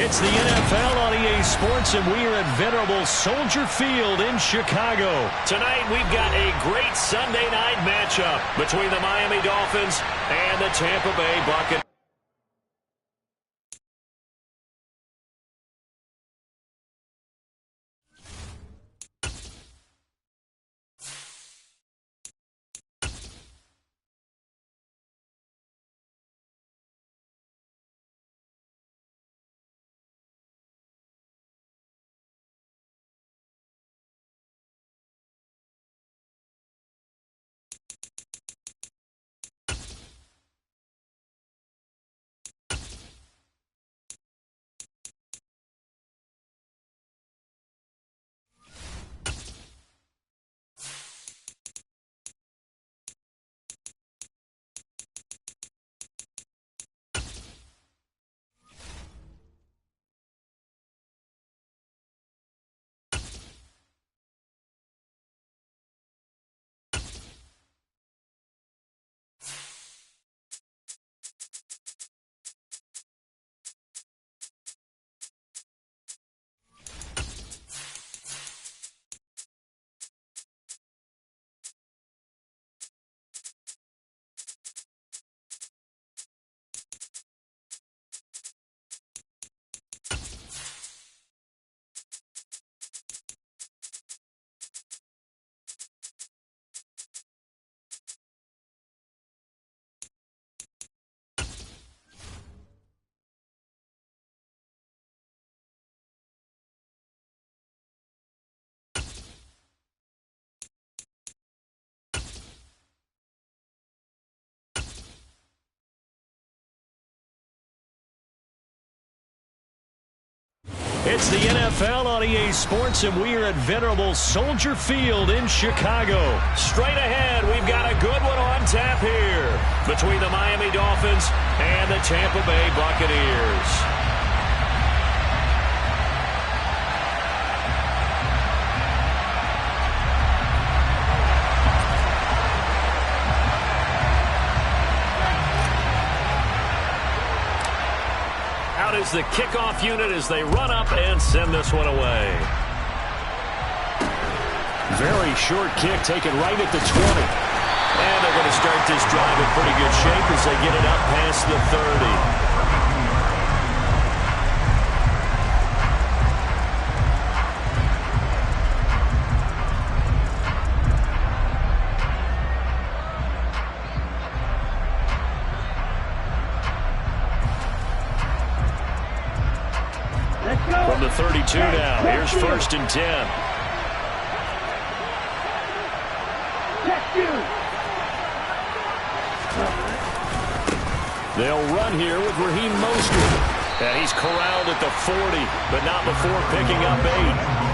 It's the NFL on EA Sports, and we are at venerable Soldier Field in Chicago. Tonight, we've got a great Sunday night matchup between the Miami Dolphins and the Tampa Bay Buccaneers. It's the NFL on EA Sports, and we are at venerable Soldier Field in Chicago. Straight ahead, we've got a good one on tap here between the Miami Dolphins and the Tampa Bay Buccaneers. Out is the kickoff unit as they run up and send this one away. Very short kick taken right at the 20. And they're going to start this drive in pretty good shape as they get it up past the 30. From the 32 now, here's 1st and 10. They'll run here with Raheem Mostert. And he's corralled at the 40, but not before picking up 8.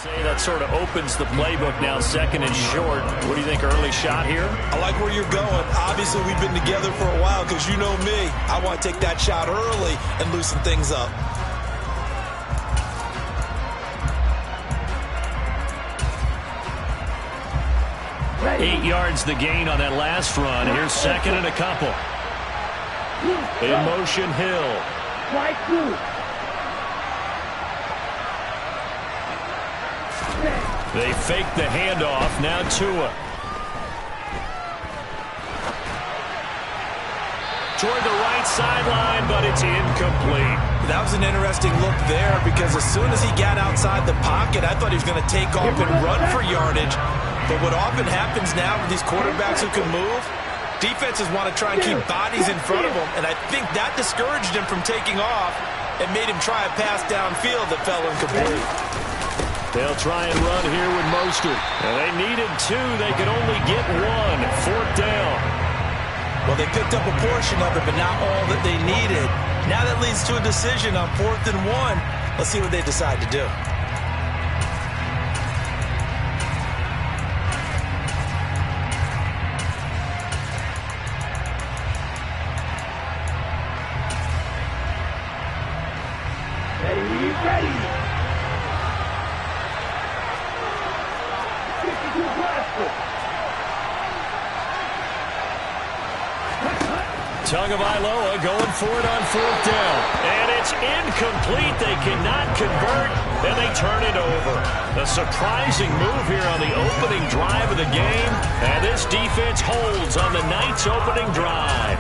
Say that sort of opens the playbook now, second and short. What do you think, early shot here? I like where you're going. Obviously, we've been together for a while because you know me. I want to take that shot early and loosen things up. Ready. 8 yards the gain on that last run. Here's second and a couple. In motion, Hill. Strike two. They fake the handoff. Now Tua. Toward the right sideline, but it's incomplete. That was an interesting look there because as soon as he got outside the pocket, I thought he was going to take off and run for yardage. But what often happens now with these quarterbacks who can move, defenses want to try and keep bodies in front of them, and I think that discouraged him from taking off and made him try a pass downfield that fell incomplete. They'll try and run here with Mostert. And they needed 2. They could only get 1. 4th down. Well, they picked up a portion of it, but not all that they needed. Now that leads to a decision on 4th and 1. Let's see what they decide to do. Ready. Tagovailoa going for it on 4th down. And it's incomplete. They cannot convert, and they turn it over. A surprising move here on the opening drive of the game, and this defense holds on the night's opening drive.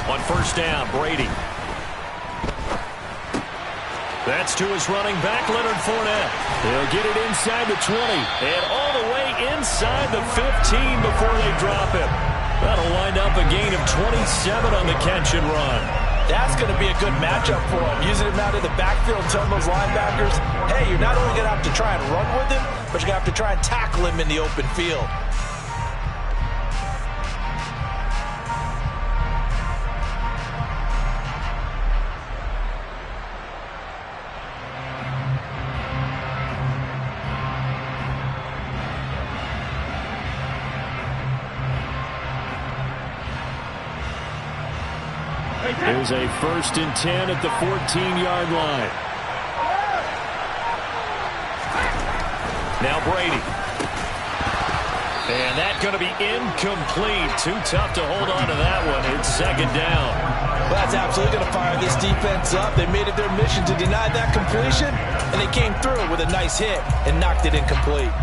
On 1st down, Brady. That's to his running back, Leonard Fournette. They'll get it inside the 20 and all the way inside the 15 before they drop him. That'll wind up a gain of 27 on the catch and run. That's going to be a good matchup for him. Using him out of the backfield, telling those linebackers, hey, you're not only going to have to try and run with him, but you're going to have to try and tackle him in the open field. There's a 1st and 10 at the 14-yard line. Now Brady. And that's going to be incomplete. Too tough to hold on to that one. It's 2nd down. Well, that's absolutely going to fire this defense up. They made it their mission to deny that completion, and they came through with a nice hit and knocked it incomplete.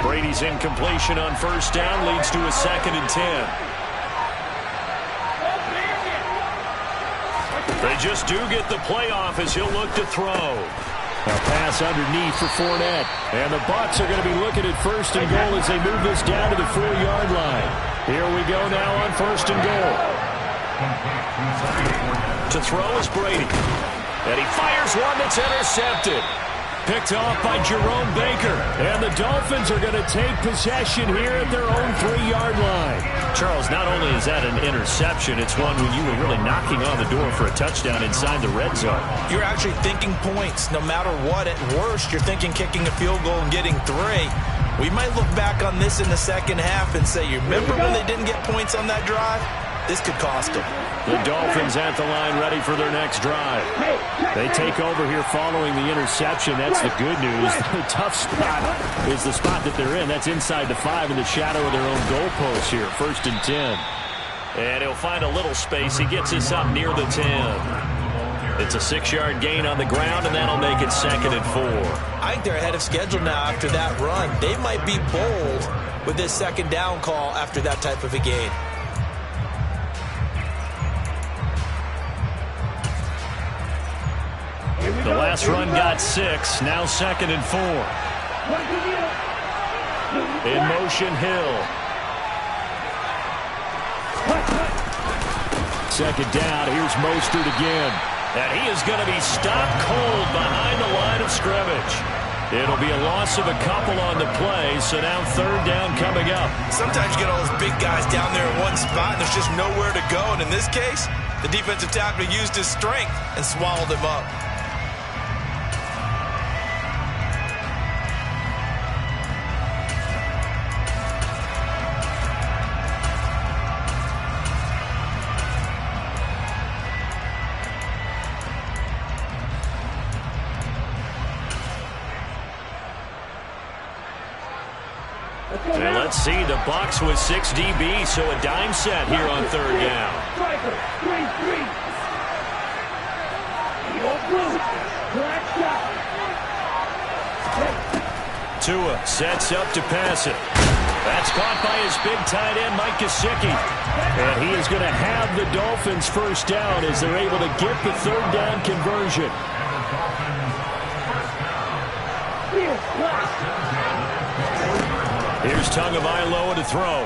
Brady's incompletion on 1st down leads to a 2nd and 10. They just do get the playoff as he'll look to throw. A pass underneath for Fournette. And the Bucs are going to be looking at 1st and goal as they move this down to the 4-yard line. Here we go now on 1st and goal. To throw is Brady. And he fires one that's intercepted. Picked off by Jerome Baker. And the Dolphins are going to take possession here at their own 3-yard line. Charles, not only is that an interception, it's one when you were really knocking on the door for a touchdown inside the red zone. You're actually thinking points. No matter what, at worst, you're thinking kicking a field goal and getting 3. We might look back on this in the second half and say, you remember when they didn't get points on that drive? this could cost them. The Dolphins at the line ready for their next drive. They take over here following the interception. That's the good news. The tough spot is the spot that they're in. That's inside the 5 in the shadow of their own goalpost here. 1st and 10. And he'll find a little space. He gets us up near the 10. It's a 6-yard gain on the ground, and that'll make it 2nd and 4. I think they're ahead of schedule now after that run. They might be bold with this 2nd down call after that type of a gain. The last run got 6. Now 2nd and 4. In motion, Hill. 2nd down. Here's Mostert again. And he is going to be stopped cold behind the line of scrimmage. It'll be a loss of a couple on the play, so now 3rd down coming up. Sometimes you get all those big guys down there in one spot, and there's just nowhere to go. And in this case, the defensive tackle used his strength and swallowed him up. And let's see, the Bucs with 6 DB, so a dime set here on 3rd down. Tua sets up to pass it. That's caught by his big tight end, Mike Gesicki. And he is going to have the Dolphins 1st down as they're able to get the 3rd down conversion. Here's Tagovailoa to throw.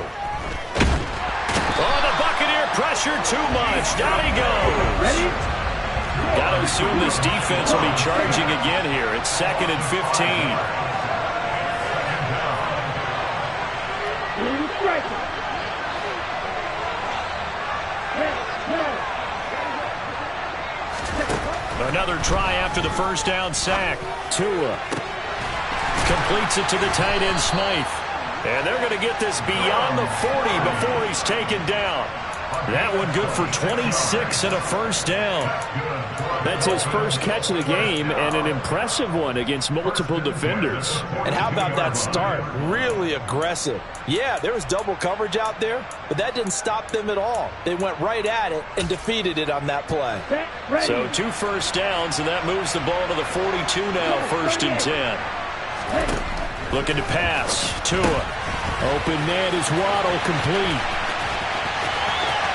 Oh, the Buccaneer pressure too much. Down he goes. Got to assume this defense will be charging again here. It's 2nd and 15. Another try after the 1st down sack. Tua Completes it to the tight end, Smythe. And they're going to get this beyond the 40 before he's taken down. That one good for 26 and a 1st down. That's his first catch of the game and an impressive one against multiple defenders. And how about that start? Really aggressive. Yeah, there was double coverage out there, but that didn't stop them at all. They went right at it and defeated it on that play. So 2 1st downs, and that moves the ball to the 42 now, 1st and 10. Looking to pass. Tua. Open man is Waddle, complete.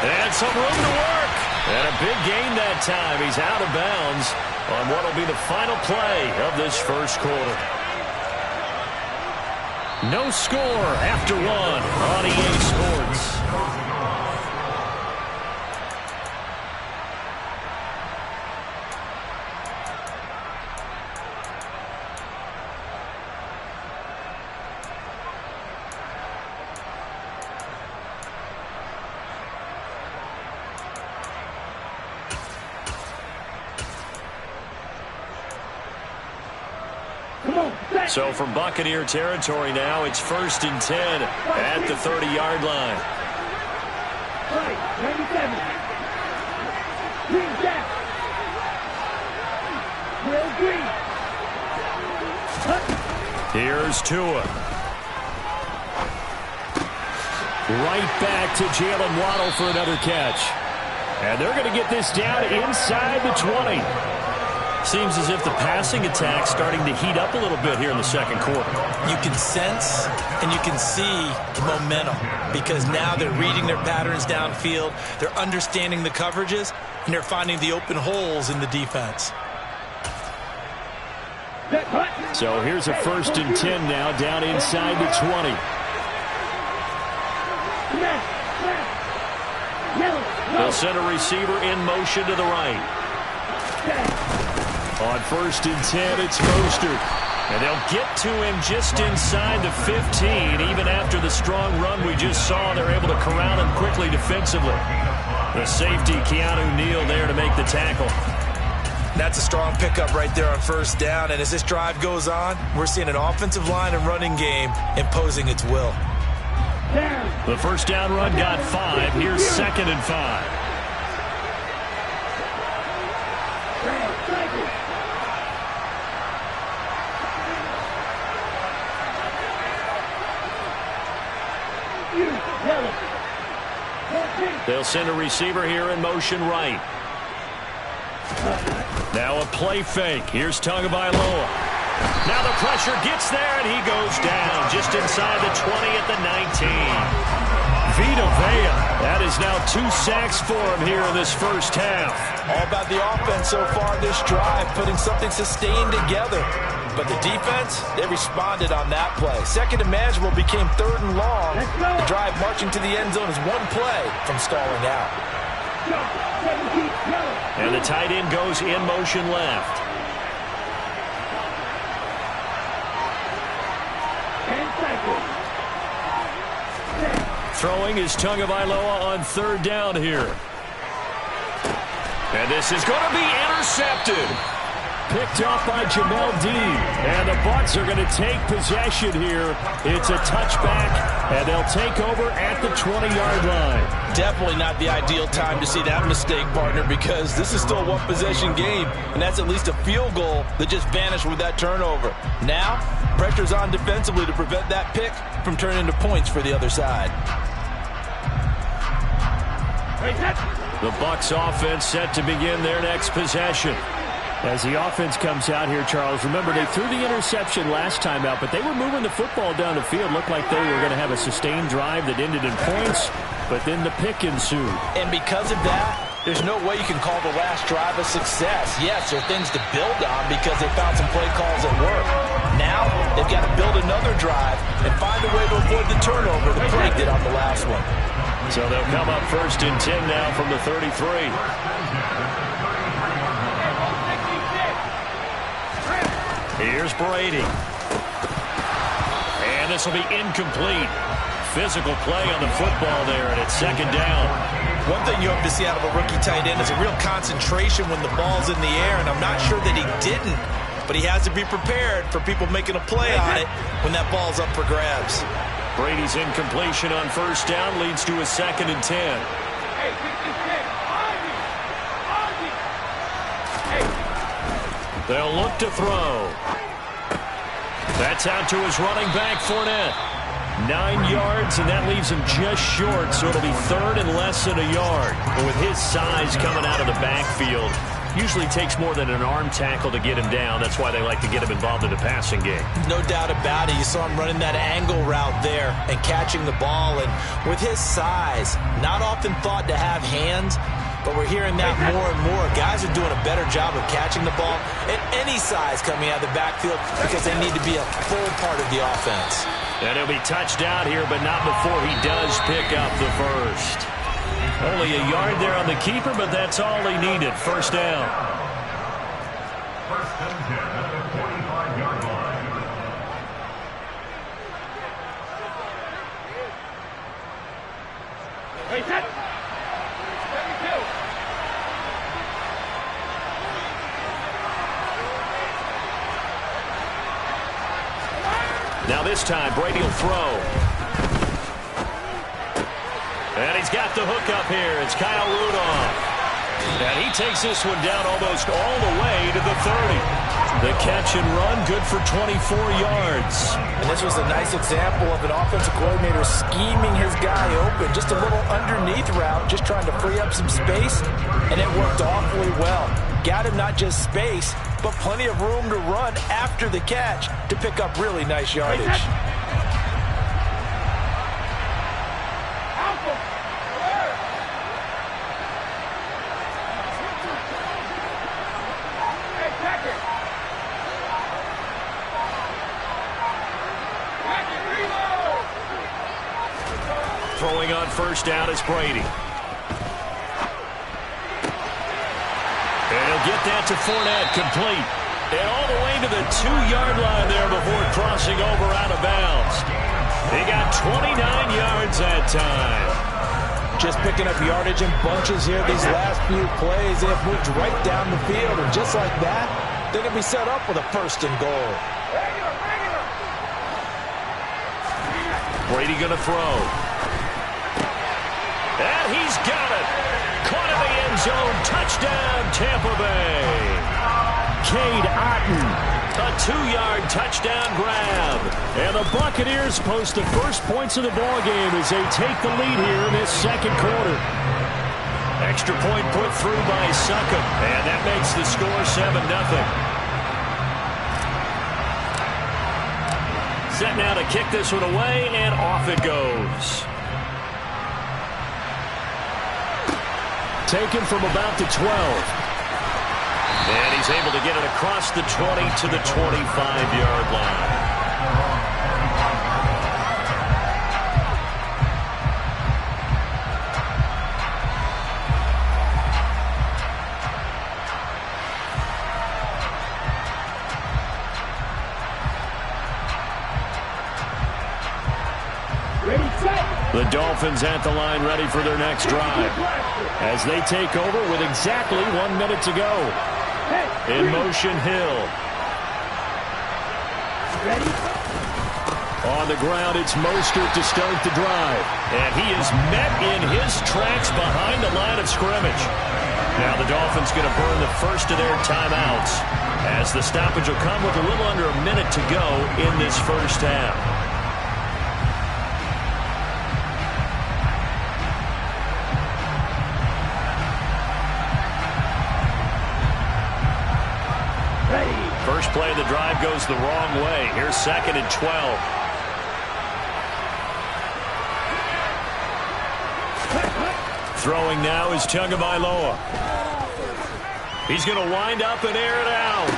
And some room to work. And a big gain that time. He's out of bounds on what will be the final play of this 1st quarter. No score after 1 on EA Sports. So from Buccaneer territory now, it's 1st and 10 at the 30-yard line. Here's Tua. Right back to Jalen Waddle for another catch. And they're going to get this down inside the 20. Seems as if the passing attack's starting to heat up a little bit here in the 2nd quarter. You can sense and you can see the momentum because now they're reading their patterns downfield, they're understanding the coverages, and they're finding the open holes in the defense. So here's a 1st and 10 now down inside the 20. They'll send a receiver in motion to the right. On 1st and 10, it's Mostert. And they'll get to him just inside the 15. Even after the strong run we just saw, they're able to corral him quickly defensively. The safety, Keanu Neal, there to make the tackle. That's a strong pickup right there on 1st down. And as this drive goes on, we're seeing an offensive line and running game imposing its will. The first down run got 5. Here's 2nd and 5. They'll send a receiver here in motion right. Now a play fake. Here's Tagovailoa. Now the pressure gets there, and he goes down just inside the 20 at the 19. Vita Vea. That is now 2 sacks for him here in this first half. All about the offense so far this drive, putting something sustained together. But the defense, they responded on that play. Second and manageable became 3rd and long. The drive marching to the end zone is 1 play from stalling out. And the tight end goes in motion left. Throwing is Tagovailoa on 3rd down here. And this is going to be intercepted. Picked off by Jamel Dean. And the Bucs are going to take possession here. It's a touchback, and they'll take over at the 20-yard line. Definitely not the ideal time to see that mistake, partner, because this is still a one-possession game, and that's at least a field goal that just vanished with that turnover. Now, pressure's on defensively to prevent that pick from turning into points for the other side. The Bucs offense set to begin their next possession. As the offense comes out here, Charles, remember they threw the interception last time out, but they were moving the football down the field. Looked like they were going to have a sustained drive that ended in points, but then the pick ensued. And because of that, there's no way you can call the last drive a success. Yes, there are things to build on because they found some play calls that work. Now, they've got to build another drive and find a way to avoid the turnover the play did on the last one. So they'll come up 1st and 10 now from the 33. Here's Brady. And this will be incomplete. Physical play on the football there, and it's 2nd down. One thing you hope to see out of a rookie tight end is a real concentration when the ball's in the air, and I'm not sure that he didn't, but he has to be prepared for people making a play on it when that ball's up for grabs. Brady's incompletion on 1st down leads to a 2nd and 10. They'll look to throw. That's out to his running back, Fournette. 9 yards, and that leaves him just short, so it'll be 3rd and less than a yard. But with his size coming out of the backfield, usually takes more than an arm tackle to get him down. That's why they like to get him involved in the passing game. No doubt about it. You saw him running that angle route there and catching the ball. And with his size, not often thought to have hands, but we're hearing that more and more. Guys are doing a better job of catching the ball at any size coming out of the backfield because they need to be a full part of the offense. And he'll be touched out here, but not before he does pick up the first. Only a yard there on the keeper, but that's all he needed. 1st down. 1st and 10 at the 45-yard line. Hey, set. 72. Now this time, Brady will throw. And he's got the hook up here. It's Kyle Rudolph. And he takes this one down almost all the way to the 30. The catch and run, good for 24 yards. And this was a nice example of an offensive coordinator scheming his guy open. Just a little underneath route, just trying to free up some space. And it worked awfully well. Got him not just space, but plenty of room to run after the catch to pick up really nice yardage. Throwing on 1st down is Brady. And he'll get that to Fournette, complete. And all the way to the 2-yard line there before crossing over out of bounds. He got 29 yards that time. Just picking up yardage in bunches here these last few plays. They have moved right down the field, and just like that, they're going to be set up with a 1st and goal. Brady going to throw. And he's got it. Caught in the end zone. Touchdown, Tampa Bay. Cade Otton. A 2-yard touchdown grab. And the Buccaneers post the first points of the ballgame as they take the lead here in this second quarter. Extra point put through by Succop. And that makes the score 7-0. Set now to kick this one away, and off it goes. Taken from about the 12. And he's able to get it across the 20 to the 25-yard line. The Dolphins at the line ready for their next drive as they take over with exactly 1 minute to go. In motion, Hill. On the ground, it's Mostert to start the drive. And he is met in his tracks behind the line of scrimmage. Now the Dolphins going to burn the first of their timeouts as the stoppage will come with a little under a minute to go in this first half. First play of the drive goes the wrong way. Here's 2nd and 12. Throwing now is Tagovailoa. He's going to wind up and air it out.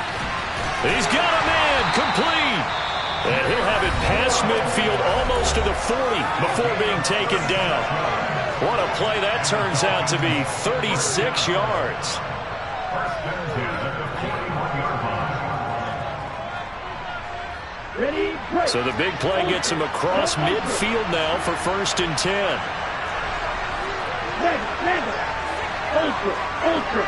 He's got a man complete. And he'll have it past midfield almost to the 40 before being taken down. What a play that turns out to be. 36 yards. So the big play gets him across midfield now for 1st and 10. Ultra.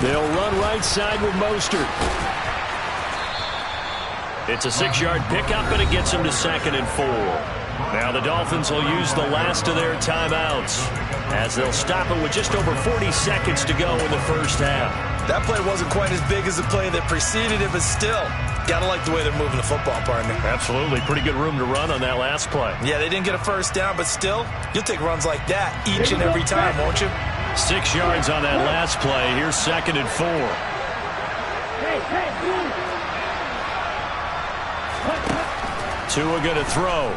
They'll run right side with Mostert. It's a 6-yard pickup, and it gets him to 2nd and 4. Now the Dolphins will use the last of their timeouts as they'll stop it with just over 40 seconds to go in the first half. That play wasn't quite as big as the play that preceded it, but still, gotta like the way they're moving the football, partner. Absolutely. Pretty good room to run on that last play. Yeah, they didn't get a first down, but still, you'll take runs like that each and every time, won't you? 6 yards on that last play. Here's 2nd and 4. Tua going to throw.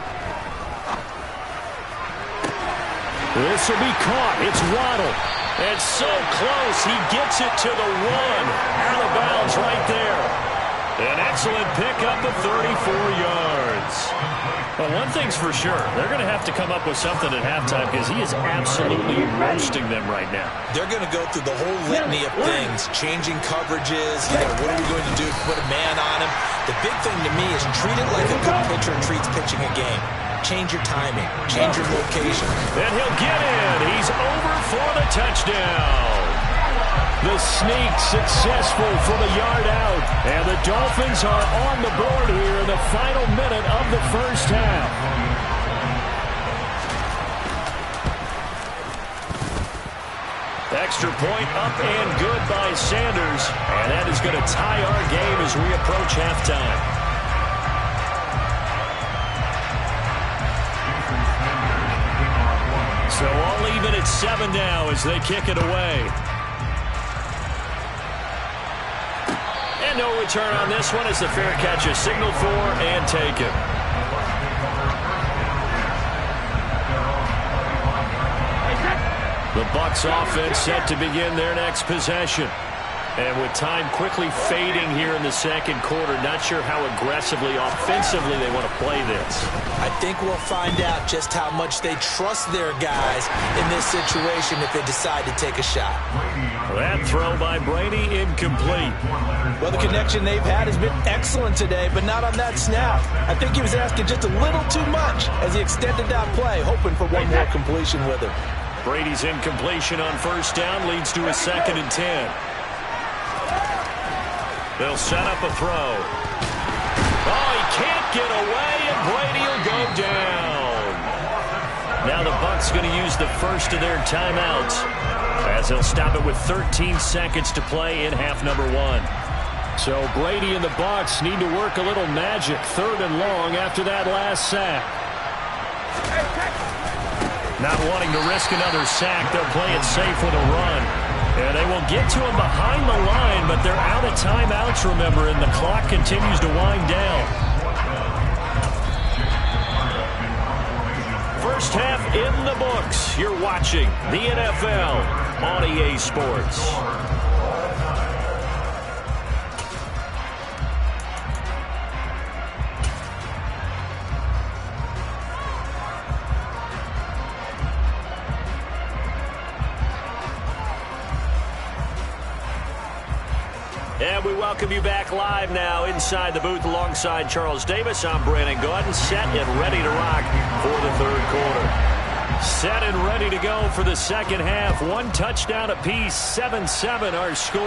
This will be caught. It's Waddle. And so close. He gets it to the 1. Out of bounds right there. An excellent pickup of 34 yards. Well, one thing's for sure. They're going to have to come up with something at halftime because he is absolutely roasting them right now. They're going to go through the whole litany of things, changing coverages, what are we going to do to put a man on him. The big thing to me is treat it like a good pitcher treats pitching a game. Change your timing, change your location. And he'll get in. He's over for the touchdown. The sneak successful for the yard out. And the Dolphins are on the board here in the final minute of the first half. Extra point up and good by Sanders. And that is going to tie our game as we approach halftime. So all even at 7 now as they kick it away. And no return on this one as the fair catch is signaled for and taken. The Bucs offense set to begin their next possession. And with time quickly fading here in the second quarter, not sure how aggressively, offensively they want to play this. I think we'll find out just how much they trust their guys in this situation if they decide to take a shot. That throw by Brady incomplete. Well, the connection they've had has been excellent today, but not on that snap. I think he was asking just a little too much as he extended that play, hoping for one more completion with it. Brady's incompletion on first down leads to a 2nd and 10. They'll set up a throw. Oh, he can't get away, and Brady will go down. Now the Bucs going to use the first of their timeouts as they'll stop it with 13 seconds to play in half number 1. So Brady and the Bucs need to work a little magic, 3rd and long after that last sack. Not wanting to risk another sack, they'll play it safe with a run. And they will get to him behind the line, but they're out of timeouts, remember, and the clock continues to wind down. First half in the books. You're watching the NFL on EA Sports. And we welcome you back live now inside the booth alongside Charles Davis. I'm Brandon Gaudin, set and ready to rock for the 3rd quarter. Set and ready to go for the second half. 1 touchdown apiece, 7-7 our score.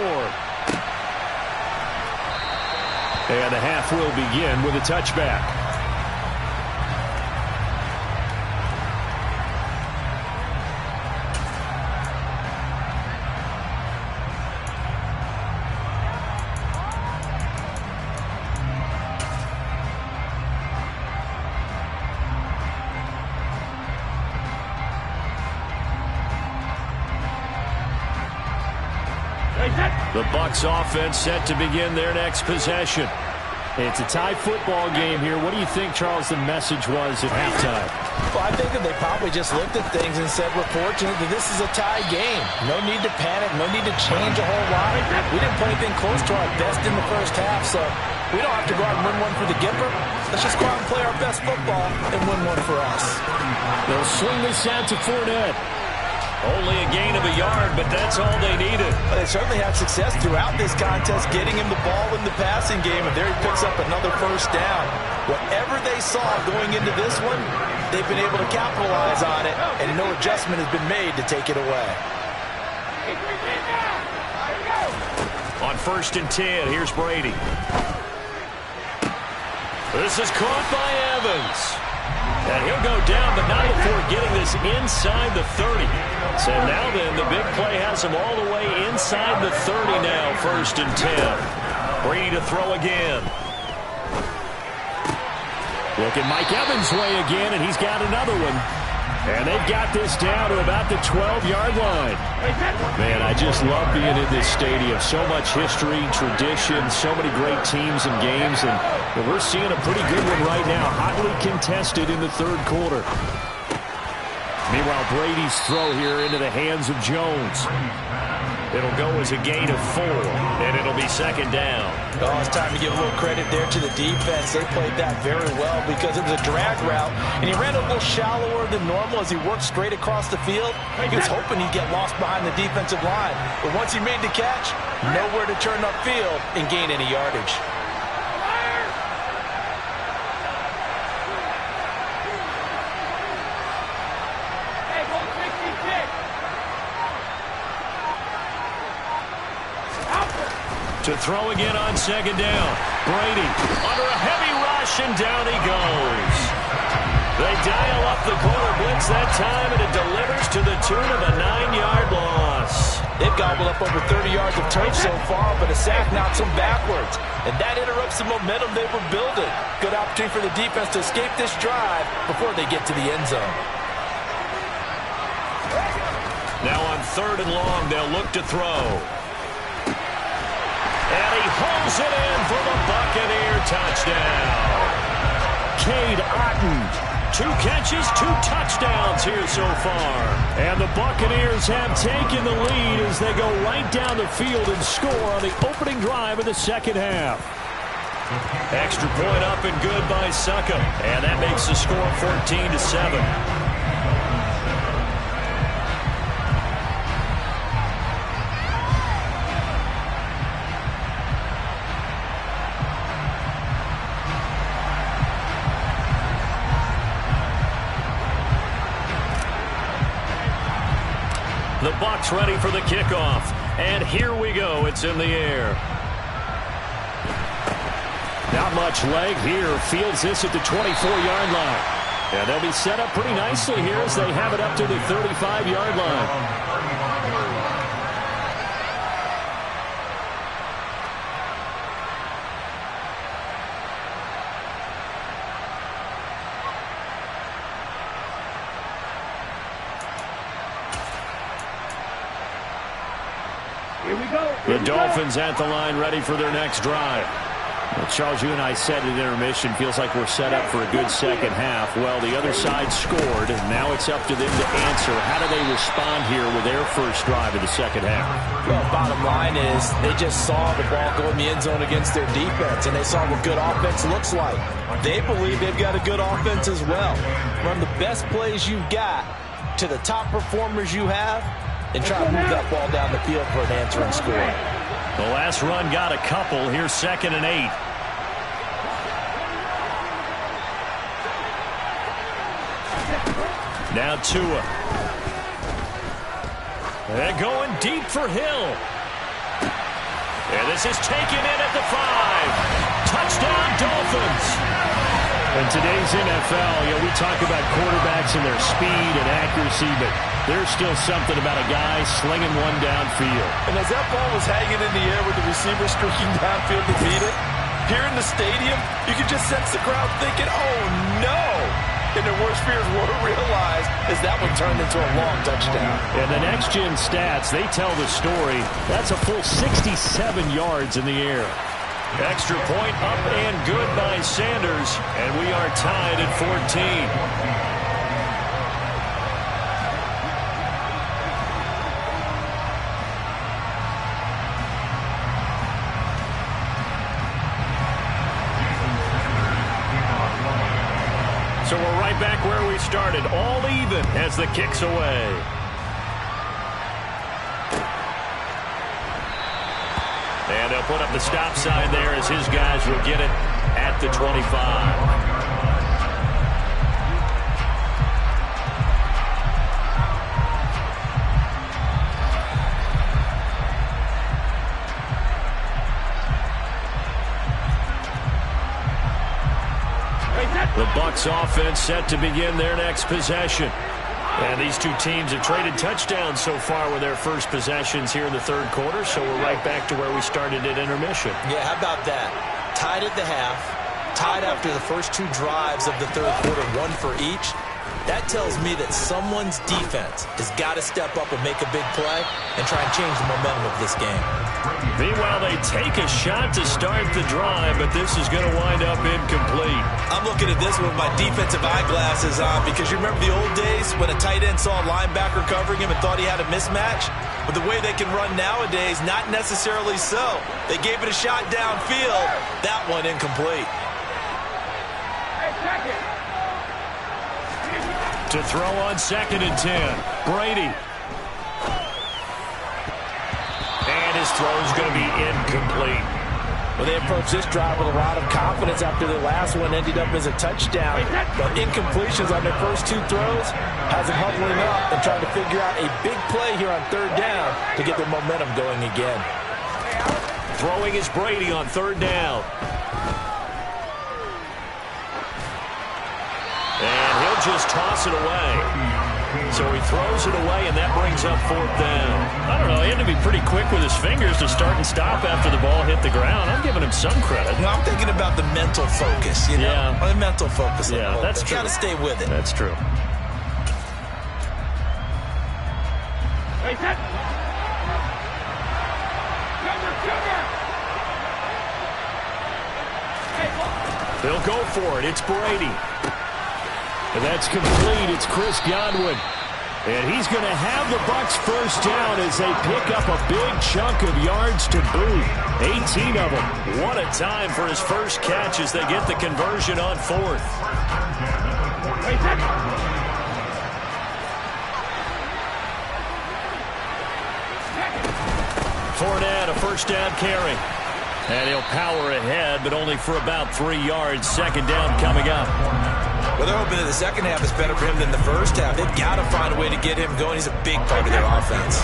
And the half will begin with a touchback. The Bucs offense set to begin their next possession. It's a tie football game here. What do you think, Charles, the message was at halftime? Well, I think that they probably just looked at things and said, we're fortunate that this is a tie game. No need to panic. No need to change a whole lot. We didn't play anything close to our best in the first half, so we don't have to go out and win one for the Gipper. Let's just go out and play our best football and win one for us. They'll swing this out to Fournette. Only a gain of a yard, but that's all they needed. Well, they certainly had success throughout this contest, getting him the ball in the passing game, and there he picks up another first down. Whatever they saw going into this one, they've been able to capitalize on it, and no adjustment has been made to take it away. On 1st and 10, here's Brady. This is caught by Evans. And he'll go down, but not before getting this inside the 30. So now then, the big play has him all the way inside the 30 now, 1st and 10. Brady to throw again. Looking Mike Evans' way again, and he's got another one. And they've got this down to about the 12-yard line. Man, I just love being in this stadium. So much history, tradition, so many great teams and games. And we're seeing a pretty good one right now, hotly contested in the 3rd quarter. Meanwhile, Brady's throw here into the hands of Jones. It'll go as a gain of 4, and it'll be 2nd down. Oh, it's time to give a little credit there to the defense. They played that very well because it was a drag route, and he ran a little shallower than normal as he worked straight across the field. He was hoping he'd get lost behind the defensive line, but once he made the catch, nowhere to turn upfield and gain any yardage. To throw again on 2nd down. Brady under a heavy rush, and down he goes. They dial up the corner blitz that time, and it delivers to the tune of a 9-yard loss. They've gobbled up over 30 yards of turf so far, but a sack knocks them backwards. And that interrupts the momentum they were building. Good opportunity for the defense to escape this drive before they get to the end zone. Now on 3rd and long, they'll look to throw. And he holds it in for the Buccaneer touchdown. Cade Otton. 2 catches, 2 touchdowns here so far. And the Buccaneers have taken the lead as they go right down the field and score on the opening drive of the 2nd half. Extra point up and good by Succa. And that makes the score 14-7. The Bucs ready for the kickoff. And here we go. It's in the air. Not much leg here. Fields this at the 24-yard line. And they'll be set up pretty nicely here as they have it up to the 35-yard line. The Dolphins at the line ready for their next drive. Well, Charles, you and I said at intermission, feels like we're set up for a good second half. Well, the other side scored, and now it's up to them to answer. How do they respond here with their first drive of the second half? Well, bottom line is they just saw the ball go in the end zone against their defense, and they saw what good offense looks like. They believe they've got a good offense as well. Run the best plays you've got to the top performers you have, and try to move that ball down the field for an answering score. The last run got a couple. Here's 2nd and 8. Now Tua. They're going deep for Hill. And this is taken in at the 5. Touchdown, Dolphins. In today's NFL, we talk about quarterbacks and their speed and accuracy, but there's still something about a guy slinging one downfield. And as that ball was hanging in the air with the receiver streaking downfield to beat it, here in the stadium, you could just sense the crowd thinking, oh, no. And their worst fears were realized as that one turned into a long touchdown. And the next-gen stats, they tell the story. That's a full 67 yards in the air. Extra point up and good by Sanders, and we are tied at 14. So we're right back where we started, all even as the kick's away. And they'll put up the stop sign there as his guys will get it at the 25. The Bucs offense set to begin their next possession. And these two teams have traded touchdowns so far with their first possessions here in the third quarter, so we're right back to where we started at intermission. Yeah, how about that? Tied at the half, tied after the first two drives of the third quarter, one for each. That tells me that someone's defense has got to step up and make a big play and try and change the momentum of this game. Meanwhile, they take a shot to start the drive, but this is going to wind up incomplete. I'm looking at this with my defensive eyeglasses on because you remember the old days when a tight end saw a linebacker covering him and thought he had a mismatch? But the way they can run nowadays, not necessarily so. They gave it a shot downfield. That one incomplete. To throw on 2nd and 10. Brady. And his throw is going to be incomplete. Well, they approached this drive with a lot of confidence after the last one ended up as a touchdown. But incompletions on their first two throws has them huddling up and trying to figure out a big play here on 3rd down to get their momentum going again. Throwing is Brady on 3rd down. And he'll just toss it away. So he throws it away, and that brings up 4th down. I don't know. He had to be pretty quick with his fingers to start and stop after the ball hit the ground. I'm giving him some credit. No, I'm thinking about the mental focus, you know? Yeah. Or the mental focus. Yeah, that's true. You got to stay with it. That's true. They'll go for it. It's Brady. And that's complete. It's Chris Godwin. And he's going to have the Bucs first down as they pick up a big chunk of yards to boot. 18 of them. What a time for his first catch as they get the conversion on 4th. Fournette, a first down carry. And he'll power ahead, but only for about 3 yards. 2nd down coming up. Well, they're hoping that the second half is better for him than the first half. They've got to find a way to get him going. He's a big part of their offense.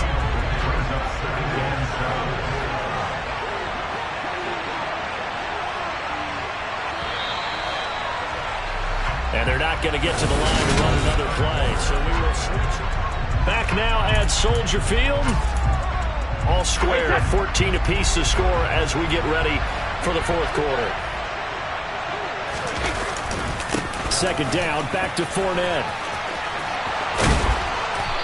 And they're not going to get to the line to run another play, so we will switch. Back now at Soldier Field. All square, 14 apiece to score as we get ready for the fourth quarter. Second down, back to Fournette.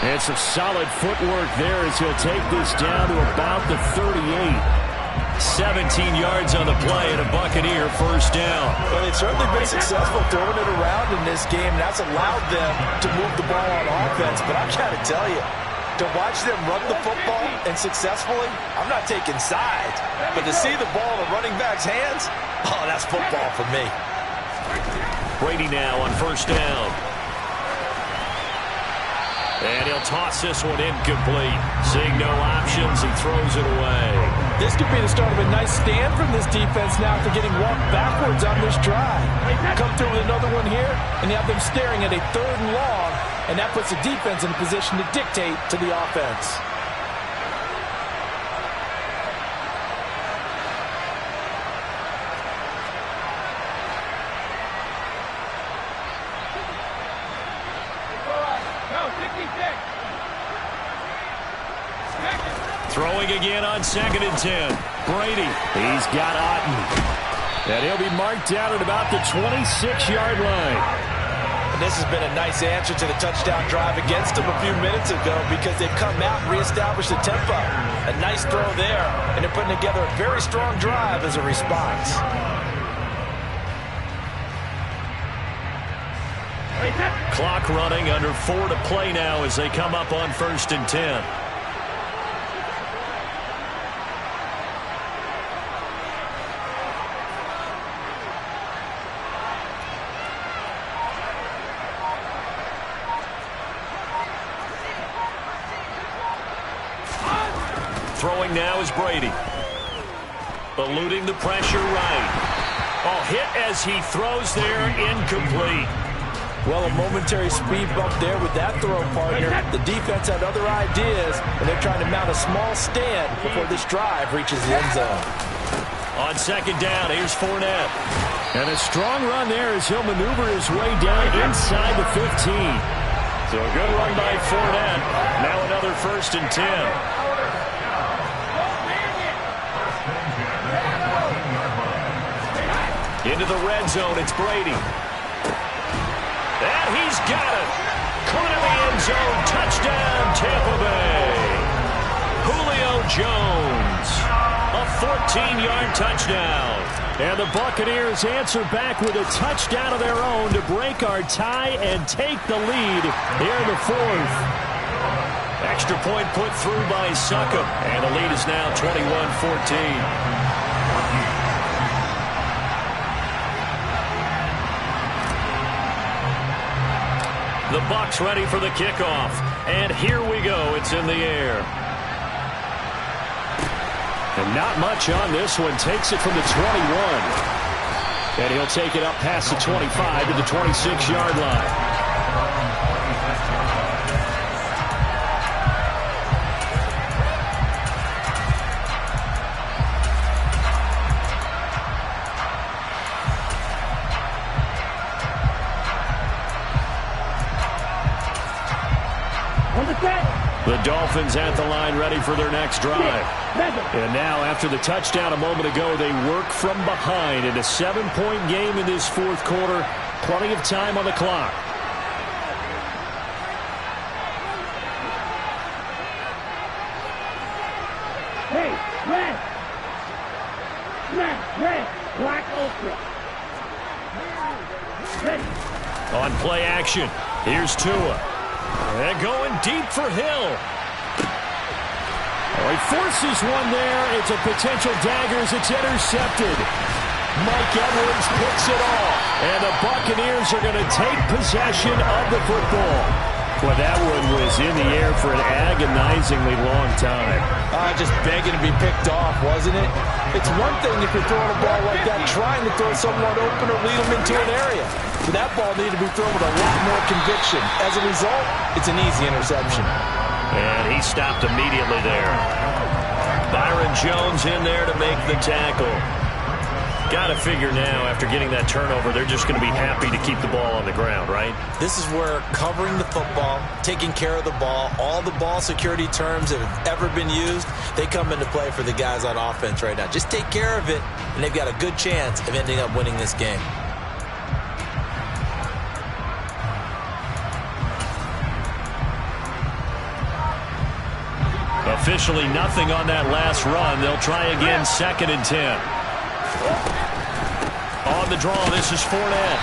And some solid footwork there as he'll take this down to about the 38. 17 yards on the play and a Buccaneer first down. Well, they've certainly been successful throwing it around in this game. That's allowed them to move the ball on offense. But I've got to tell you, to watch them run the football and successfully, I'm not taking sides. But to see the ball in the running back's hands, oh, that's football for me. Brady now on first down. And he'll toss this one incomplete. Seeing no options, he throws it away. This could be the start of a nice stand from this defense now after getting walked backwards on this drive. Come through with another one here, and you have them staring at a 3rd and long, and that puts the defense in a position to dictate to the offense. Throwing again on 2nd and 10. Brady, he's got Otten. And he'll be marked down at about the 26-yard line. And this has been a nice answer to the touchdown drive against them a few minutes ago because they've come out and reestablished the tempo. A nice throw there, and they're putting together a very strong drive as a response. Clock running, under 4 to play now as they come up on 1st and 10. Throwing now is Brady. Eluding the pressure right. Oh, hit as he throws there, incomplete. Well, a momentary speed bump there with that throw, partner. The defense had other ideas, and they're trying to mount a small stand before this drive reaches the end zone. On 2nd down, here's Fournette. And a strong run there as he'll maneuver his way down inside the 15. So a good run by Fournette. Now another 1st and 10. Into the red zone, it's Brady. And he's got it. Caught in the end zone. Touchdown, Tampa Bay. Julio Jones. A 14-yard touchdown. And the Buccaneers answer back with a touchdown of their own to break our tie and take the lead here in the 4th. Extra point put through by Succop. And the lead is now 21-14. The Bucs ready for the kickoff. And here we go. It's in the air. And not much on this one. Takes it from the 21. And he'll take it up past the 25 to the 26-yard line. The Dolphins at the line ready for their next drive. And now after the touchdown a moment ago, they work from behind in a 7-point game in this 4th quarter. Plenty of time on the clock. Hey, red, black ultra. On play action, here's Tua. And going deep for Hill. Oh, he forces one there. It's a potential dagger as it's intercepted. Mike Edwards picks it off. And the Buccaneers are going to take possession of the football. Well, that one was in the air for an agonizingly long time. Just begging to be picked off, wasn't it? It's one thing if you're throwing a ball like that, trying to throw someone open or lead them into an area. But that ball needed to be thrown with a lot more conviction. As a result, it's an easy interception. And he stopped immediately there. Byron Jones in there to make the tackle. Got to figure now, after getting that turnover, they're just going to be happy to keep the ball on the ground, right? This is where covering the football, taking care of the ball, all the ball security terms that have ever been used, they come into play for the guys on offense right now. Just take care of it, and they've got a good chance of ending up winning this game. Officially nothing on that last run. They'll try again, 2nd and 10. On the draw, this is Fournette.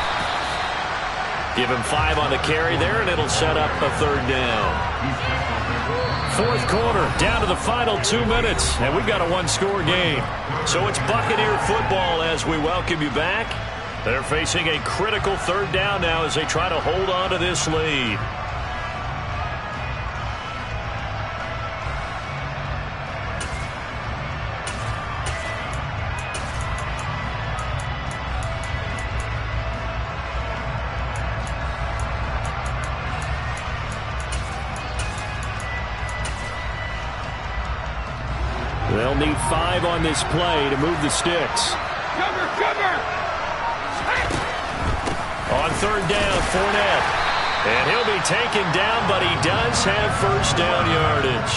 Give him 5 on the carry there, and it'll set up a 3rd down. 4th quarter, down to the final 2 minutes, and we've got a 1-score game. So it's Buccaneer football as we welcome you back. They're facing a critical 3rd down now as they try to hold on to this lead. They'll need 5 on this play to move the sticks. Cover! On 3rd down, Fournette. And he'll be taken down, but he does have 1st down yardage.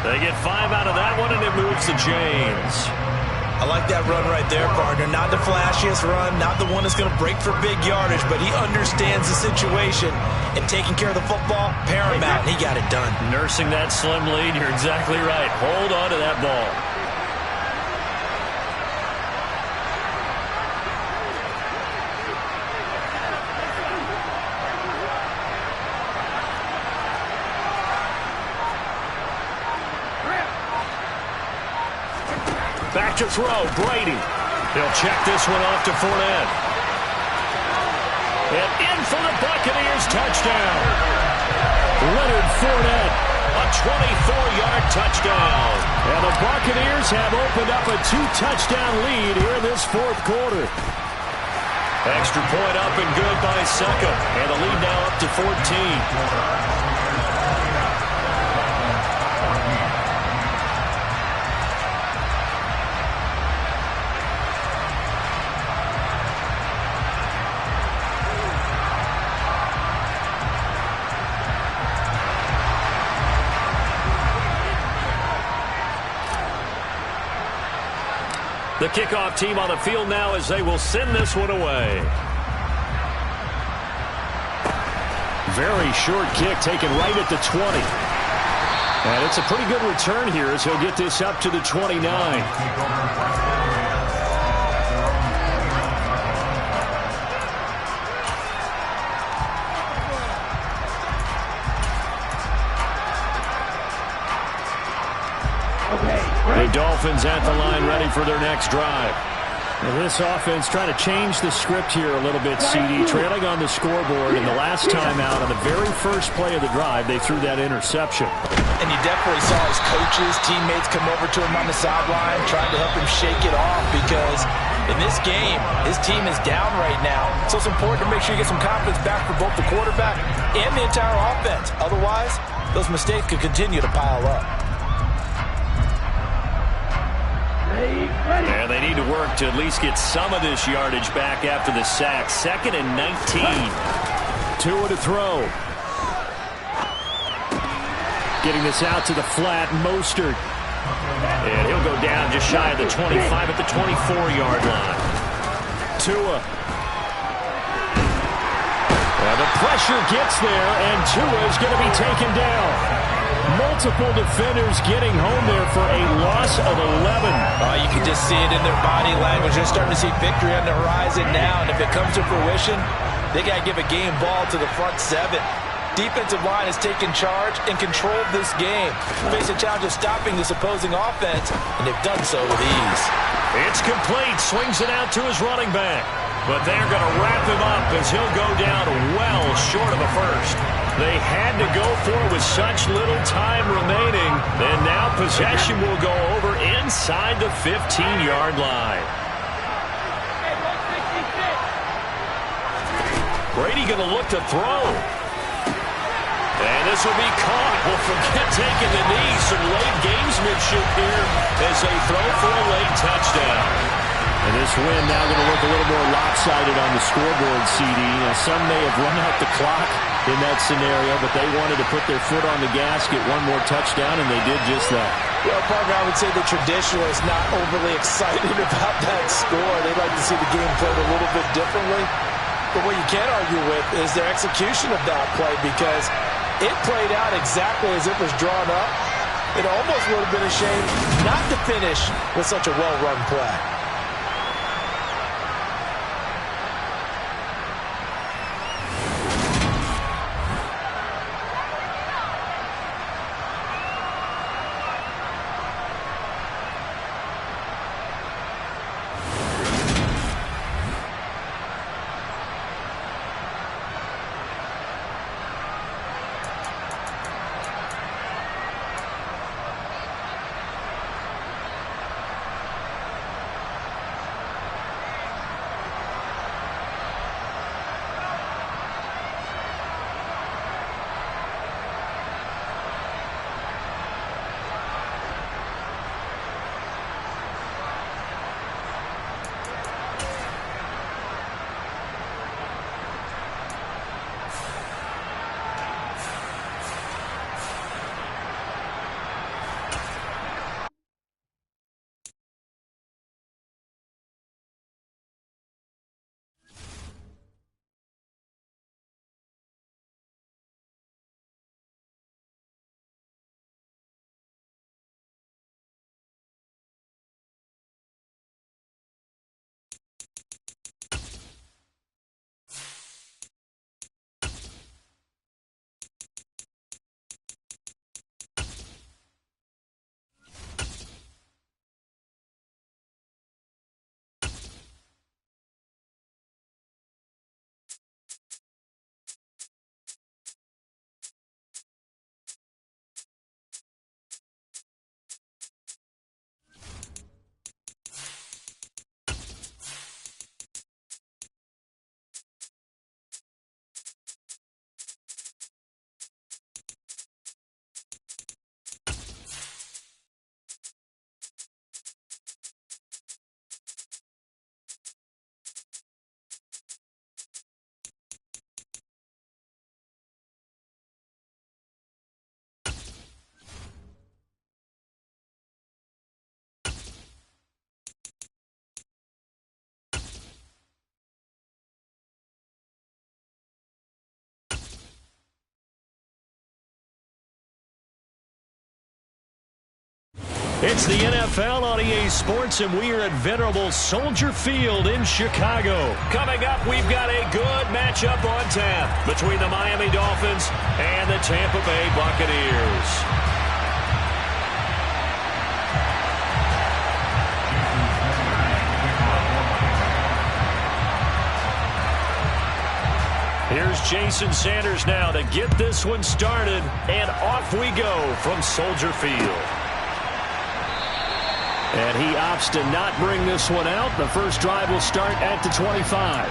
They get 5 out of that one, and it moves the chains. I like that run right there, partner. Not the flashiest run, not the one that's going to break for big yardage, but he understands the situation, and taking care of the football, paramount, and he got it done. Nursing that slim lead, you're exactly right. Hold on to that ball. Back to throw, Brady. He'll check this one off to Fournette. And in for the Buccaneers, touchdown. Leonard Fournette, a 24-yard touchdown. And the Buccaneers have opened up a 2-touchdown lead here in this 4th quarter. Extra point up and good by Suckup. And the lead now up to 14. The kickoff team on the field now as they will send this one away. Very short kick taken right at the 20. And it's a pretty good return here as he'll get this up to the 29. The Dolphins at the line ready for their next drive. Well, this offense trying to change the script here a little bit, CD. Trailing on the scoreboard, and the last time out on the very first play of the drive, they threw that interception. And you definitely saw his coaches, teammates come over to him on the sideline, trying to help him shake it off because in this game, his team is down right now. So it's important to make sure you get some confidence back for both the quarterback and the entire offense. Otherwise, those mistakes could continue to pile up. And they need to work to at least get some of this yardage back after the sack. 2nd and 19. Tua to throw. Getting this out to the flat, Mostert. And he'll go down just shy of the 25 at the 24-yard line. Tua. Well, the pressure gets there, and Tua is going to be taken down. Multiple defenders getting home there for a loss of 11. You can just see it in their body language. They're starting to see victory on the horizon now, and if it comes to fruition, they got to give a game ball to the front 7. Defensive line has taken charge and controlled this game. Face a challenge of stopping this opposing offense, and they've done so with ease. It's complete. Swings it out to his running back. But they're going to wrap him up as he'll go down well short of a first. They had to go for it with such little time remaining. And now possession will go over inside the 15-yard line. Brady going to look to throw. And this will be caught. Well, forget taking the knee. Some late gamesmanship here as they throw for a late touchdown. And And this win now going to look a little more lopsided on the scoreboard, CD. Some may have run out the clock in that scenario, but they wanted to put their foot on the gas, get one more touchdown, and they did just that. Well, Parker, I would say the traditionalists not overly excited about that score. They'd like to see the game played a little bit differently. But what you can't argue with is their execution of that play, because it played out exactly as it was drawn up. It almost would have been a shame not to finish with such a well-run play. It's the NFL on EA Sports, and we are at venerable Soldier Field in Chicago. Coming up, we've got a good matchup on tap between the Miami Dolphins and the Tampa Bay Buccaneers. Here's Jason Sanders now to get this one started, and off we go from Soldier Field. And he opts to not bring this one out. The first drive will start at the 25.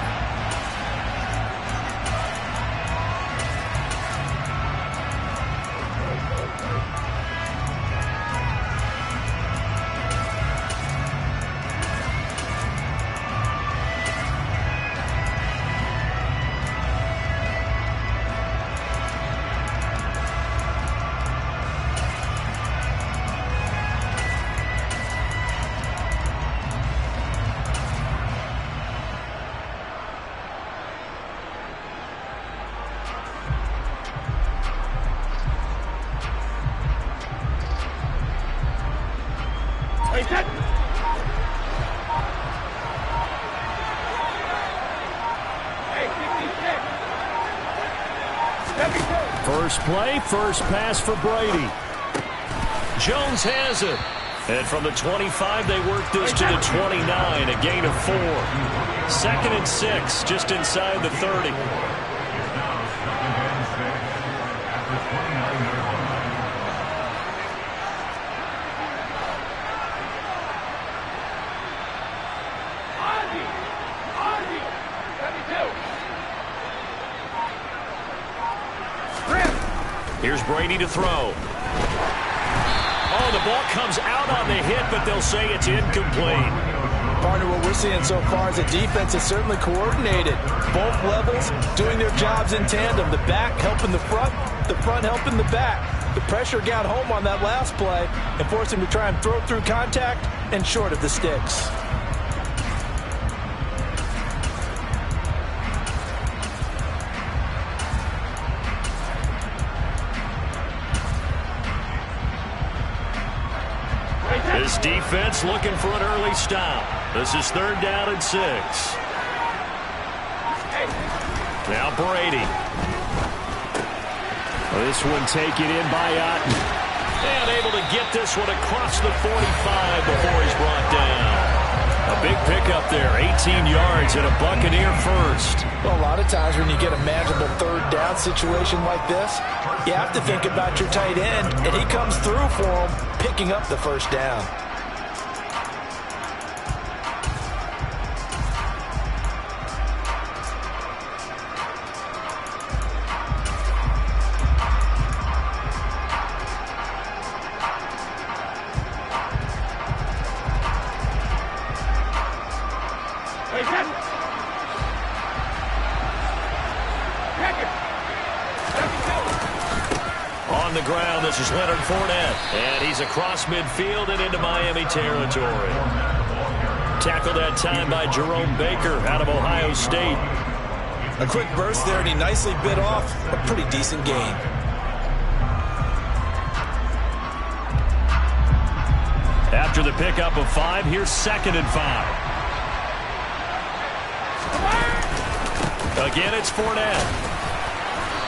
First play, first pass for Brady. Jones has it. And from the 25, they work this to the 29, a gain of 4. 2nd and 6, just inside the 30. Here's Brady to throw. Oh, the ball comes out on the hit, but they'll say it's incomplete. Partner, what we're seeing so far is the defense is certainly coordinated. Both levels doing their jobs in tandem. The back helping the front helping the back. The pressure got home on that last play and forced him to try and throw through contact and short of the sticks. This defense looking for an early stop. This is 3rd down and 6. Now Brady. This one taken in by Otten. And able to get this one across the 45 before he's brought down. A big pickup there, 18 yards and a Buccaneer first. Well, a lot of times when you get a manageable 3rd down situation like this, you have to think about your tight end, and he comes through for him, picking up the 1st down. On the ground, this is Leonard Fournette. And he's across midfield and into Miami territory. Tackled that time by Jerome Baker out of Ohio State. A quick burst there, and he nicely bit off a pretty decent gain. After the pickup of 5, here's 2nd and 5. Again, it's Fournette.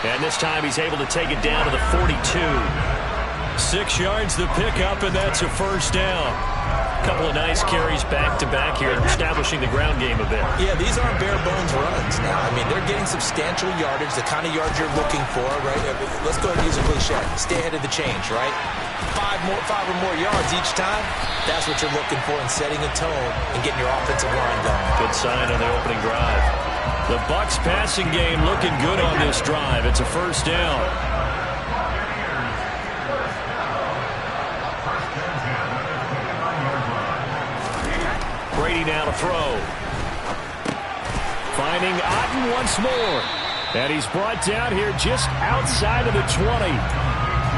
And this time he's able to take it down to the 42. 6 yards the pickup, and that's a 1st down. A couple of nice carries back-to-back here, establishing the ground game a bit. Yeah, these aren't bare-bones runs now. I mean, they're getting substantial yardage, the kind of yards you're looking for, right? Let's go ahead and use a cliche. Stay ahead of the change, right? 5 or more yards each time. That's what you're looking for in setting a tone and getting your offensive line going. Good sign on the opening drive. The Bucs passing game looking good on this drive. It's a 1st down. Brady now to throw. Finding Otten once more. And he's brought down here just outside of the 20.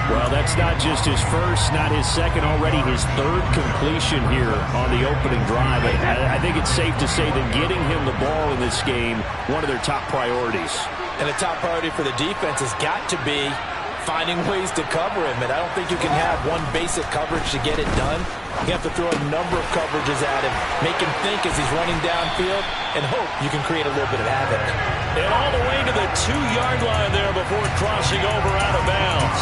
Well, that's not just his first, not his second, already his 3rd completion here on the opening drive. I think it's safe to say that getting him the ball in this game, one of their top priorities. And the top priority for the defense has got to be finding ways to cover him. And I don't think you can have one basic coverage to get it done. You have to throw a number of coverages at him, make him think as he's running downfield, and hope you can create a little bit of havoc. And all the way to the 2-yard line there before crossing over out of bounds.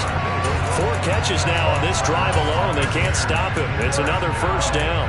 4 catches now on this drive alone. They can't stop him. It's another 1st down.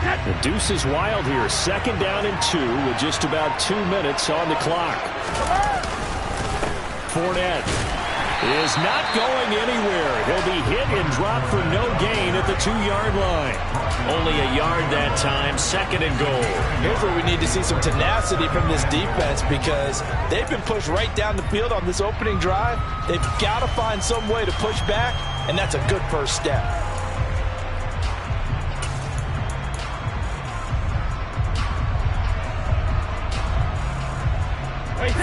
The deuce is wild here. 2nd down and 2 with just about 2 minutes on the clock. Fournette is not going anywhere. He'll be hit and dropped for no gain at the 2-yard line. Only a yard that time, 2nd and goal. Here's where we need to see some tenacity from this defense because they've been pushed right down the field on this opening drive. They've got to find some way to push back, and that's a good first step.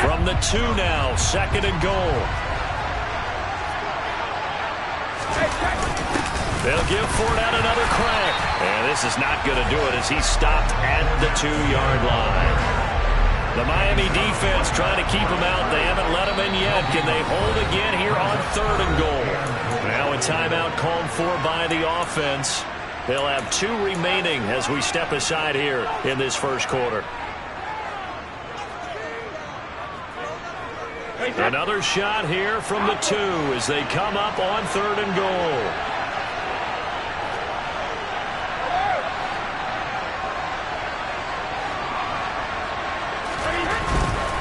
From the 2 now, 2nd and goal. They'll give Fournette another crack. And this is not going to do it as he's stopped at the 2-yard line. The Miami defense trying to keep him out. They haven't let him in yet. Can they hold again here on 3rd and goal? Now a timeout called for by the offense. They'll have 2 remaining as we step aside here in this first quarter. Another shot here from the 2 as they come up on 3rd and goal.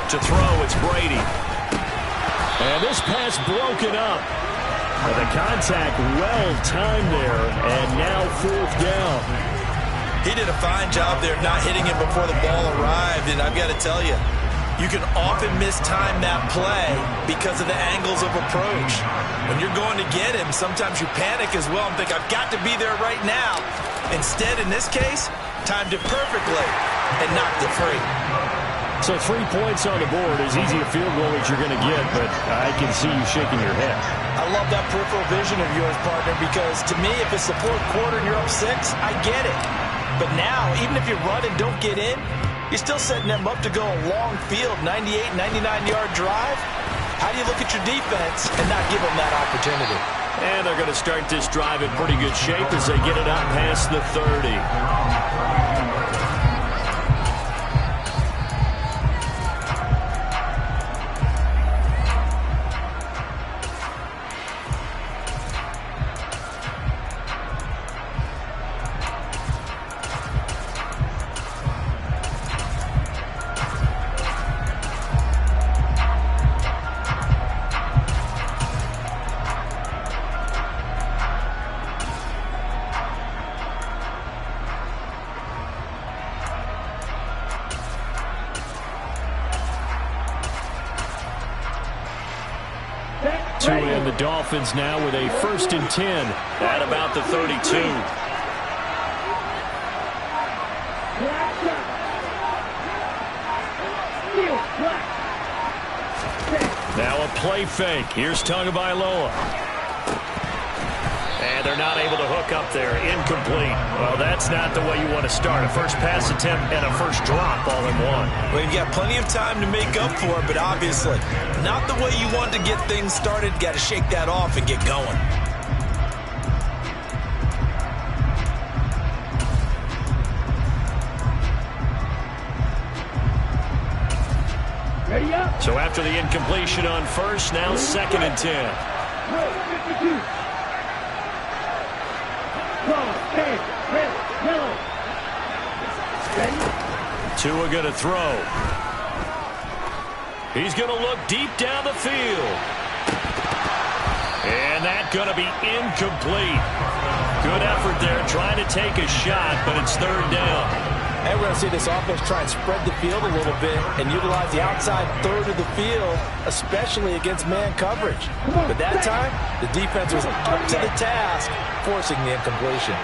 To throw, it's Brady. And this pass broken up. The contact well timed there, and now 4th down. He did a fine job there not hitting him before the ball arrived, and I've got to tell you, you can often mistime that play because of the angles of approach. When you're going to get him, sometimes you panic as well and think, I've got to be there right now. Instead, in this case, timed it perfectly and knocked it free. So 3 points on the board, as easy a field goal as you're going to get, but I can see you shaking your head. I love that peripheral vision of yours, partner, because to me, if it's the 4th quarter and you're up 6, I get it. But now, even if you run and don't get in, you're still setting them up to go a long field, 98, 99-yard drive. How do you look at your defense and not give them that opportunity? And they're going to start this drive in pretty good shape as they get it out past the 30. 2 in. The Dolphins now with a 1st and 10 at about the 32. Now a play fake. Here's Tagovailoa. And they're not able to hook up there. Incomplete. Well, that's not the way you want to start. A first pass attempt and a first drop all in one. Well, you've got plenty of time to make up for it, but obviously not the way you want to get things started. Got to shake that off and get going. Ready up. So after the incompletion on first, now 2nd and 10. 52. Tua going to throw. He's going to look deep down the field. And that's going to be incomplete. Good effort there trying to take a shot, but it's 3rd down. And we're going to see this offense try and spread the field a little bit and utilize the outside 3rd of the field, especially against man coverage. But that time, the defense was up to the task, forcing the incompletion.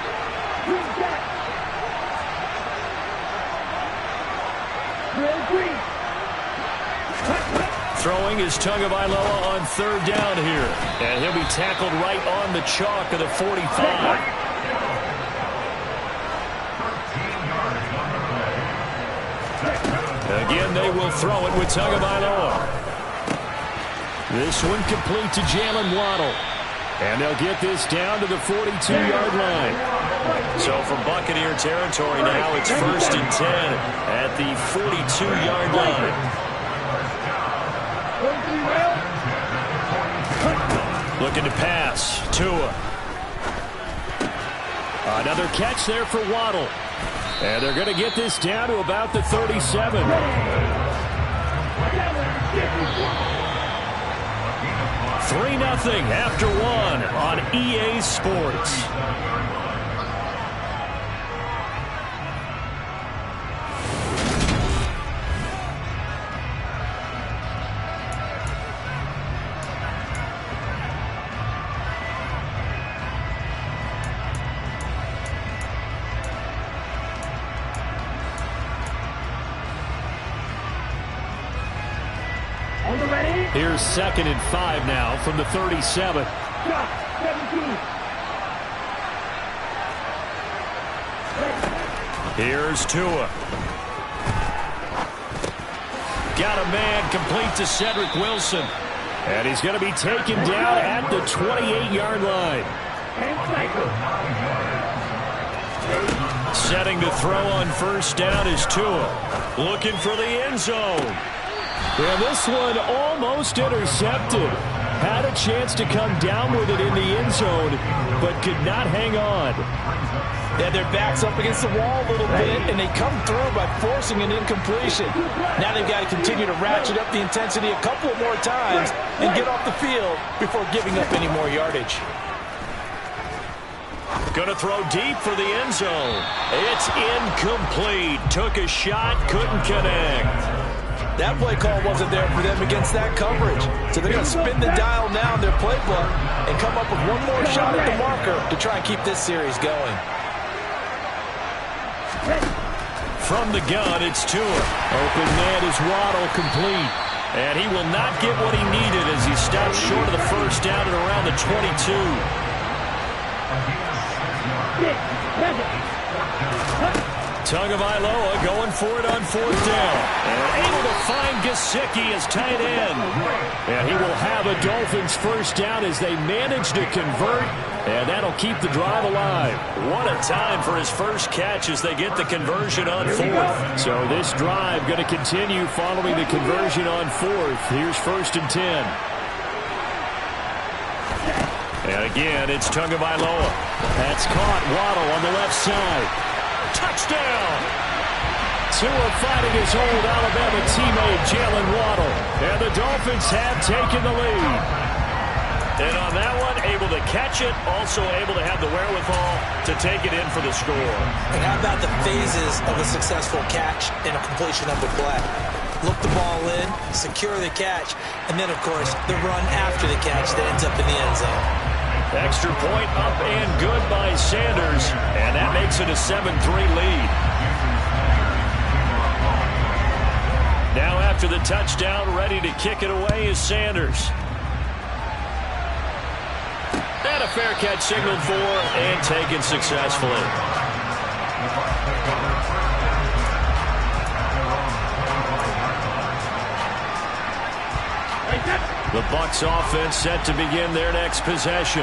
Throwing is Tagovailoa on 3rd down here. And he'll be tackled right on the chalk of the 45. Again, they will throw it with Tagovailoa. This one complete to Jalen Waddle. And they'll get this down to the 42-yard line. So from Buccaneer territory now, it's 1st and 10 at the 42-yard line. Looking to pass. Tua. Another catch there for Waddle. And they're going to get this down to about the 37. 3-0 after one on EA Sports. Here's 2nd and 5 now from the 37. Here's Tua. Got a man complete to Cedric Wilson. And he's going to be taken down at the 28-yard line. Setting to throw on first down is Tua. Looking for the end zone. Yeah, this one almost intercepted. Had a chance to come down with it in the end zone, but could not hang on. Yeah, their backs up against the wall a little bit, and they come through by forcing an incompletion. Now they've got to continue to ratchet up the intensity a couple more times and get off the field before giving up any more yardage. Going to throw deep for the end zone. It's incomplete. Took a shot, couldn't connect. That play call wasn't there for them against that coverage. So they're going to spin the dial now in their playbook and come up with one more shot at the marker to try and keep this series going. From the gun, it's Tua. Open man is Waddle, complete. And he will not get what he needed as he stops short of the first down at around the 22. Tagovailoa going for it on 4th down. And able to find Gesicki as tight end. And he will have a Dolphins first down as they manage to convert. And that'll keep the drive alive. What a time for his first catch as they get the conversion on 4th. So this drive going to continue following the conversion on 4th. Here's 1st and 10. And again, it's Tagovailoa. That's caught. Waddle on the left side. Touchdown! Tua fighting his old Alabama teammate Jalen Waddle. And the Dolphins have taken the lead. And on that one, able to catch it, also able to have the wherewithal to take it in for the score. And how about the phases of a successful catch and a completion of the play? Look the ball in, secure the catch, and then, of course, the run after the catch that ends up in the end zone. Extra point up and good by Sanders, and that makes it a 7-3 lead. Now after the touchdown, ready to kick it away is Sanders. And a fair catch signaled for and taken successfully. The Bucs offense set to begin their next possession.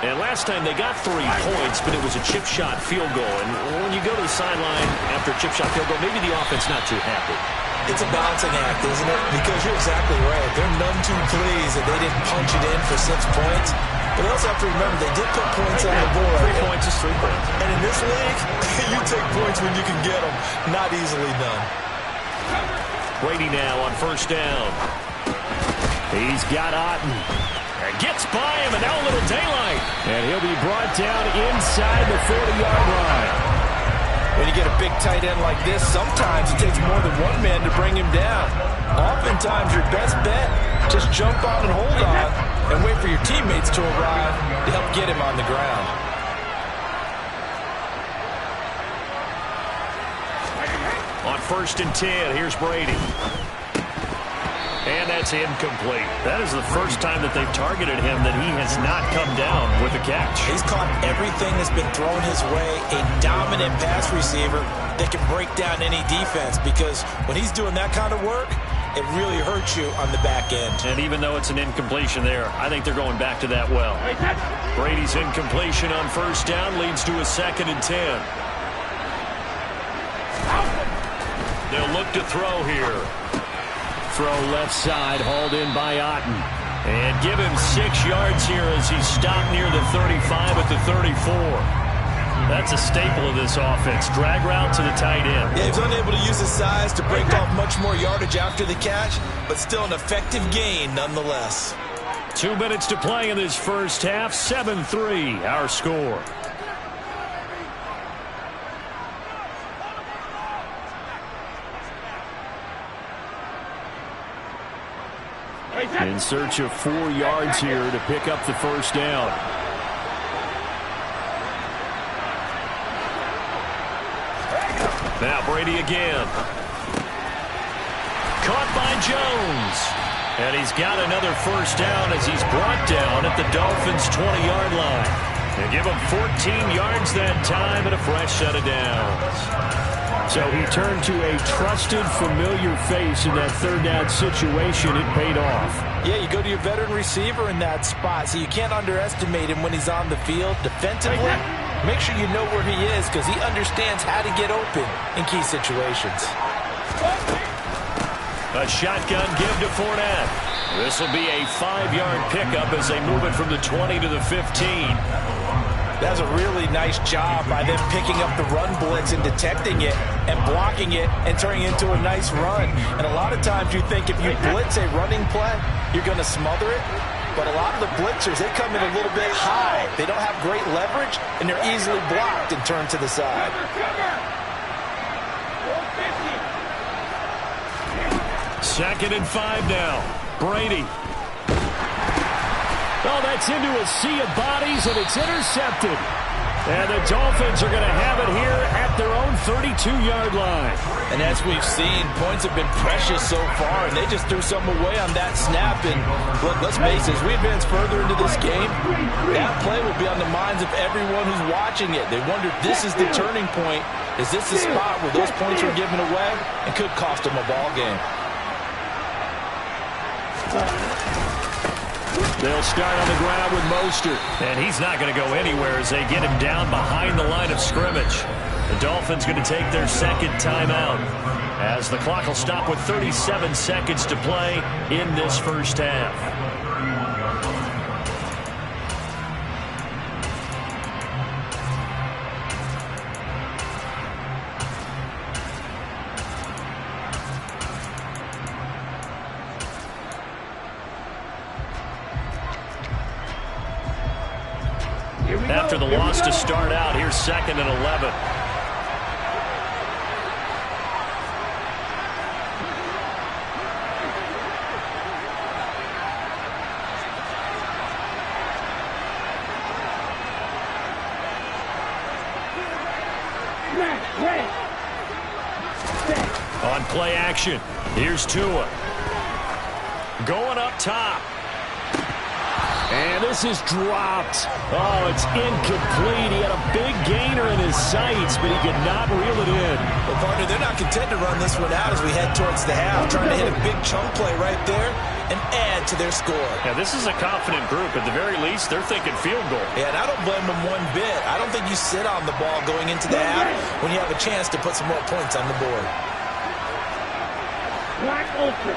And last time they got 3 points, but it was a chip shot field goal. And when you go to the sideline after a chip shot field goal, maybe the offense not too happy. It's a balancing act, isn't it? Because you're exactly right. They're none too pleased that they didn't punch it in for 6 points. But you also have to remember they did put points on the board. 3 points is 3 points. And in this league, you take points when you can get them. Not easily done. Brady now on first down. He's got Otten. And gets by him, and now a little daylight. And he'll be brought down inside the 40-yard line. When you get a big tight end like this, sometimes it takes more than one man to bring him down. Oftentimes, your best bet, just jump on and hold on and wait for your teammates to arrive to help get him on the ground. On 1st and 10, here's Brady. And that's incomplete. That is the first time that they've targeted him that he has not come down with a catch. He's caught everything that's been thrown his way. A dominant pass receiver that can break down any defense, because when he's doing that kind of work, it really hurts you on the back end. And even though it's an incompletion there, I think they're going back to that well. Brady's incompletion on first down leads to a 2nd and 10. They'll look to throw here. Throw left side, hauled in by Otten. And give him 6 yards here as he's stopped near the 35 at the 34. That's a staple of this offense. Drag route to the tight end. Yeah, he's unable to use his size to break off much more yardage after the catch, but still an effective gain nonetheless. 2 minutes to play in this first half. 7-3, our score. In search of 4 yards here to pick up the first down. Now Brady again. Caught by Jones. And he's got another first down as he's brought down at the Dolphins' 20-yard line. They give him 14 yards that time and a fresh set of downs. So he turned to a trusted, familiar face in that third down situation. It paid off. Yeah, you go to your veteran receiver in that spot, so you can't underestimate him when he's on the field. Defensively, make sure you know where he is because he understands how to get open in key situations. A shotgun give to Fournette. This will be a 5-yard pickup as they move it from the 20 to the 15. That's a really nice job by them picking up the run blitz and detecting it and blocking it and turning it into a nice run. And a lot of times you think if you blitz a running play, you're going to smother it. But a lot of the blitzers, they come in a little bit high. They don't have great leverage, and they're easily blocked and turned to the side. Second and 5 now. Brady. Oh, that's into a sea of bodies, and it's intercepted. And the Dolphins are going to have it here at their own 32-yard line. And as we've seen, points have been precious so far, and they just threw some away on that snap. And look, let's face it, as we advance further into this game, that play will be on the minds of everyone who's watching it. They wonder if this is the turning point. Is this the spot where those points were given away and could cost them a ball game? They'll start on the ground with Mostert. And he's not going to go anywhere as they get him down behind the line of scrimmage. The Dolphins going to take their second timeout as the clock will stop with 37 seconds to play in this first half. After the loss to start out, here's 2nd and 11. On play action, here's Tua. Going up top. And this is dropped. Oh, it's incomplete. He had a big gainer in his sights, but he could not reel it in. Well, partner, they're not content to run this one out as we head towards the half, trying to hit a big chunk play right there and add to their score. Yeah, this is a confident group. At the very least, they're thinking field goal. Yeah, and I don't blame them one bit. I don't think you sit on the ball going into the half when you have a chance to put some more points on the board. Black Ultra.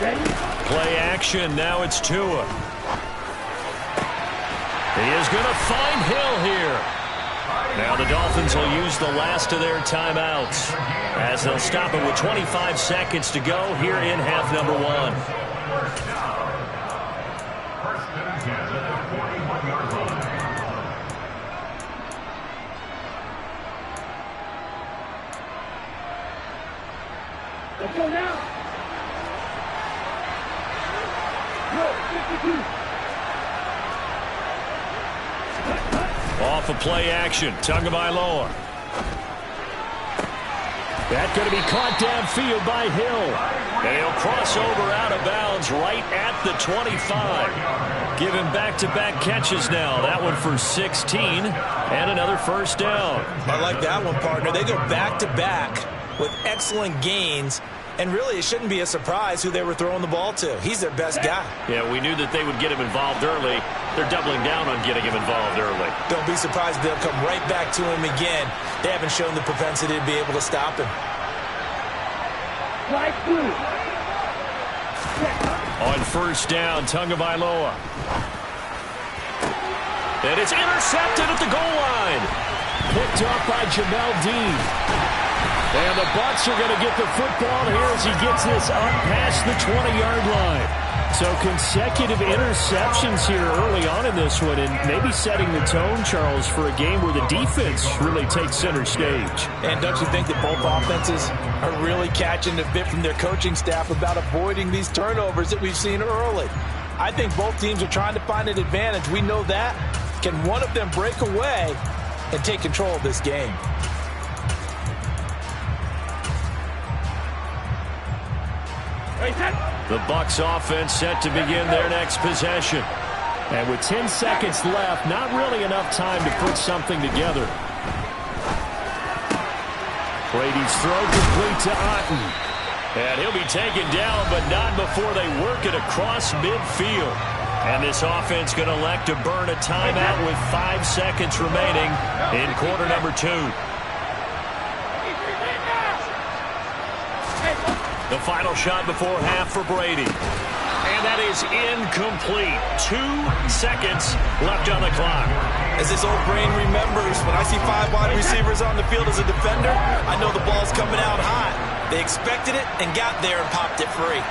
Ready? Play action. Now it's Tua. He is going to find Hill here. Now the Dolphins will use the last of their timeouts as they'll stop it with 25 seconds to go here in half number 1. First down. First and 10 at the 41-yard line. Let's go now. Off of play action, Tagovailoa. That's going to be caught downfield by Hill. And he'll cross over out of bounds right at the 25. Give him back-to-back catches now. That one for 16 and another first down. I like that one, partner. They go back-to-back with excellent gains. And really, it shouldn't be a surprise who they were throwing the ball to. He's their best guy. Yeah, we knew that they would get him involved early. They're doubling down on getting him involved early. Don't be surprised if they'll come right back to him again. They haven't shown the propensity to be able to stop him. Right through. On first down, Tagovailoa. And it's intercepted at the goal line. Picked up by Jamel Dean. And the Bucs are going to get the football here as he gets this up past the 20-yard line. So consecutive interceptions here early on in this one, and maybe setting the tone, Charles, for a game where the defense really takes center stage. And don't you think that both offenses are really catching the bit from their coaching staff about avoiding these turnovers that we've seen early? I think both teams are trying to find an advantage. We know that. Can one of them break away and take control of this game? The Bucs offense set to begin their next possession. And with 10 seconds left, not really enough time to put something together. Brady's throw complete to Otten. And he'll be taken down, but not before they work it across midfield. And this offense going to elect to burn a timeout with 5 seconds remaining in quarter number 2. The final shot before half for Brady. And that is incomplete. 2 seconds left on the clock. As his old brain remembers, when I see 5 wide receivers on the field as a defender, I know the ball's coming out hot. They expected it and got there and popped it free.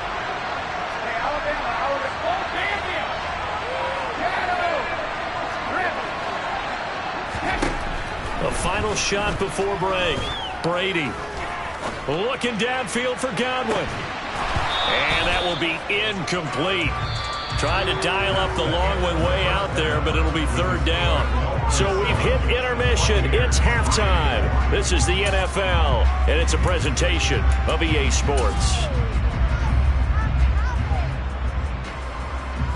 The final shot before break. Brady looking downfield for Godwin. And that will be incomplete. Trying to dial up the long one way out there, but it'll be 3rd down. So we've hit intermission. It's halftime. This is the NFL, and it's a presentation of EA Sports.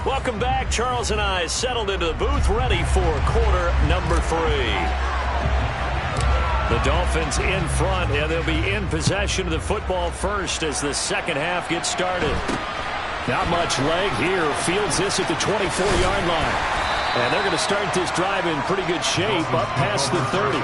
Welcome back. Charles and I settled into the booth, ready for quarter number 3. The Dolphins in front, and they'll be in possession of the football first as the second half gets started. Not much leg here. Fields this at the 24-yard line. And they're going to start this drive in pretty good shape up past the 30.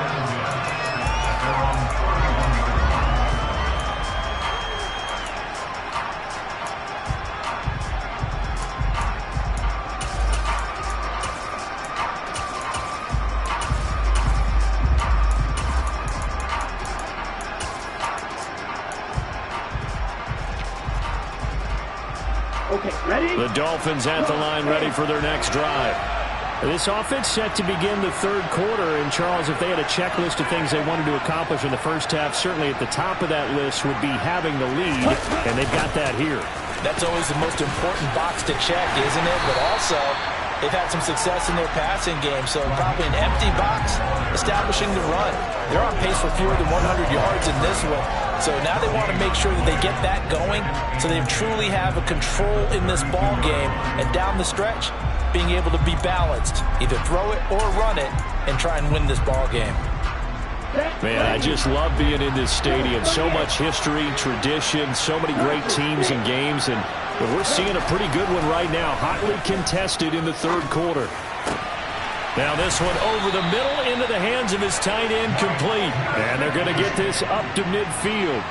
The Dolphins at the line ready for their next drive. This offense set to begin the 3rd quarter. And, Charles, if they had a checklist of things they wanted to accomplish in the first half, certainly at the top of that list would be having the lead, and they've got that here. That's always the most important box to check, isn't it? But also, they've had some success in their passing game, so probably an empty box establishing the run. They're on pace for fewer than 100 yards in this one. So now they want to make sure that they get that going so they truly have a control in this ball game. And down the stretch, being able to be balanced. Either throw it or run it and try and win this ball game. Man, I just love being in this stadium. So much history, tradition, so many great teams and games. And we're seeing a pretty good one right now. Hotly contested in the 3rd quarter. Now this one over the middle into the hands of his tight end, complete. And they're going to get this up to midfield.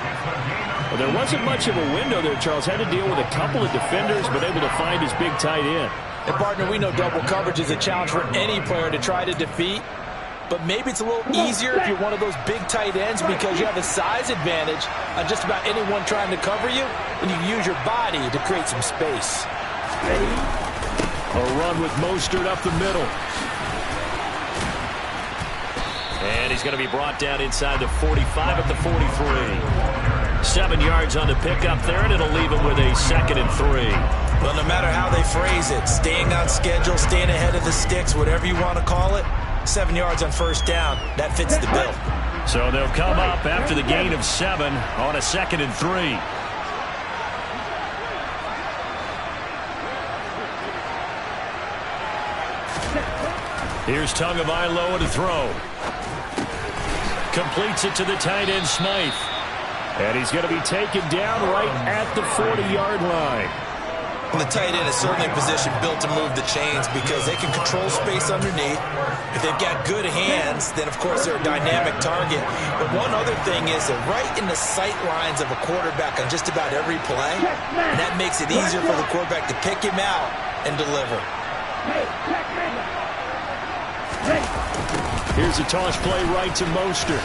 Well, there wasn't much of a window there, Charles. Had to deal with a couple of defenders, but able to find his big tight end. And, partner, we know double coverage is a challenge for any player to try to defeat. But maybe it's a little easier if you're one of those big tight ends because you have a size advantage on just about anyone trying to cover you, and you use your body to create some space. A run with Mostert up the middle. And he's going to be brought down inside the 45 at the 43. 7 yards on the pickup there, and it'll leave him with a 2nd and 3. Well, no matter how they phrase it, staying on schedule, staying ahead of the sticks, whatever you want to call it, 7 yards on 1st down, that fits the bill. So they'll come up after the gain of 7 on a 2nd and 3. Here's Tagovailoa to throw. Completes it to the tight end, Smythe. And he's going to be taken down right at the 40-yard line. And the tight end is certainly a position built to move the chains because they can control space underneath. If they've got good hands, then, of course, they're a dynamic target. But one other thing is they're right in the sight lines of a quarterback on just about every play. And that makes it easier for the quarterback to pick him out and deliver. Here's a toss play right to Mostert.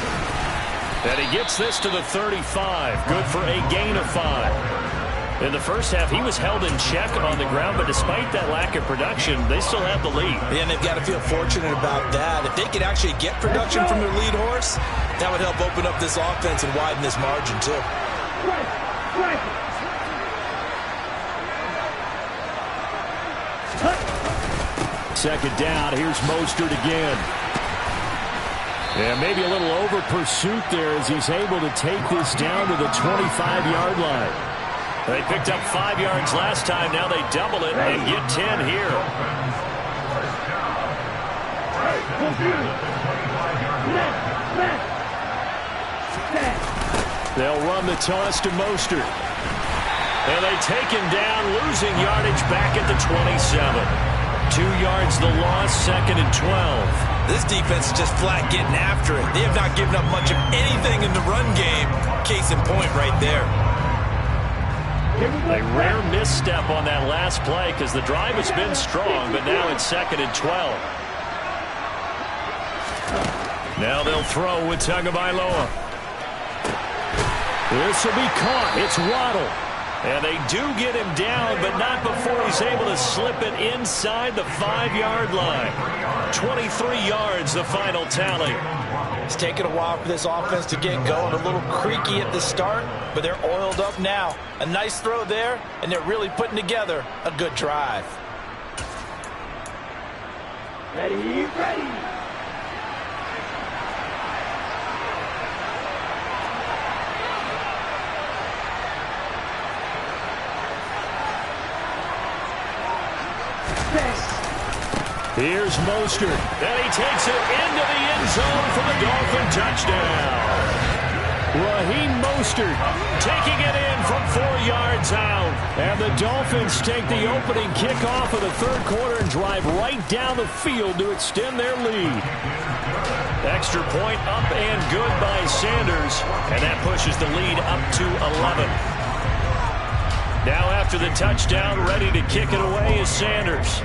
And he gets this to the 35. Good for a gain of 5. In the first half, he was held in check on the ground, but despite that lack of production, they still have the lead. Yeah, and they've got to feel fortunate about that. If they could actually get production from their lead horse, that would help open up this offense and widen this margin, too. Second down, here's Mostert again. Yeah, maybe a little over pursuit there as he's able to take this down to the 25-yard line. They picked up 5 yards last time. Now they double it and get 10 here. They'll run the toss to Mostert. And they take him down, losing yardage back at the 27. 2 yards the loss, 2nd and 12. This defense is just flat getting after it. They have not given up much of anything in the run game. Case in point right there. A rare misstep on that last play because the drive has been strong, but now it's 2nd and 12. Now they'll throw with Tagovailoa. This will be caught. It's Waddle. And they do get him down, but not before he's able to slip it inside the 5-yard line. 23 yards, the final tally. It's taken a while for this offense to get going. A little creaky at the start, but they're oiled up now. A nice throw there, and they're really putting together a good drive. Ready. Here's Mostert. And he takes it into the end zone for the Dolphin touchdown. Raheem Mostert taking it in from 4 yards out. And the Dolphins take the opening kickoff of the third quarter and drive right down the field to extend their lead. Extra point up and good by Sanders. And that pushes the lead up to 11. Now after the touchdown, ready to kick it away is Sanders.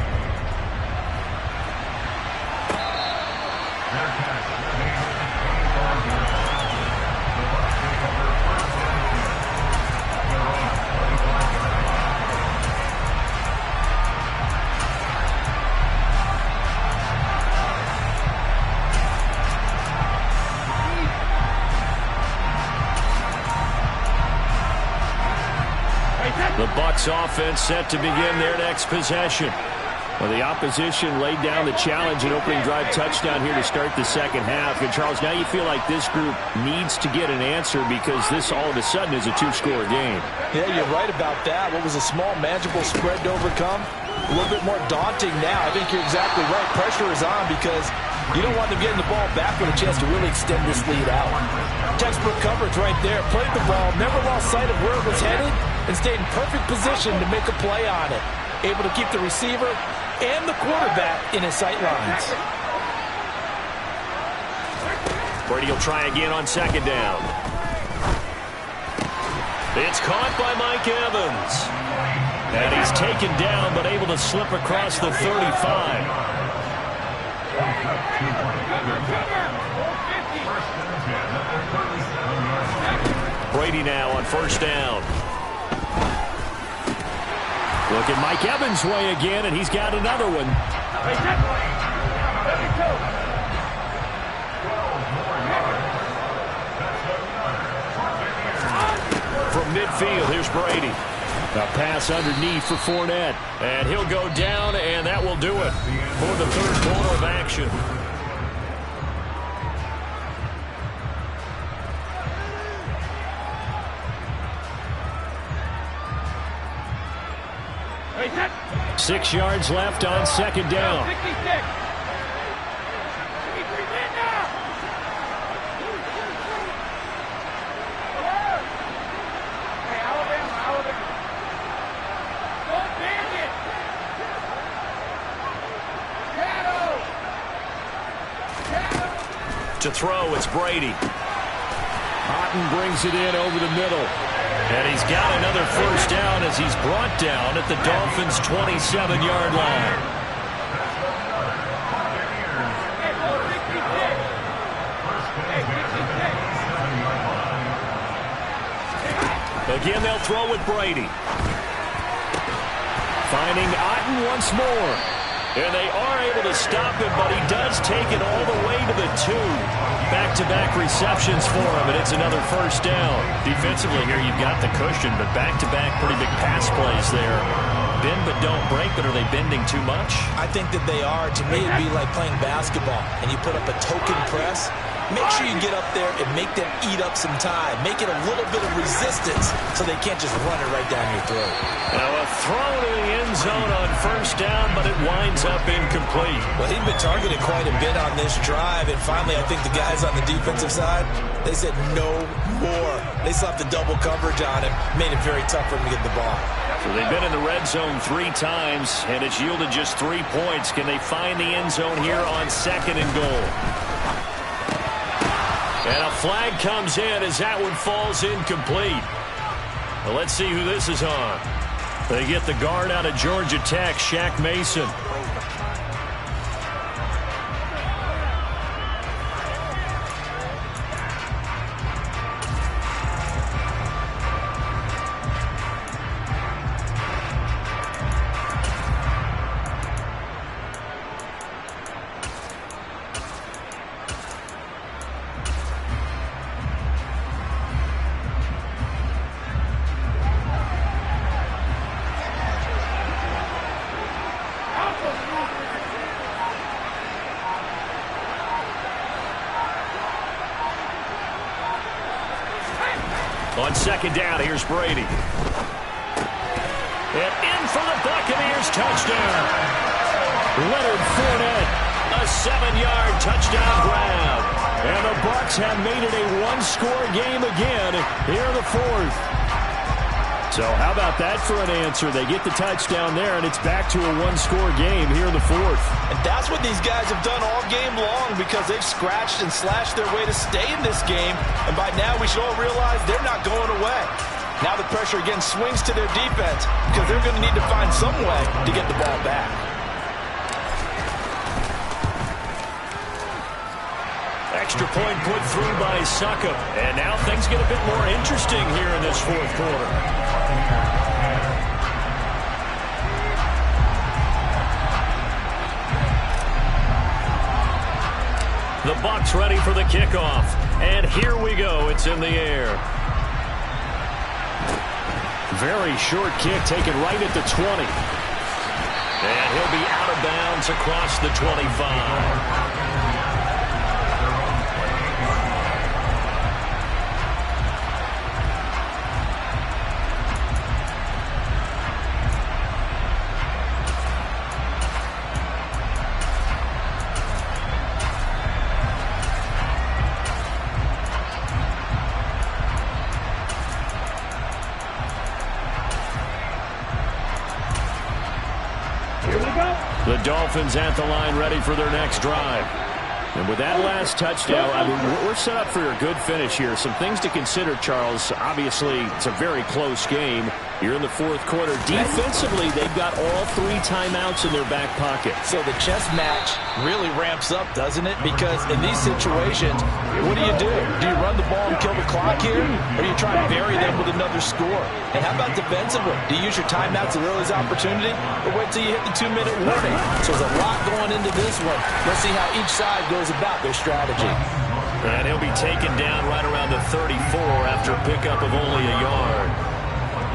The Bucs offense set to begin their next possession. Well, the opposition laid down the challenge and opening drive touchdown here to start the second half. And, Charles, now you feel like this group needs to get an answer because this all of a sudden is a two-score game. Yeah, you're right about that. What was a small, manageable spread to overcome? A little bit more daunting now. I think you're exactly right. Pressure is on because you don't want them getting the ball back with a chance to really extend this lead out. Textbook coverage right there. Played the ball, never lost sight of where it was headed, and stayed in perfect position to make a play on it. Able to keep the receiver and the quarterback in his sight lines. Brady will try again on second down. It's caught by Mike Evans. And he's taken down, but able to slip across the 35. Brady now on first down. Look at Mike Evans' way again, and he's got another one. From midfield, here's Brady. A pass underneath for Fournette. And he'll go down, and that will do it for the third quarter of action. Hey, 6 yards left on second down. 66. To throw, it's Brady. Otten brings it in over the middle. And he's got another first down as he's brought down at the Dolphins' 27-yard line. Again, they'll throw with Brady. Finding Otten once more. And they are able to stop him, but he does take it all the way to the 2. Back-to-back receptions for him, and it's another first down. Defensively here, you've got the cushion, but back-to-back pretty big pass plays there. Bend but don't break, but are they bending too much? I think that they are. To me, it'd be like playing basketball, and you put up a token press. Make sure you get up there and make them eat up some time. Make it a little bit of resistance so they can't just run it right down your throat. Now a throw to the end zone on first down, but it winds up incomplete. Well, he'd been targeted quite a bit on this drive, and finally I think the guys on the defensive side, they said no more. They slapped the double coverage on him, made it very tough for him to get the ball. So they've been in the red zone 3 times, and it's yielded just 3 points. Can they find the end zone here on 2nd and goal? And a flag comes in as that one falls incomplete. Well, let's see who this is on. They get the guard out of Georgia Tech, Shaq Mason. On 2nd down, here's Brady. And in for the Buccaneers, touchdown. Leonard Fournette, a 7-yard touchdown grab. And the Bucs have made it a 1-score game again here in the 4th. So how about that for an answer? They get the touchdown there, and it's back to a 1-score game here in the 4th. And that's what these guys have done all game long because they've scratched and slashed their way to stay in this game. And by now, we should all realize they're not going away. Now the pressure again swings to their defense because they're going to need to find some way to get the ball back. Extra point put through by Succop. And now things get a bit more interesting here in this 4th quarter. The Bucs ready for the kickoff. And here we go. It's in the air. Very short kick taken right at the 20. And he'll be out of bounds across the 25. The Dolphins at the line ready for their next drive. And with that last touchdown, I mean, we're set up for a good finish here. Some things to consider, Charles. Obviously, it's a very close game. You're in the 4th quarter. Defensively, they've got all 3 timeouts in their back pocket. So the chess match really ramps up, doesn't it? Because in these situations, what do? Do you run the ball and kill the clock here? Or do you try to bury them with another score? And how about defensively? Do you use your timeouts at earliest opportunity? Or wait till you hit the 2-minute warning? So there's a lot going into this one. Let's see how each side goes about their strategy. And he'll be taken down right around the 34 after a pickup of only a yard.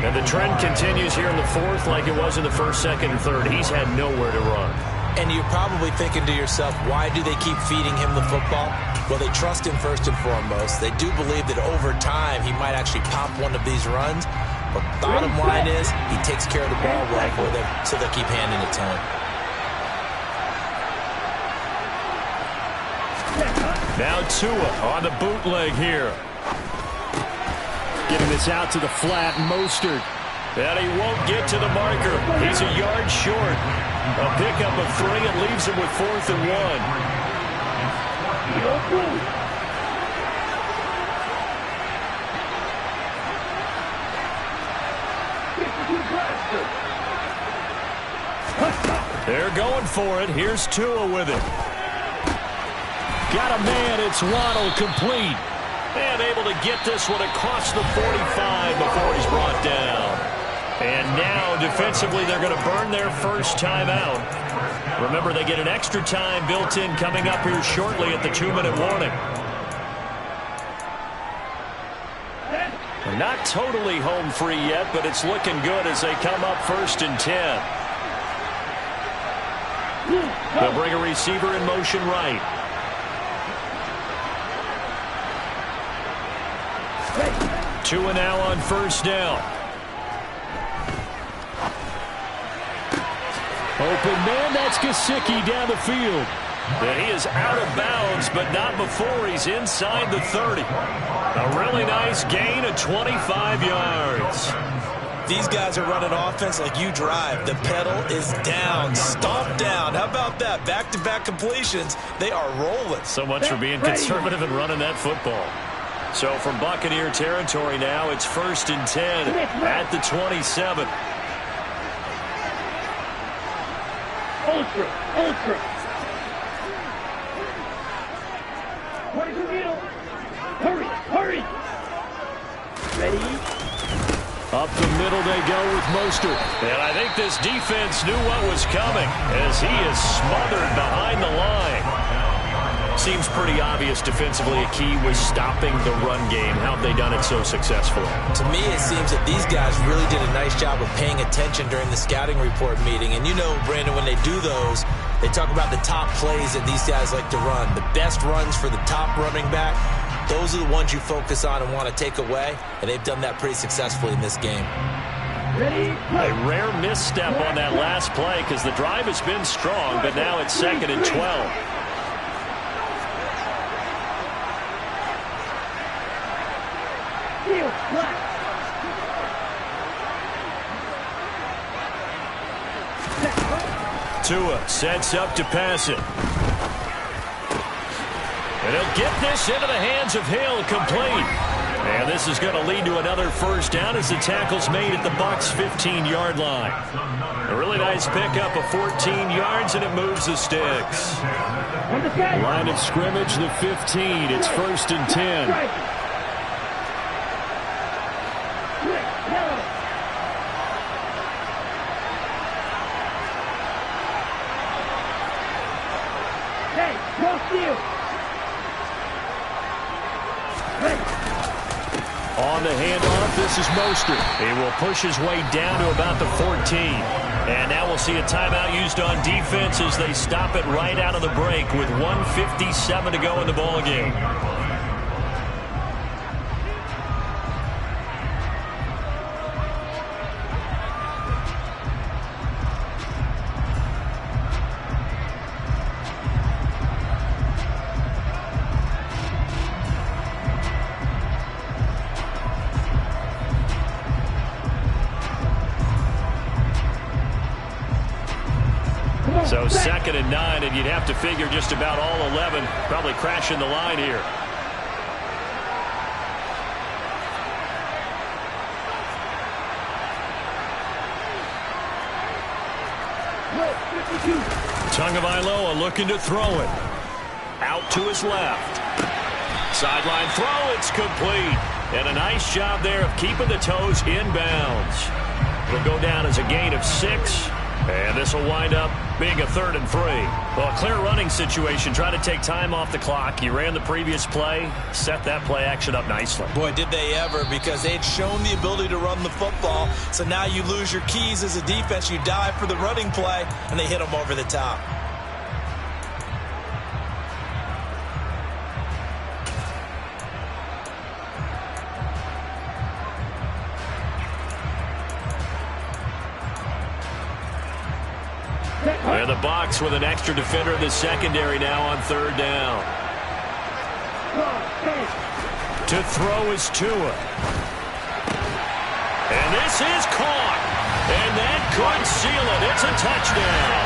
And the trend continues here in the 4th like it was in the 1st, 2nd, and 3rd. He's had nowhere to run. And you're probably thinking to yourself, why do they keep feeding him the football? Well, they trust him first and foremost. They do believe that over time he might actually pop one of these runs. But bottom line is he takes care of the ball well for them, so they'll keep handing it to him. Now Tua on the bootleg here. Getting this out to the flat, Mostert. And he won't get to the marker. He's a yard short. A pickup of 3 and leaves him with 4th and 1. They're going for it. Here's Tua with it. Got a man. It's Waddle complete. And able to get this one across the 45 before he's brought down. And now, defensively, they're going to burn their first timeout. Remember, they get an extra time built in coming up here shortly at the 2-minute warning. They're not totally home free yet, but it's looking good as they come up 1st and 10. They'll bring a receiver in motion right. Tua now on 1st down. Open man, that's Gesicki down the field. And he is out of bounds, but not before he's inside the 30. A really nice gain of 25 yards. These guys are running offense like you drive. The pedal is down, stomp down. How about that? Back-to-back completions. They are rolling. So much for being conservative and running that football. So from Buccaneer territory now, it's 1st and 10 at the 27. Ultra. 22 middle. Hurry. Ready? Up the middle they go with Mostert. And I think this defense knew what was coming as he is smothered behind the line. Seems pretty obvious defensively a key was stopping the run game. How have they done it so successfully? To me, it seems that these guys really did a nice job of paying attention during the scouting report meeting. And you know, Brandon, when they do those, they talk about the top plays that these guys like to run. The best runs for the top running back, those are the ones you focus on and want to take away. And they've done that pretty successfully in this game. A rare misstep on that last play because the drive has been strong, but now it's 2nd and 12. Tua sets up to pass it. And he'll get this into the hands of Hill, complete. And this is going to lead to another 1st down as the tackle's made at the Bucs' 15-yard line. A really nice pickup of 14 yards, and it moves the sticks. Line of scrimmage, the 15. It's 1st and 10. On the handoff, this is Mostert. He will push his way down to about the 14. And now we'll see a timeout used on defense as they stop it right out of the break with 1:57 to go in the ballgame. So 2nd and 9, and you'd have to figure just about all 11 probably crashing the line here. Tagovailoa looking to throw it. Out to his left. Sideline throw, it's complete. And a nice job there of keeping the toes inbounds. It'll go down as a gain of 6. And this will wind up being a 3rd and 3. Well, a clear running situation. Try to take time off the clock. You ran the previous play, set that play action up nicely. Boy, did they ever, because they'd shown the ability to run the football. So now you lose your keys as a defense. You dive for the running play, and they hit them over the top. And the Bucs with an extra defender in the secondary now on 3rd down. To throw is Tua. And this is caught. And that could seal it. It's a touchdown.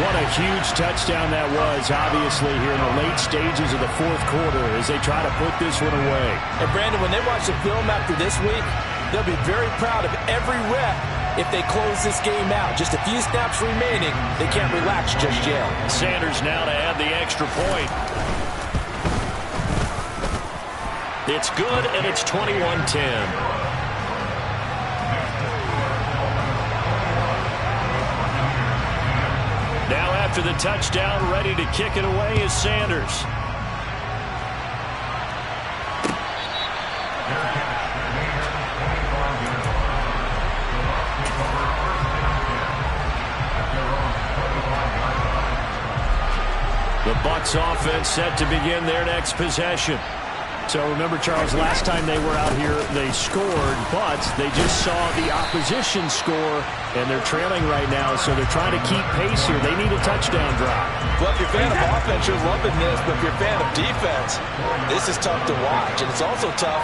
What a huge touchdown that was, obviously, here in the late stages of the 4th quarter as they try to put this one away. And, Brandon, when they watch the film after this week, they'll be very proud of every rep. If they close this game out, just a few snaps remaining, they can't relax just yet. Sanders now to add the extra point. It's good, and it's 21-10. Now after the touchdown, ready to kick it away is Sanders. The Bucs offense set to begin their next possession. So remember, Charles, last time they were out here, they scored, but they just saw the opposition score, and they're trailing right now, so they're trying to keep pace here. They need a touchdown drive. Well, if you're a fan of offense, you're loving this, but if you're a fan of defense, this is tough to watch. And it's also tough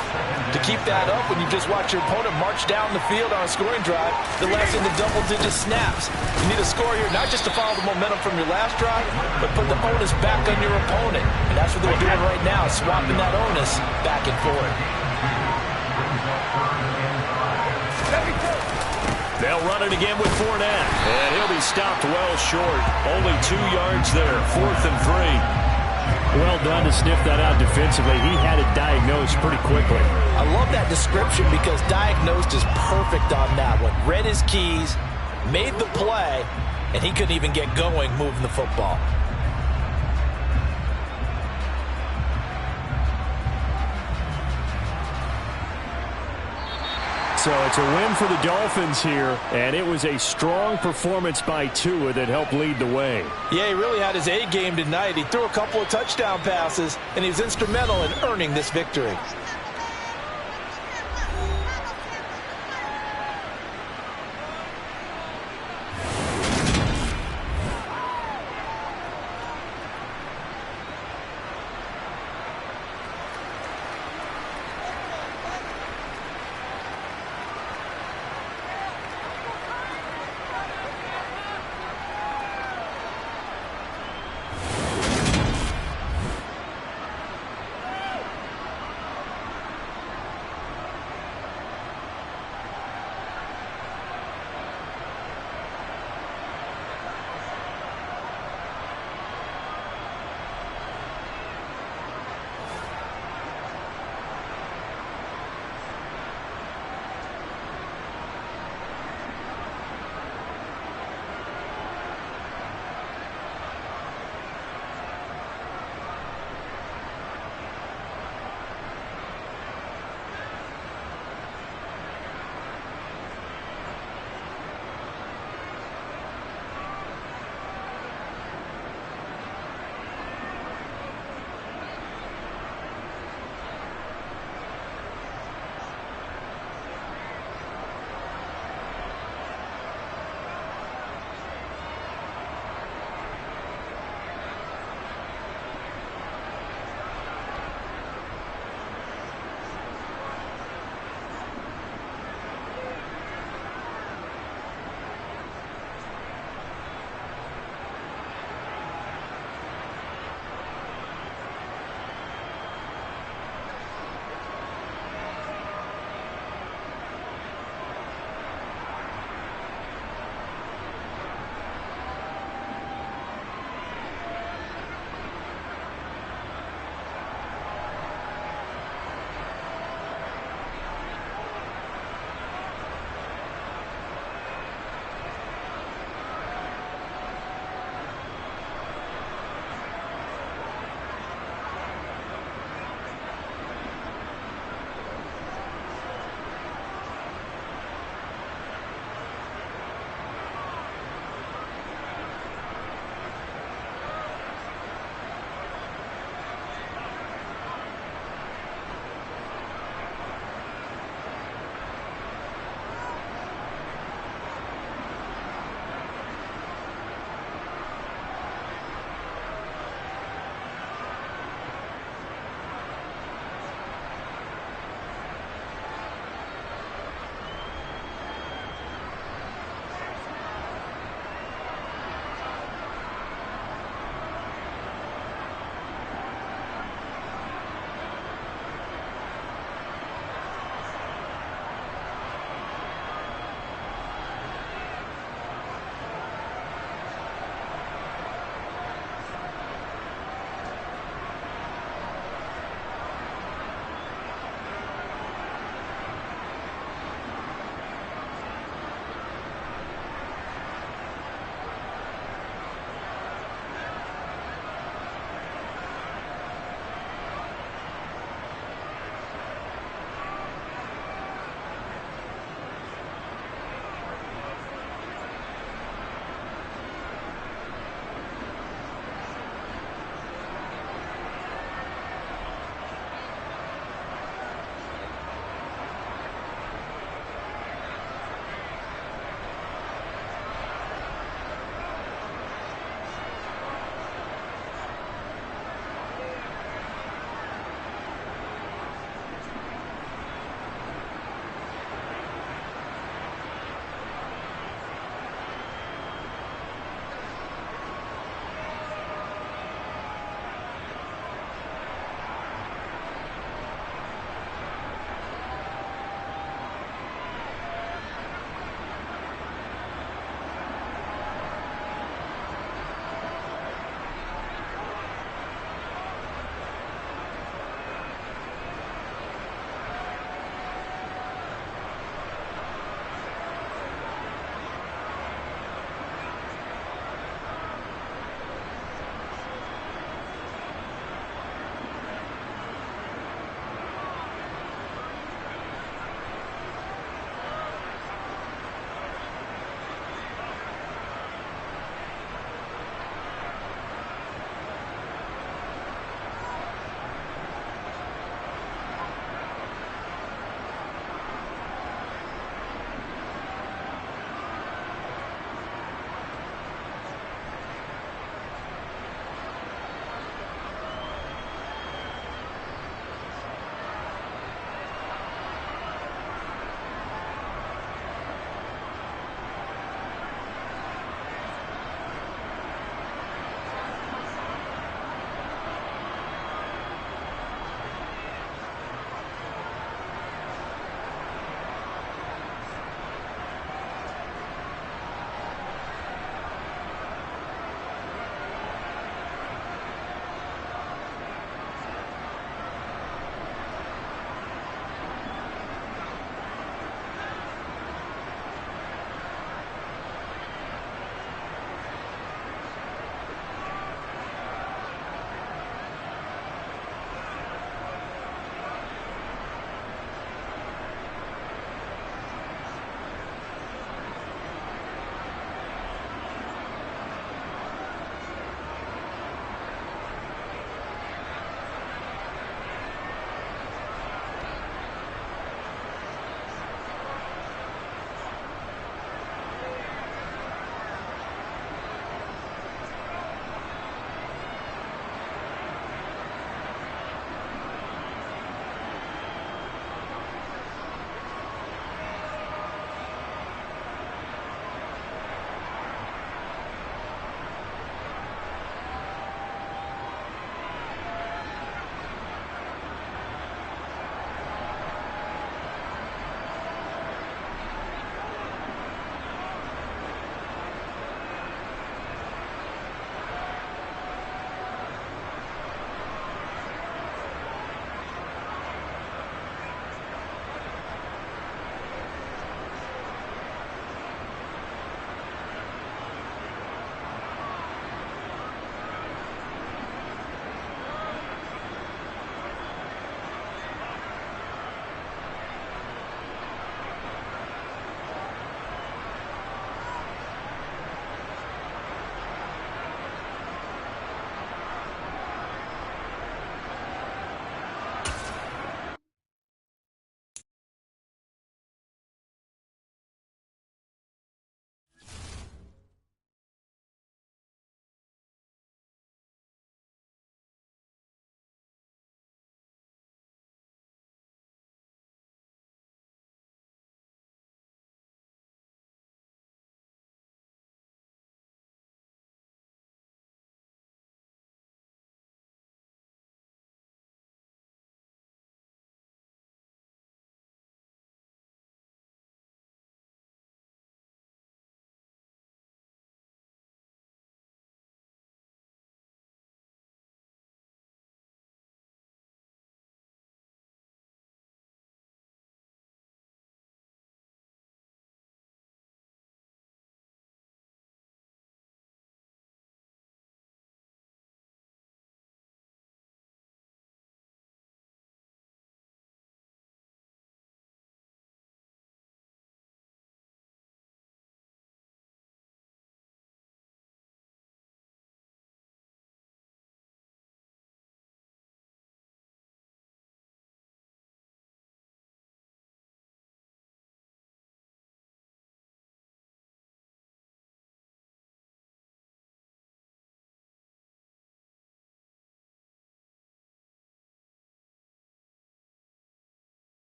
to keep that up when you just watch your opponent march down the field on a scoring drive that lasts into double-digit snaps. You need a score here, not just to follow the momentum from your last drive, but put the onus back on your opponent. And that's what they're doing right now, swapping that onus back and forth. They'll run it again with Fournette, and he'll be stopped well short. Only 2 yards there, 4th and 3. Well done to sniff that out defensively. He had it diagnosed pretty quickly. I love that description because diagnosed is perfect on that one. Read his keys, made the play, and he couldn't even get going moving the football. So it's a win for the Dolphins here, and it was a strong performance by Tua that helped lead the way. Yeah, he really had his A game tonight. He threw a couple of touchdown passes, and he was instrumental in earning this victory.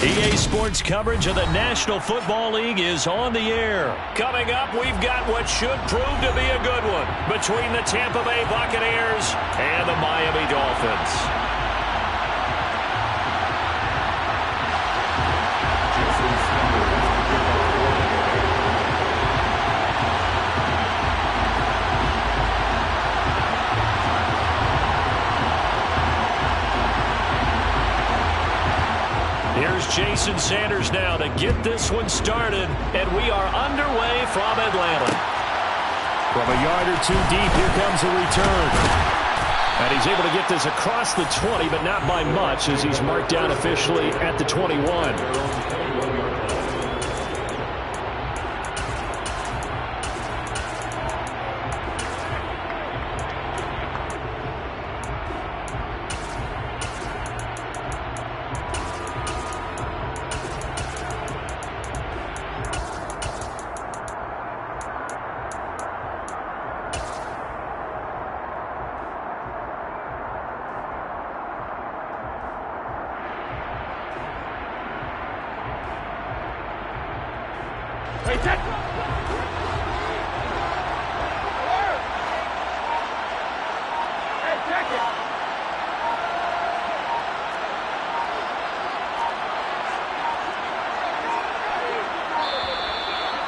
EA Sports coverage of the National Football League is on the air. Coming up, we've got what should prove to be a good one between the Tampa Bay Buccaneers and the Miami Dolphins. Here's Jason Sanders now to get this one started, and we are underway from Atlanta. From a yard or two deep, here comes a return. And he's able to get this across the 20, but not by much, as he's marked down officially at the 21.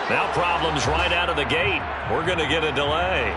Now problems right out of the gate. We're going to get a delay.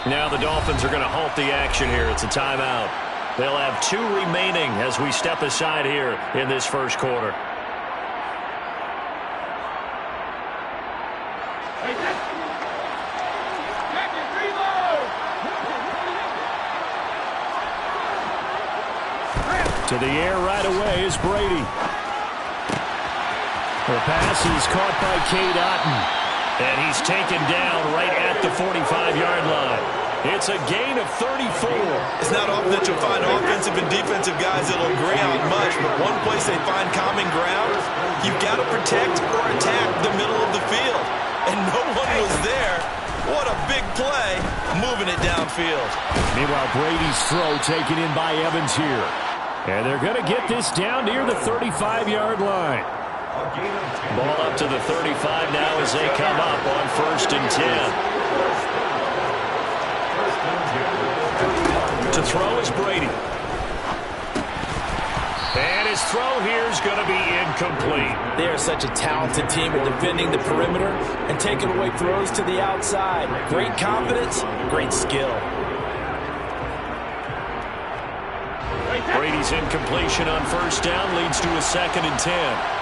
Now the Dolphins are going to halt the action here. It's a timeout. They'll have 2 remaining as we step aside here in this first quarter. To the air right away is Brady. The pass is caught by Cade Otton. And he's taken down right at the 45-yard line. It's a gain of 34. It's not often that you'll find offensive and defensive guys that will agree on much, but one place they find common ground, you've got to protect or attack the middle of the field. And no one was there. What a big play, moving it downfield. Meanwhile, Brady's throw taken in by Evans here. And they're going to get this down near the 35-yard line. Ball up to the 35 now as they come up on 1st and 10. To throw is Brady. And his throw here is going to be incomplete. They are such a talented team at defending the perimeter and taking away throws to the outside. Great confidence, great skill. Brady's incompletion on 1st down leads to a 2nd and 10.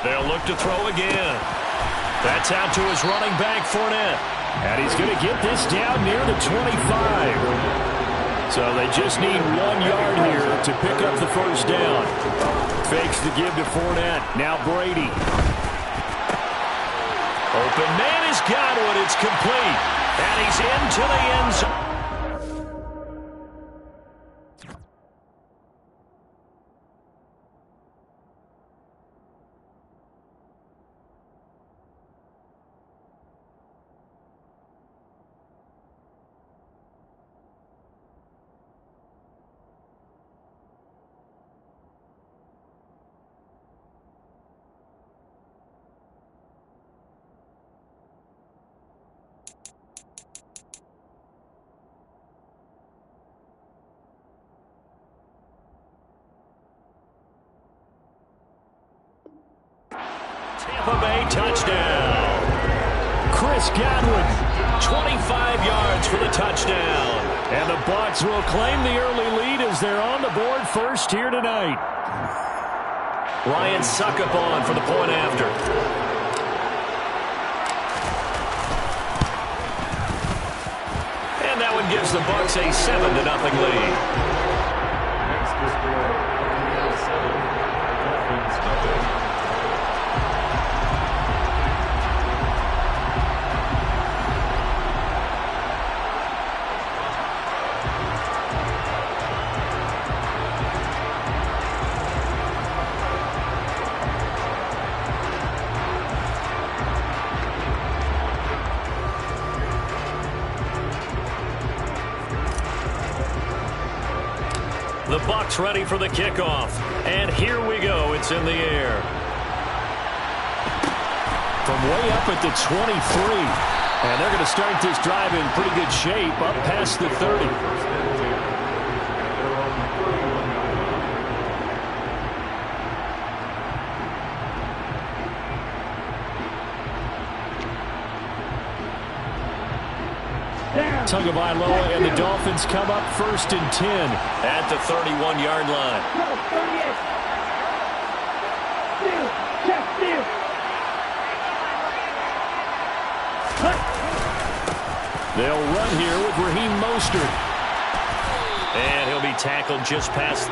They'll look to throw again. That's out to his running back, Fournette. And he's going to get this down near the 25. So they just need 1 yard here to pick up the 1st down. Fakes the give to Fournette. Now Brady. Open man has got one. It's complete. And he's into the end zone. Tampa Bay touchdown. Chris Godwin, 25 yards for the touchdown. And the Bucs will claim the early lead as they're on the board first here tonight. Ryan Succop on for the point after. that one gives the Bucks a 7-0 lead. The Bucks ready for the kickoff. And here we go. It's in the air. From way up at the 23. And they're going to start this drive in pretty good shape up past the 30. Tagovailoa and the Dolphins come up 1st and 10 at the 31-yard line. They'll run here with Raheem Mostert. And he'll be tackled just past.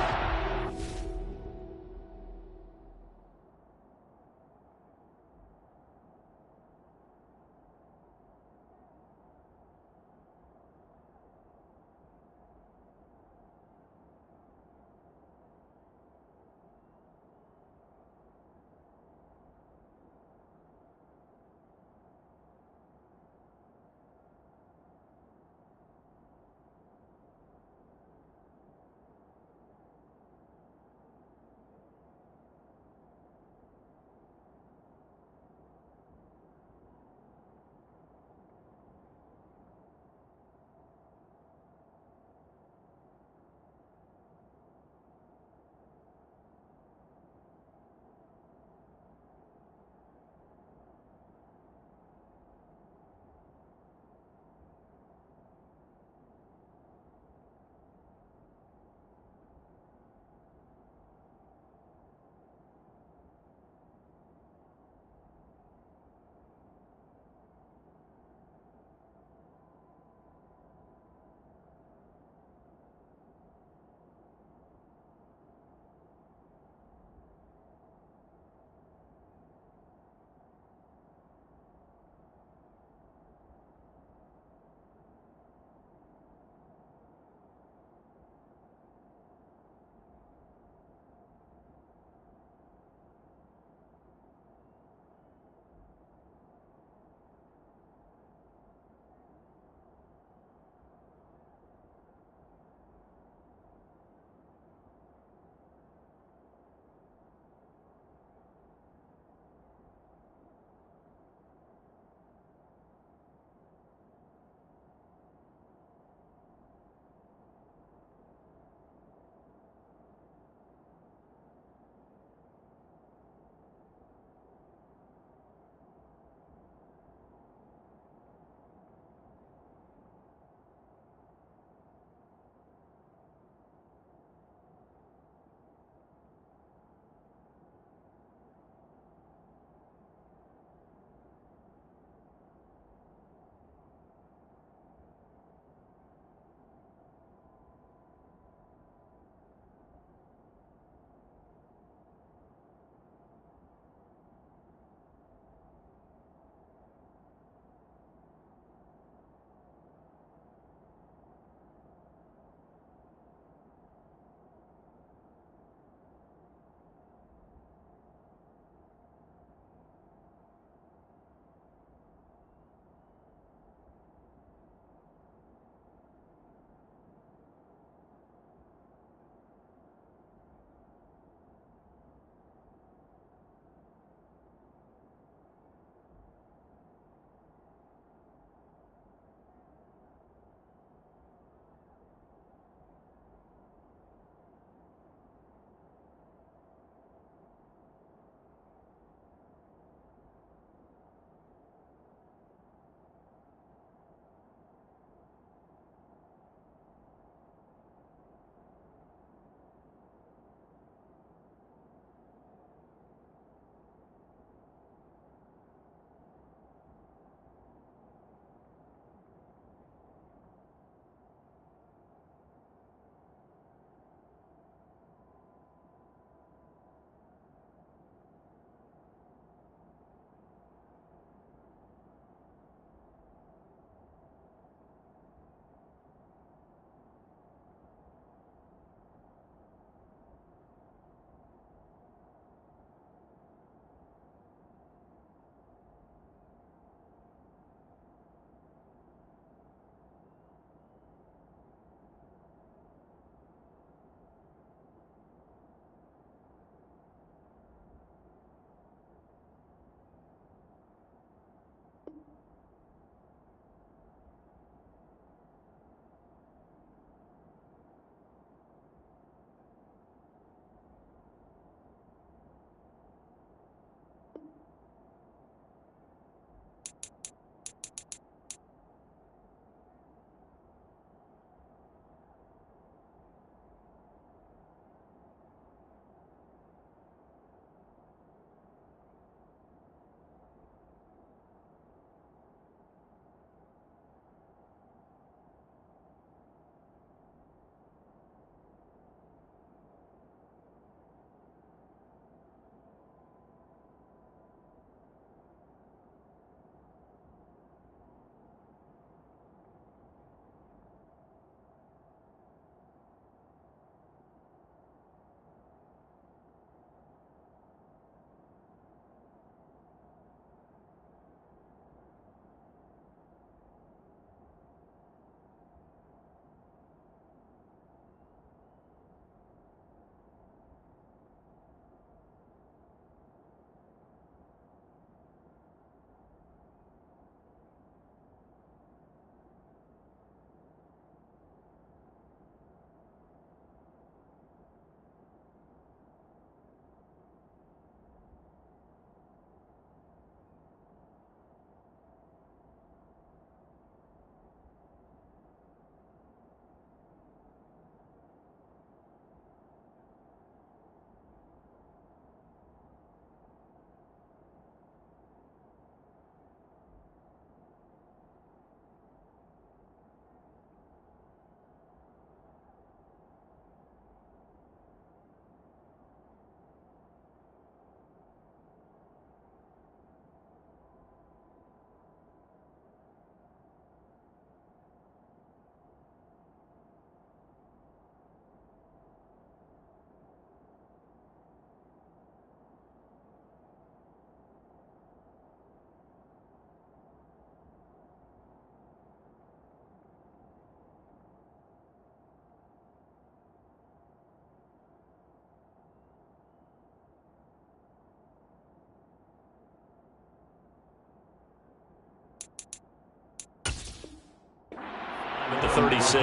at the 36.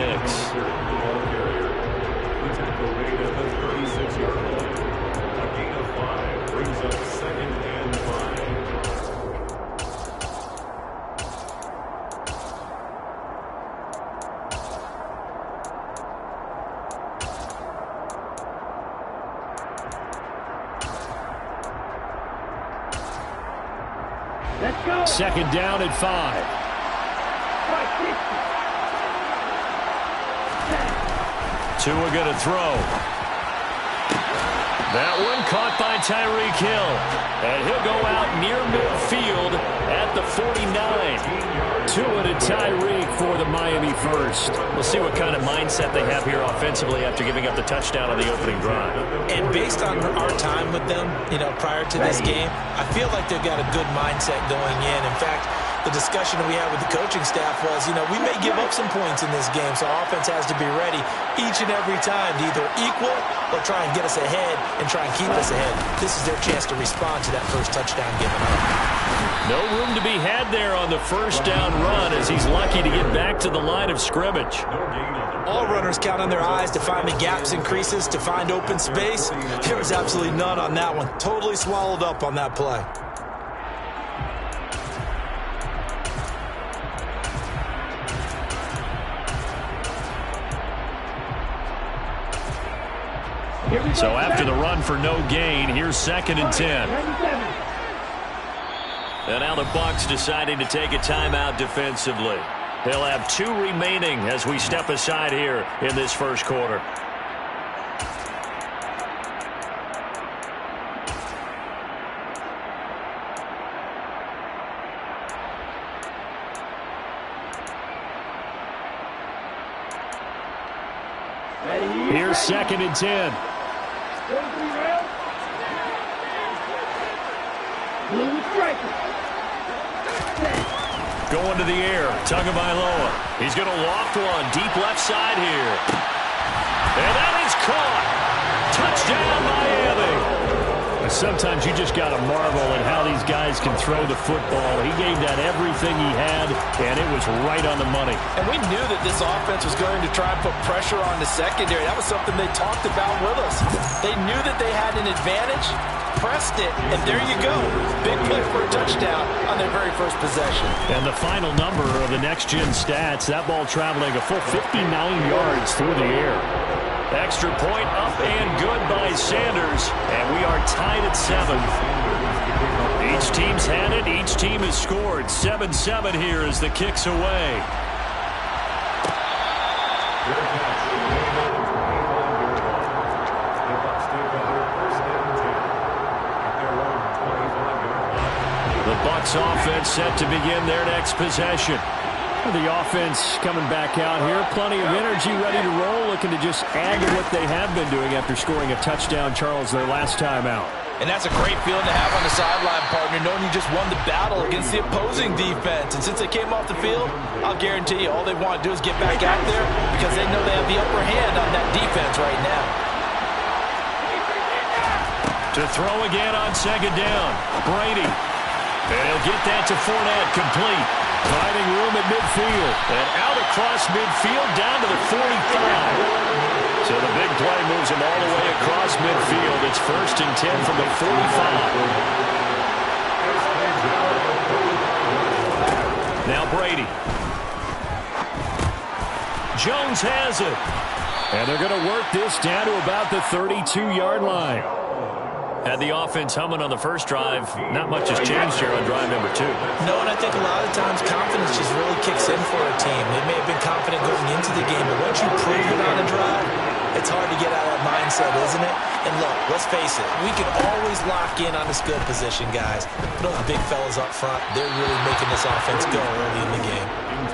Let's go. Second down at 5. Tua going to throw. That one caught by Tyreek Hill. And he'll go out near midfield at the 49. Tua to Tyreek for the Miami first. We'll see what kind of mindset they have here offensively after giving up the touchdown on the opening drive. And based on our time with them, prior to this game, I feel like they've got a good mindset going in. In fact, the discussion that we had with the coaching staff was, we may give up some points in this game, so our offense has to be ready each and every time to either equal or try and get us ahead and try and keep us ahead. This is their chance to respond to that first touchdown given up. No room to be had there on the first down run as he's lucky to get back to the line of scrimmage. All runners count on their eyes to find the gaps and creases, to find open space. There was absolutely none on that one. Totally swallowed up on that play. So after the run for no gain, here's 2nd and 10. And now the Bucs deciding to take a timeout defensively. They'll have 2 remaining as we step aside here in this first quarter. Here's 2nd and 10. Going to the air, Tagovailoa. He's going to loft one deep left side here. And that is caught. Touchdown, Miami. Sometimes you just got to marvel at how these guys can throw the football. He gave that everything he had, and it was right on the money. And we knew that this offense was going to try and put pressure on the secondary. That was something they talked about with us. They knew that they had an advantage, pressed it, and there you go. Big play for a touchdown on their very first possession. And the final number of the next-gen stats, that ball traveling a full 59 yards through the air. Extra point up and good by Sanders, and we are tied at 7. Each team's had it. Each team has scored. 7-7 here as the kick's away. The Bucs offense set to begin their next possession. The offense coming back out here. Plenty of energy, ready to roll, looking to just add to what they have been doing after scoring a touchdown, Charles, their last time out. And that's a great feeling to have on the sideline, partner, knowing you just won the battle against the opposing defense. And since they came off the field, I'll guarantee you all they want to do is get back out there because they know they have the upper hand on that defense right now. To throw again on 2nd down. Brady. And he'll get that to Fournette, complete. Finding room at midfield. And out across midfield down to the 45. So the big play moves him all the way across midfield. It's 1st and 10 from the 45. Now Brady. Jones has it. And they're going to work this down to about the 32-yard line. Had the offense humming on the first drive. Not much has changed here on drive number 2. No, and I think a lot of times confidence just really kicks in for a team. They may have been confident going into the game, but once you prove it on a drive, it's hard to get out of that mindset, isn't it? And look, let's face it, we can always lock in on this good position, guys. Those big fellas up front, they're really making this offense go early in the game.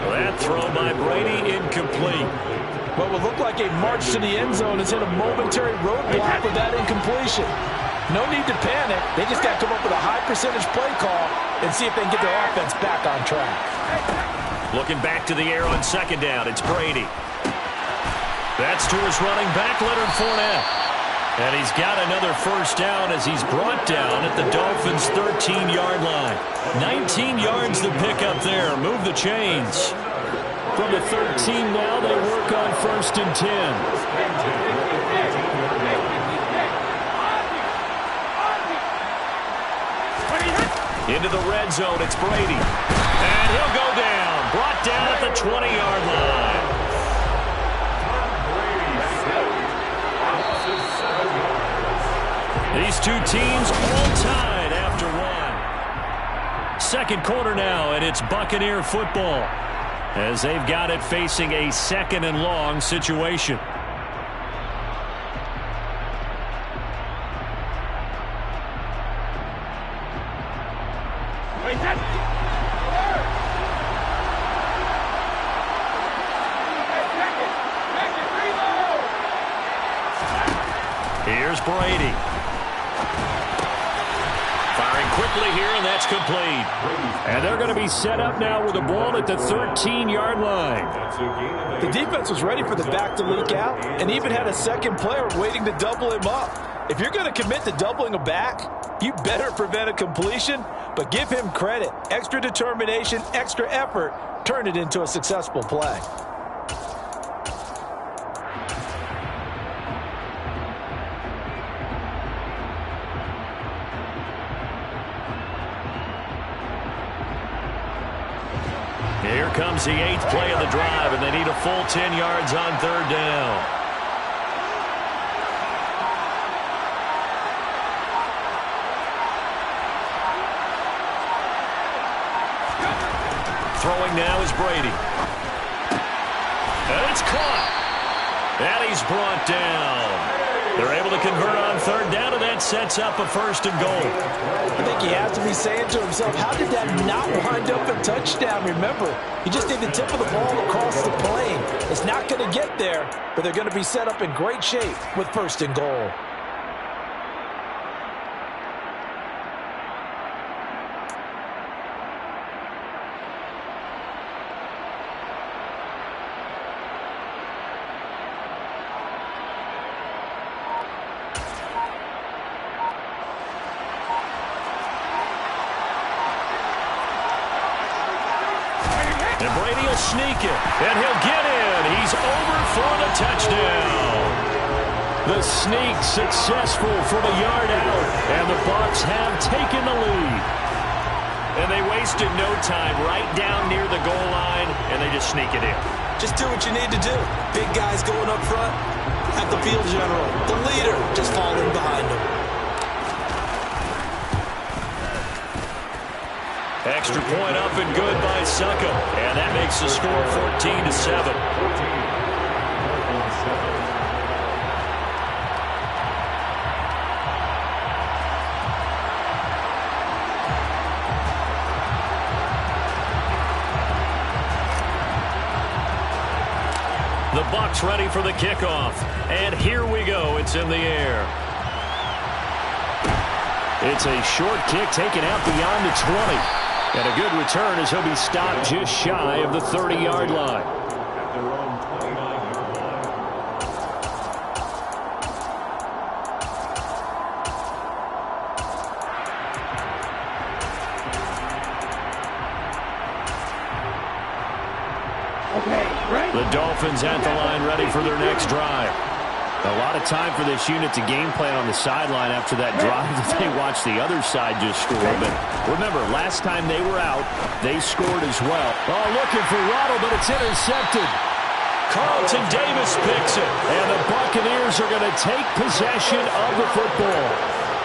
That throw by Brady incomplete. What would look like a march to the end zone has hit a momentary roadblock with that incompletion. No need to panic. They just got to come up with a high percentage play call and see if they can get their offense back on track. Looking back to the air on 2nd down. It's Brady. That's to his running back, Leonard Fournette. And he's got another first down as he's brought down at the Dolphins' 13-yard line. 19 yards to pick up there. Move the chains. From the 13 now, they work on 1st and 10. Into the red zone, it's Brady. And he'll go down. Brought down at the 20-yard line. These two teams all tied after one. Second quarter now, and it's Buccaneer football, as they've got it facing a 2nd and long situation. Here's Brady. Firing quickly here, and that's complete. And they're going to be set up now with the ball at the 13-yard line. The defense was ready for the back to leak out and even had a second player waiting to double him up. If you're going to commit to doubling a back, you better prevent a completion, but give him credit. Extra determination, extra effort, turn it into a successful play. Here comes the 8th play of the drive, and they need a full 10 yards on 3rd down. Throwing now is Brady. And it's caught. And he's brought down. They're able to convert on 3rd down, and that sets up a 1st and goal. I think he has to be saying to himself, how did that not wind up a touchdown? Remember, you just need the tip of the ball across the plane. It's not going to get there, but they're going to be set up in great shape with 1st and goal. And Brady will sneak it, and he'll get in. He's over for the touchdown. The sneak successful from a yard out, and the Bucs have taken the lead. And they wasted no time right down near the goal line, and they just sneak it in. Just do what you need to do. Big guys going up front. Have the field general, the leader, just following behind him. Extra point up and good by Succo. And that makes the score 14-7. The Bucs ready for the kickoff. And here we go. It's in the air. It's a short kick taken out beyond the 20. And a good return as he'll be stopped just shy of the 30-yard line. The Dolphins at the line ready for their next drive. A lot of time for this unit to game plan on the sideline after that drive that they watched the other side just score. But remember, last time they were out, they scored as well. Oh, looking for Waddle, but it's intercepted. Carlton Davis picks it. And the Buccaneers are going to take possession of the football.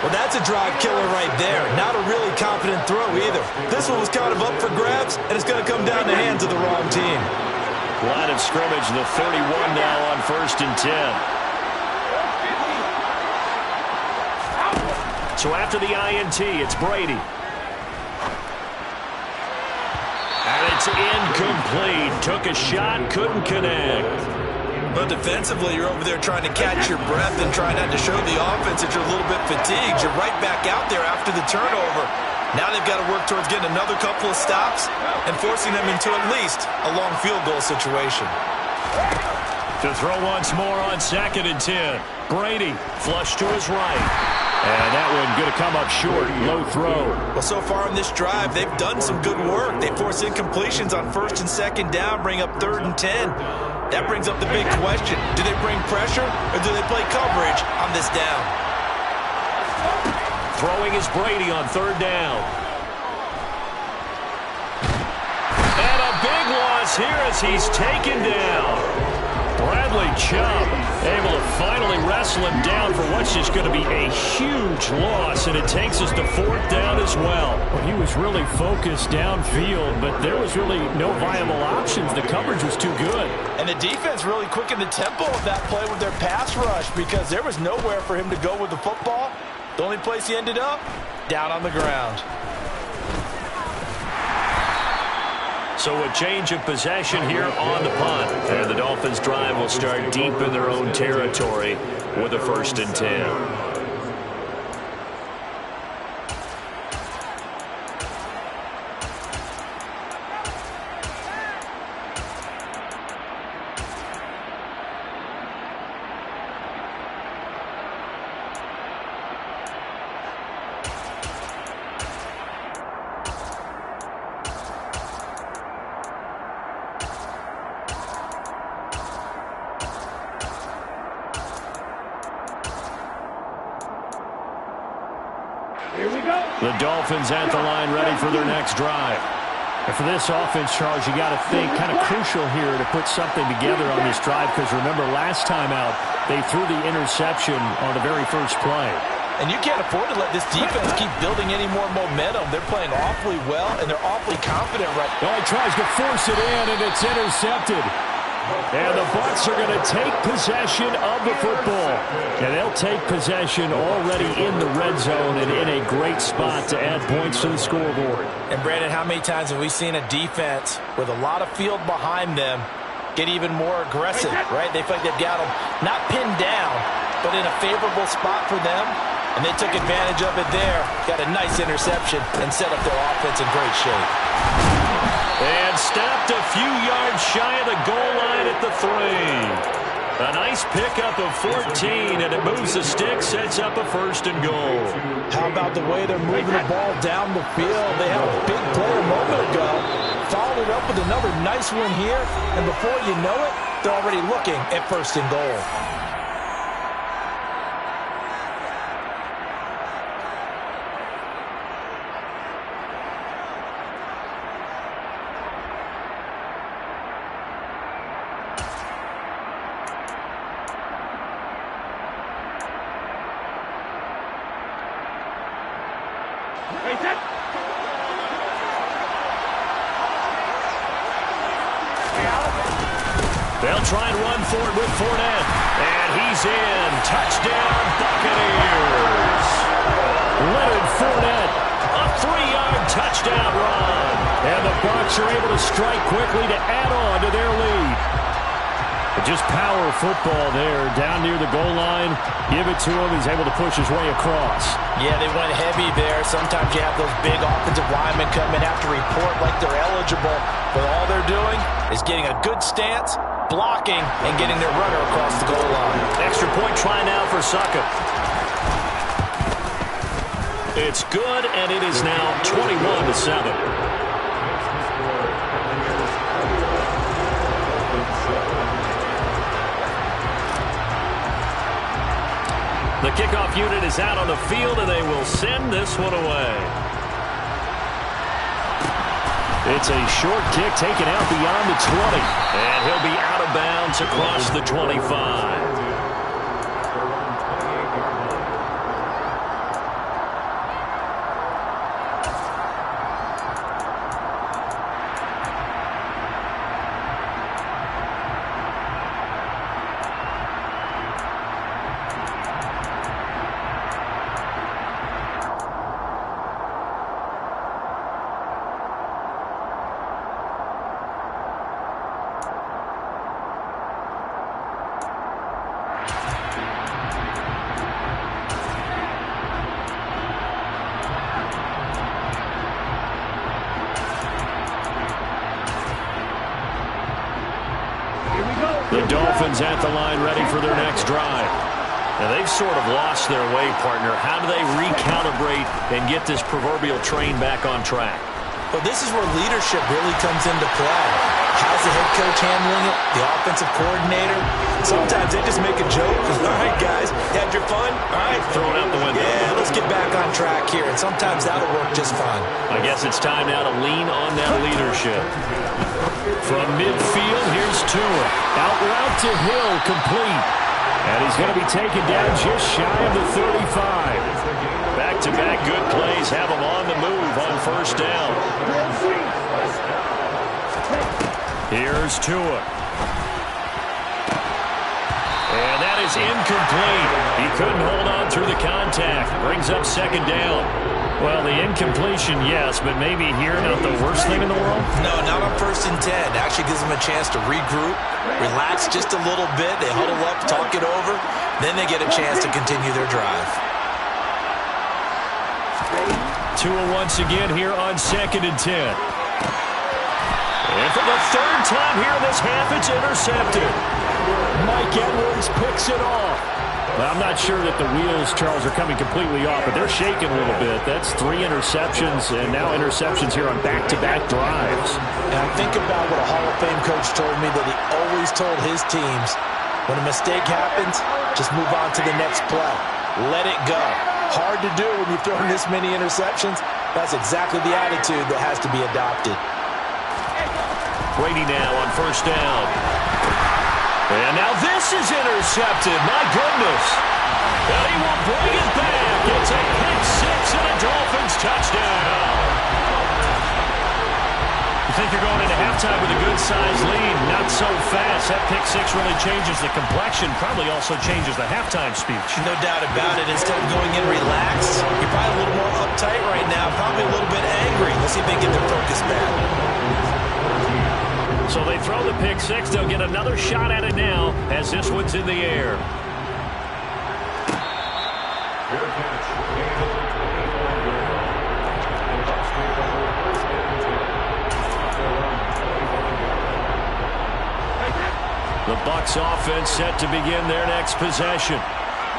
Well, that's a drive killer right there. Not a really confident throw either. This one was kind of up for grabs, and it's going to come down the hands of the wrong team. Line of scrimmage, the 31 now on 1st and 10. So after the INT, it's Brady. And it's incomplete. Took a shot, couldn't connect. But defensively, you're over there trying to catch your breath and trying not to show the offense that you're a little bit fatigued. You're right back out there after the turnover. Now they've got to work towards getting another couple of stops and forcing them into at least a long field goal situation. To throw once more on 2nd and 10. Brady flush to his right. And that one going to come up short. Low throw. Well, so far on this drive, they've done some good work. They force incompletions on 1st and 2nd down, bring up 3rd and 10. That brings up the big question. Do they bring pressure or do they play coverage on this down? Throwing is Brady on 3rd down. And a big loss here as he's taken down. Bradley Chubb able to finally wrestle him down for what's just going to be a huge loss, and it takes us to 4th down as well. He was really focused downfield, but there was really no viable options. The coverage was too good. And the defense really quickened the tempo of that play with their pass rush because there was nowhere for him to go with the football. The only place he ended up, down on the ground. So a change of possession here on the punt. And the Dolphins' drive will start deep in their own territory with a 1st and 10. The Dolphins at the line ready for their next drive. And for this offense, Charles, you got to think kind of crucial here to put something together on this drive because remember last time out they threw the interception on the very first play. And you can't afford to let this defense keep building any more momentum. They're playing awfully well, and they're awfully confident right now. Oh, he tries to force it in, and it's intercepted. And the Bucs are going to take possession of the football. And they'll take possession already in the red zone and in a great spot to add points to the scoreboard. And, Brandon, how many times have we seen a defense with a lot of field behind them get even more aggressive, right? They feel like they've got them not pinned down, but in a favorable spot for them. And they took advantage of it there. Got a nice interception and set up their offense in great shape. And stopped a few yards shy of the goal line at the 3. A nice pickup of 14, and it moves the stick, sets up a 1st and goal. How about the way they're moving the ball down the field? They had a big play a moment ago. Followed it up with another nice one here, and before you know it, they're already looking at 1st and goal. They'll try and run for it with Fournette. And he's in. Touchdown, Buccaneers. Leonard Fournette. A 3-yard touchdown run. And the Bucs are able to strike quickly to add on to their lead. Just power football there, down near the goal line. Give it to him. He's able to push his way across. Yeah, they went heavy there. Sometimes you have those big offensive linemen come and have to report like they're eligible. But all they're doing is getting a good stance, blocking, and getting their runner across the goal line. Extra point try now for Suckup. It's good, and it is now 21-7. The kickoff unit is out on the field, and they will send this one away. It's a short kick taken out beyond the 20. And he'll be out of bounds across the 25. The Dolphins at the line ready for their next drive. Now they've sort of lost their way, partner. How do they recalibrate and get this proverbial train back on track? Well, this is where leadership really comes into play. How's the head coach handling it? The offensive coordinator? Sometimes they just make a joke. All right, guys, you had your fun? All right. Throw it out the window. Yeah, let's get back on track here. And sometimes that'll work just fine. I guess it's time now to lean on that leadership. From midfield, here's Tua. Out route to Hill, complete. And he's going to be taken down just shy of the 35. Back-to-back good plays have him on the move on first down. Here's Tua. And that is incomplete. He couldn't hold on through the contact. Brings up second down. Well, the incompletion, yes, but maybe here not the worst thing in the world? No, not on 1st and 10. Actually gives them a chance to regroup, relax just a little bit. They huddle up, talk it over. Then they get a chance to continue their drive. Tua once again here on 2nd and 10. And for the 3rd time here in this half, it's intercepted. Mike Edwards picks it off. Well, I'm not sure that the wheels, Charles, are coming completely off, but they're shaking a little bit. That's 3 interceptions, and now interceptions here on back-to-back drives. And I think about what a Hall of Fame coach told me that he always told his teams, when a mistake happens, just move on to the next play. Let it go. Hard to do when you've thrown this many interceptions. That's exactly the attitude that has to be adopted. Brady now on first down. And now this is intercepted. My goodness. And he will bring it back. It's a pick six and a Dolphins touchdown. You think you're going into halftime with a good-sized lead. Not so fast. That pick six really changes the complexion. Probably also changes the halftime speech. No doubt about it. Instead of going in relaxed, you're probably a little more uptight right now. Probably a little bit angry. Let's see if they get their focus back. So they throw the pick six. They'll get another shot at it now as this one's in the air. The Bucs offense set to begin their next possession.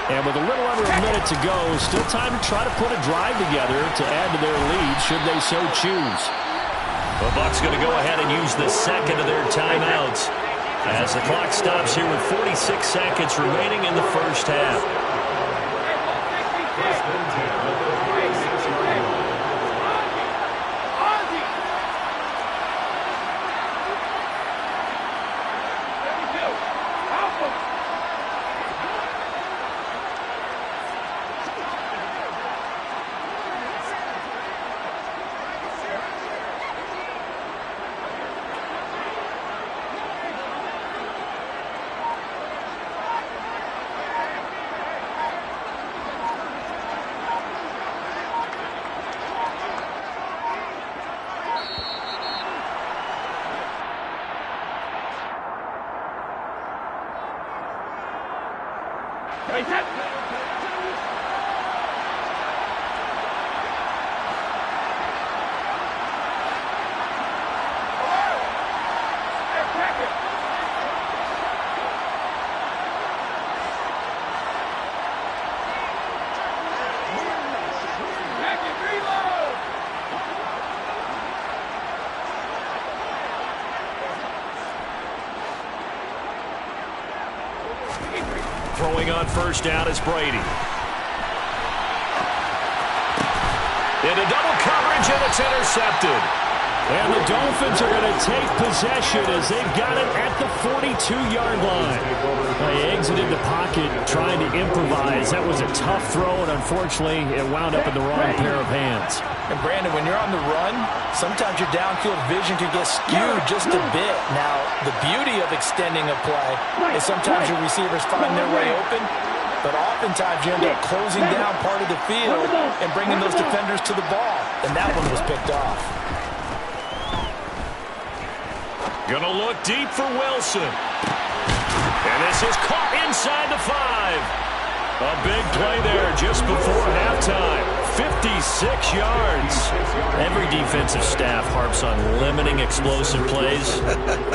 And with a little under a minute to go, still time to try to put a drive together to add to their lead should they so choose. The Bucs going to go ahead and use the second of their timeouts as the clock stops here with 46 seconds remaining in the first half. Throwing on first down is Brady. Into double coverage, and it's intercepted. And the Dolphins are going to take possession as they've got it at the 42-yard line. They exited the pocket trying to improvise. That was a tough throw, and unfortunately, it wound up in the wrong pair of hands. And Brandon, when you're on the run, sometimes your downfield vision can get skewed just a bit. Now, the beauty of extending a play is sometimes your receivers find their way open, but oftentimes you end up closing down part of the field and bringing those defenders to the ball. And that one was picked off. Gonna look deep for Wilson. And this is caught inside the 5. A big play there just before halftime. 56 6 yards. Every defensive staff harps on limiting explosive plays.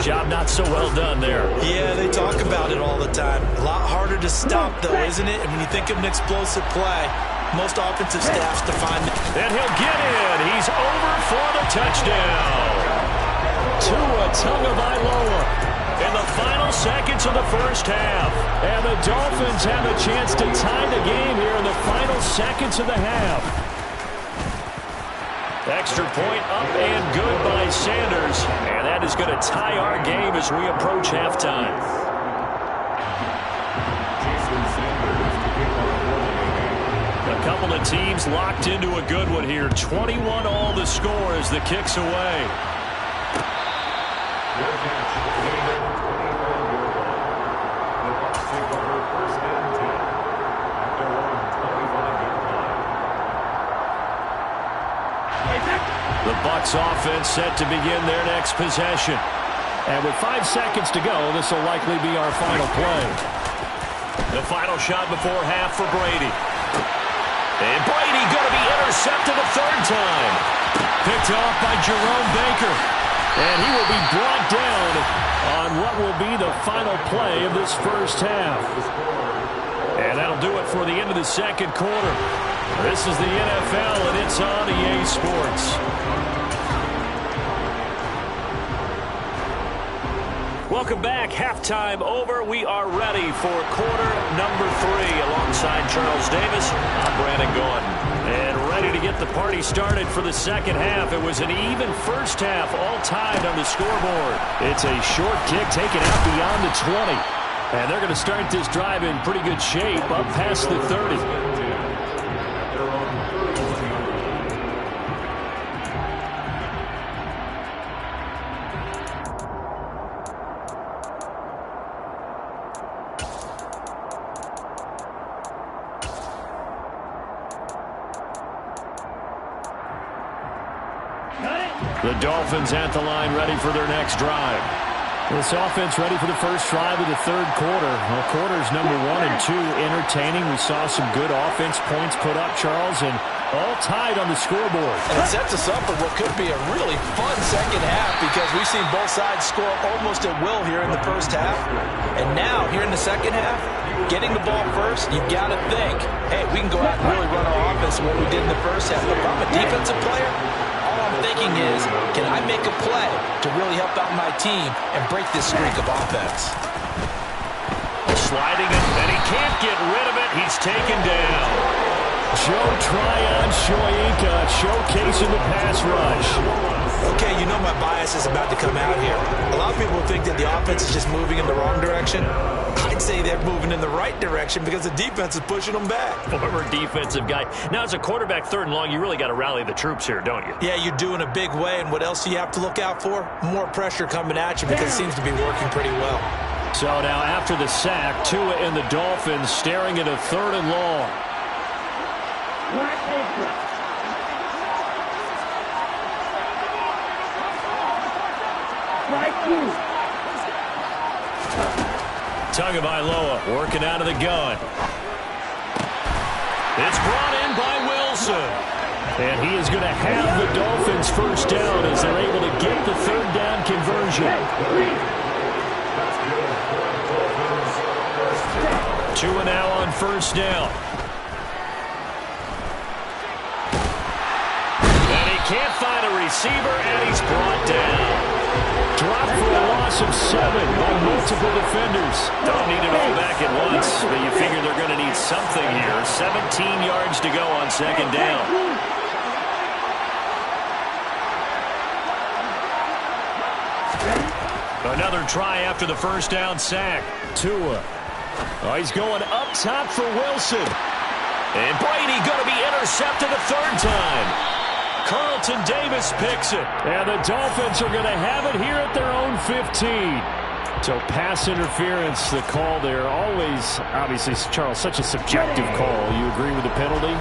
Job not so well done there. Yeah, they talk about it all the time. A lot harder to stop, though, isn't it? And when you think of an explosive play, most offensive staffs define it. And he'll get in. He's over for the touchdown. Tua Tagovailoa in the final seconds of the first half. And the Dolphins have a chance to tie the game here in the final seconds of the half. Extra point up and good by Sanders. And that is going to tie our game as we approach halftime. A couple of teams locked into a good one here. 21 all the score as the kick's away. The Bucs offense set to begin their next possession. And with 5 seconds to go, this will likely be our final play. The final shot before half for Brady. And Brady going to be intercepted a third time. Picked off by Jerome Baker. And he will be brought down on what will be the final play of this first half. And that'll do it for the end of the second quarter. This is the NFL, and it's on EA Sports. Welcome back. Halftime over. We are ready for quarter number 3. Alongside Charles Davis, I'm Brandon Gordon. And ready to get the party started for the second half. It was an even first half, all tied on the scoreboard. It's a short kick taken out beyond the 20. And they're going to start this drive in pretty good shape up past the 30. The Dolphins at the line ready for their next drive. This offense ready for the first drive of the third quarter. Well, quarters number 1 and 2 entertaining. We saw some good offense points put up, Charles, and all tied on the scoreboard. And it sets us up for what could be a really fun second half because we've seen both sides score almost at will here in the first half. And now, here in the second half, getting the ball first, you've got to think, hey, we can go out and really run our offense what we did in the first half. But if I'm a defensive player, all I'm thinking is, can I make a play to really help out my team and break this streak of offense? Sliding it, and he can't get rid of it. He's taken down. Joe Tryon-Shoyinka showcasing the pass rush. Okay, you know my bias is about to come out here. A lot of people think that the offense is just moving in the wrong direction. I'd say they're moving in the right direction because the defense is pushing them back. Former defensive guy. Now, as a quarterback, 3rd and long, you really got to rally the troops here, don't you? Yeah, you do in a big way, and what else do you have to look out for? More pressure coming at you because it seems to be working pretty well. So now, after the sack, Tua and the Dolphins staring at a 3rd and long. Tagovailoa working out of the gun. It's brought in by Wilson. And he is going to have the Dolphins first down as they're able to get the 3rd down conversion. Tua now on first down. And he can't find a receiver, and he's brought down. Dropped for a loss of 7 by multiple defenders. Don't need it all back at once, but you figure they're going to need something here. 17 yards to go on 2nd down. Another try after the first down sack. Tua. Oh, he's going up top for Wilson. And Brady going to be intercepted a 3rd time. Carlton Davis picks it. And the Dolphins are going to have it here at their own 15. So pass interference, the call there. Always, obviously, Charles, such a subjective call. You agree with the penalty?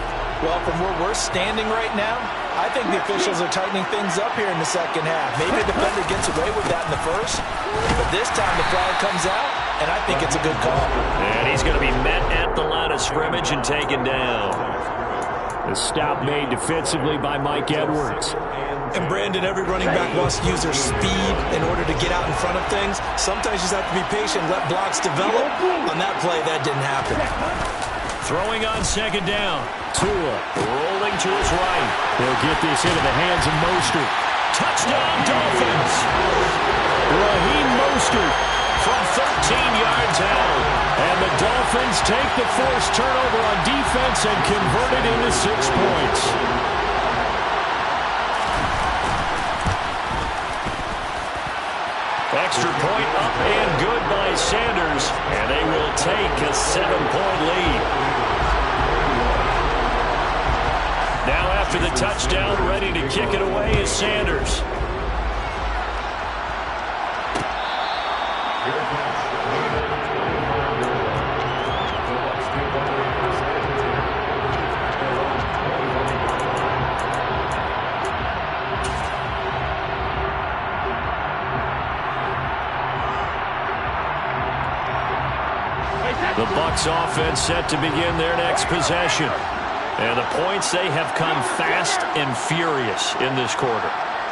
Well, from where we're standing right now, I think the officials are tightening things up here in the second half. Maybe a defender gets away with that in the first, but this time the flag comes out, and I think it's a good call. And he's going to be met at the line of scrimmage and taken down. The stop made defensively by Mike Edwards. And Brandon, every running back wants to use their speed in order to get out in front of things. Sometimes you just have to be patient, let blocks develop. On that play, that didn't happen. Throwing on second down. Tua rolling to his right. He'll get this into the hands of Mostert. Touchdown, Dolphins! Raheem Mostert from 13 yards out. And the Dolphins take the forced turnover on defense and convert it into 6 points. Extra point up and good by Sanders. And they will take a 7-point lead. Now after the touchdown, ready to kick it away is Sanders. The Bucs offense set to begin their next possession. And the points, they have come fast and furious in this quarter.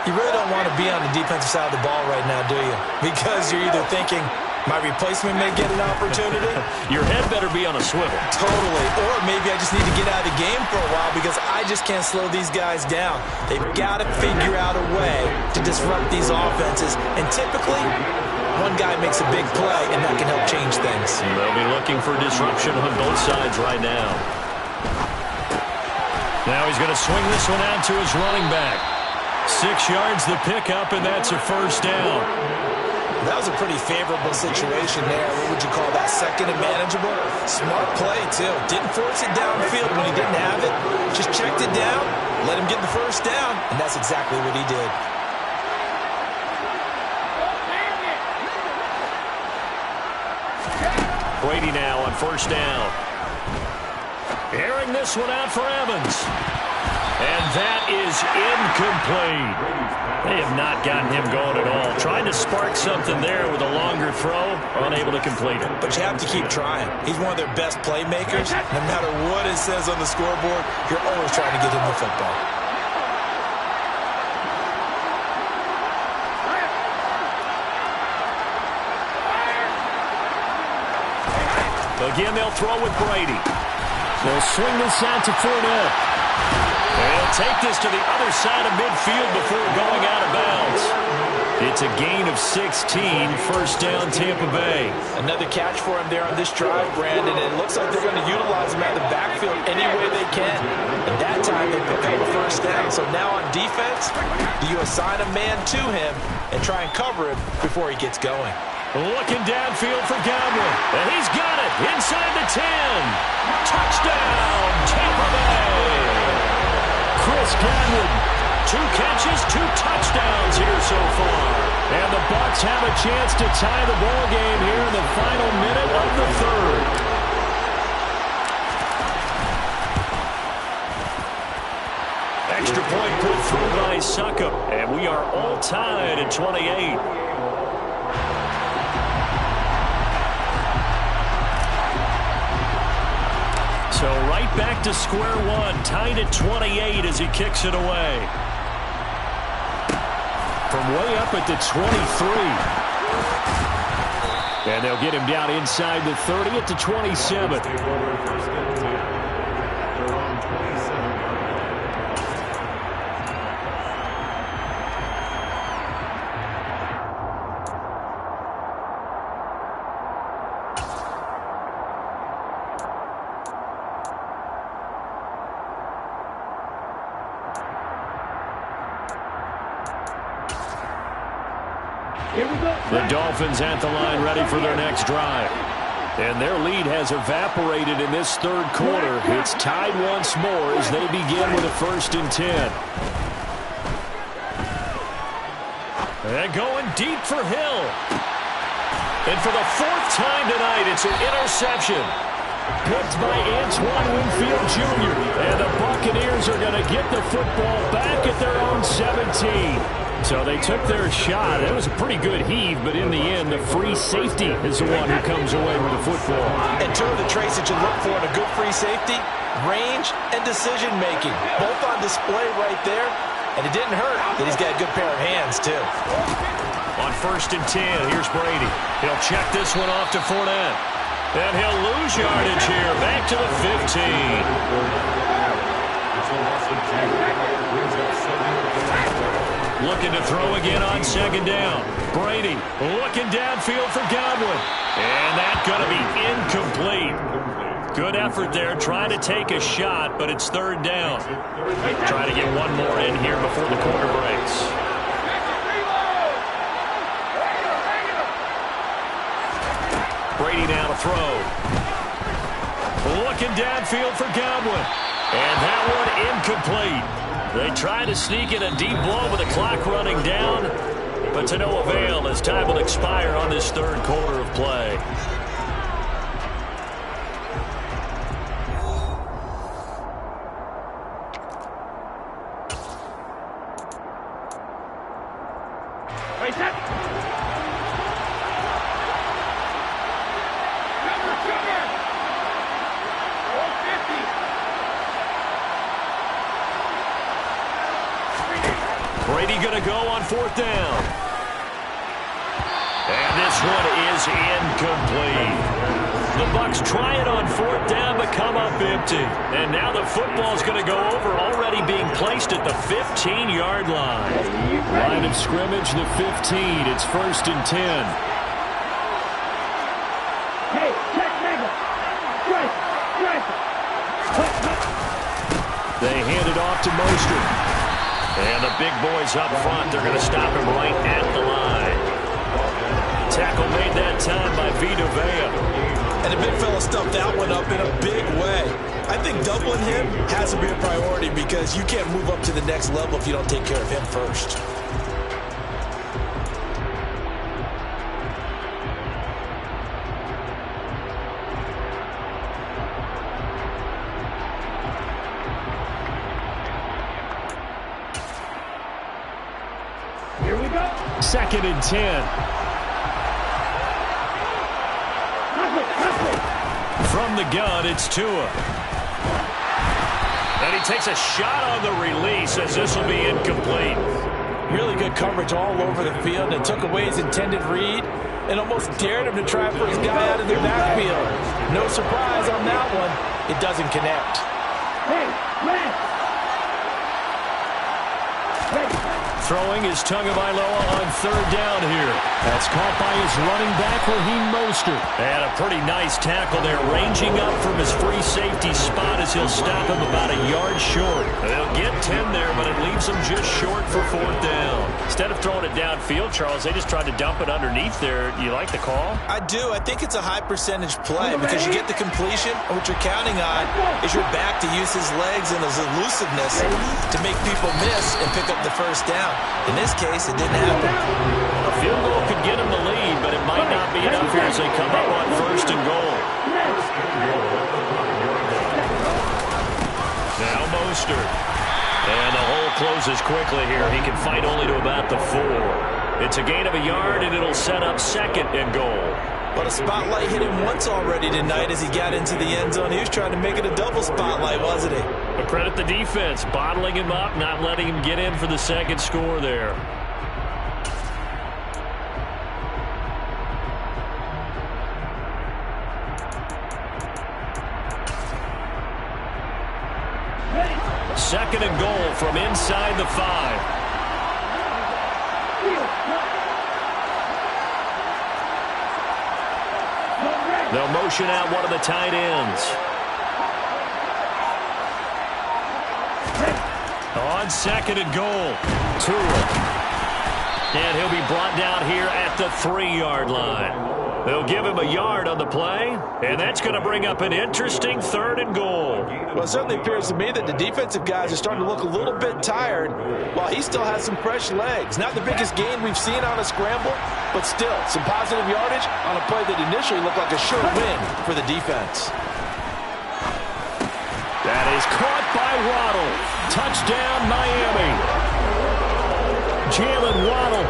You really don't want to be on the defensive side of the ball right now, do you? Because you're either thinking, my replacement may get an opportunity. Your head better be on a swivel. Totally. Or maybe I just need to get out of the game for a while because I just can't slow these guys down. They've got to figure out a way to disrupt these offenses. And typically, one guy makes a big play, and that can help change things. They'll be looking for disruption on both sides right now. Now he's going to swing this one out to his running back. 6 yards the pickup, and that's a first down. That was a pretty favorable situation there. What would you call that? Second and manageable? Smart play, too. Didn't force it downfield when he didn't have it. Just checked it down, let him get the first down, and that's exactly what he did. Brady now on first down. Airing this one out for Evans. And that is incomplete. They have not gotten him going at all. Trying to spark something there with a longer throw, unable to complete it. But you have to keep trying. He's one of their best playmakers. No matter what it says on the scoreboard, you're always trying to get him the football. Again, they'll throw with Brady. They'll swing this out to Fournette. They'll take this to the other side of midfield before going out of bounds. It's a gain of 16, first down Tampa Bay. Another catch for him there on this drive, Brandon, and it looks like they're going to utilize him out of the backfield any way they can. And that time they pick up a first down. So now on defense, do you assign a man to him and try and cover him before he gets going? Looking downfield for Godwin. And he's got it inside the 10. Touchdown, Tampa Bay. Chris Godwin, 2 catches, 2 touchdowns here so far. And the Bucs have a chance to tie the ball game here in the final minute of the third. Extra point put through by Succop. And we are all tied at 28. So right back to square one, tied at 28 as he kicks it away. From way up at the 23. And they'll get him down inside the 30 at the 27. The Dolphins at the line ready for their next drive. And their lead has evaporated in this third quarter. It's tied once more as they begin with a 1st and 10. And going deep for Hill. And for the 4th time tonight, it's an interception. Picked by Antoine Winfield Jr. And the Buccaneers are going to get the football back at their own and 17. So they took their shot. It was a pretty good heave, but in the end, the free safety is the one who comes away with the football. And two of the traits that you look for in a good free safety, range and decision-making. Both on display right there. And it didn't hurt that he's got a good pair of hands, too. On 1st and 10, here's Brady. He'll check this one off to Fournette. And he'll lose yardage here, back to the 15. Looking to throw again on 2nd down. Brady looking downfield for Godwin. And that's going to be incomplete. Good effort there, trying to take a shot, but it's 3rd down. Try to get one more in here before the quarter breaks. Brady now to throw. Looking downfield for Godwin. And that one incomplete. They try to sneak in a deep ball with the clock running down, but to no avail as time will expire on this 3rd quarter of play. Brady going to go on 4th down. And this one is incomplete. The Bucs try it on 4th down, but come up empty. And now the football's going to go over, already being placed at the 15-yard line. Line of scrimmage, the 15. It's 1st and 10. Hey, check Mega. They hand it off to Mostert. And the big boys up front, they're going to stop him right at the line. Tackle made that time by Vita Vea. And the big fella stuffed that one up in a big way. I think doubling him has to be a priority because you can't move up to the next level if you don't take care of him first. Here we go. 2nd and 10. From the gun, it's Tua. And he takes a shot on the release as this will be incomplete. Really good coverage all over the field and took away his intended read and almost dared him to try for his guy out of the backfield. No surprise on that one. It doesn't connect. Hey, Throwing is Tagovailoa on 3rd down here. That's caught by his running back, Raheem Mostert. And a pretty nice tackle there, ranging up from his free safety spot as he'll stop him about a yard short. They'll get 10 there, but it leaves him just short for 4th down. Instead of throwing it downfield, Charles, they just tried to dump it underneath there. You like the call? I do. I think it's a high percentage play because you get the completion, and what you're counting on is your back to use his legs and his elusiveness to make people miss and pick up the 1st down. In this case, it didn't happen. A field goal could get him the lead, but it might not be enough here as they come up on 1st and goal. Now Mostert. And the hole closes quickly here. He can fight only to about the 4. It's a gain of a yard, and it'll set up 2nd and goal. But a spotlight hit him once already tonight as he got into the end zone. He was trying to make it a double spotlight, wasn't he? But credit the defense, bottling him up, not letting him get in for the 2nd score there. Second and goal from inside the 5. They'll motion out one of the tight ends. On 2nd and goal, Tua. And he'll be brought down here at the 3-yard line. They'll give him a yard on the play, and that's going to bring up an interesting 3rd and goal. Well, it certainly appears to me that the defensive guys are starting to look a little bit tired while he still has some fresh legs. Not the biggest gain we've seen on a scramble, but still some positive yardage on a play that initially looked like a sure win for the defense. That is caught by Waddle. Touchdown, Miami. Jalen Waddle.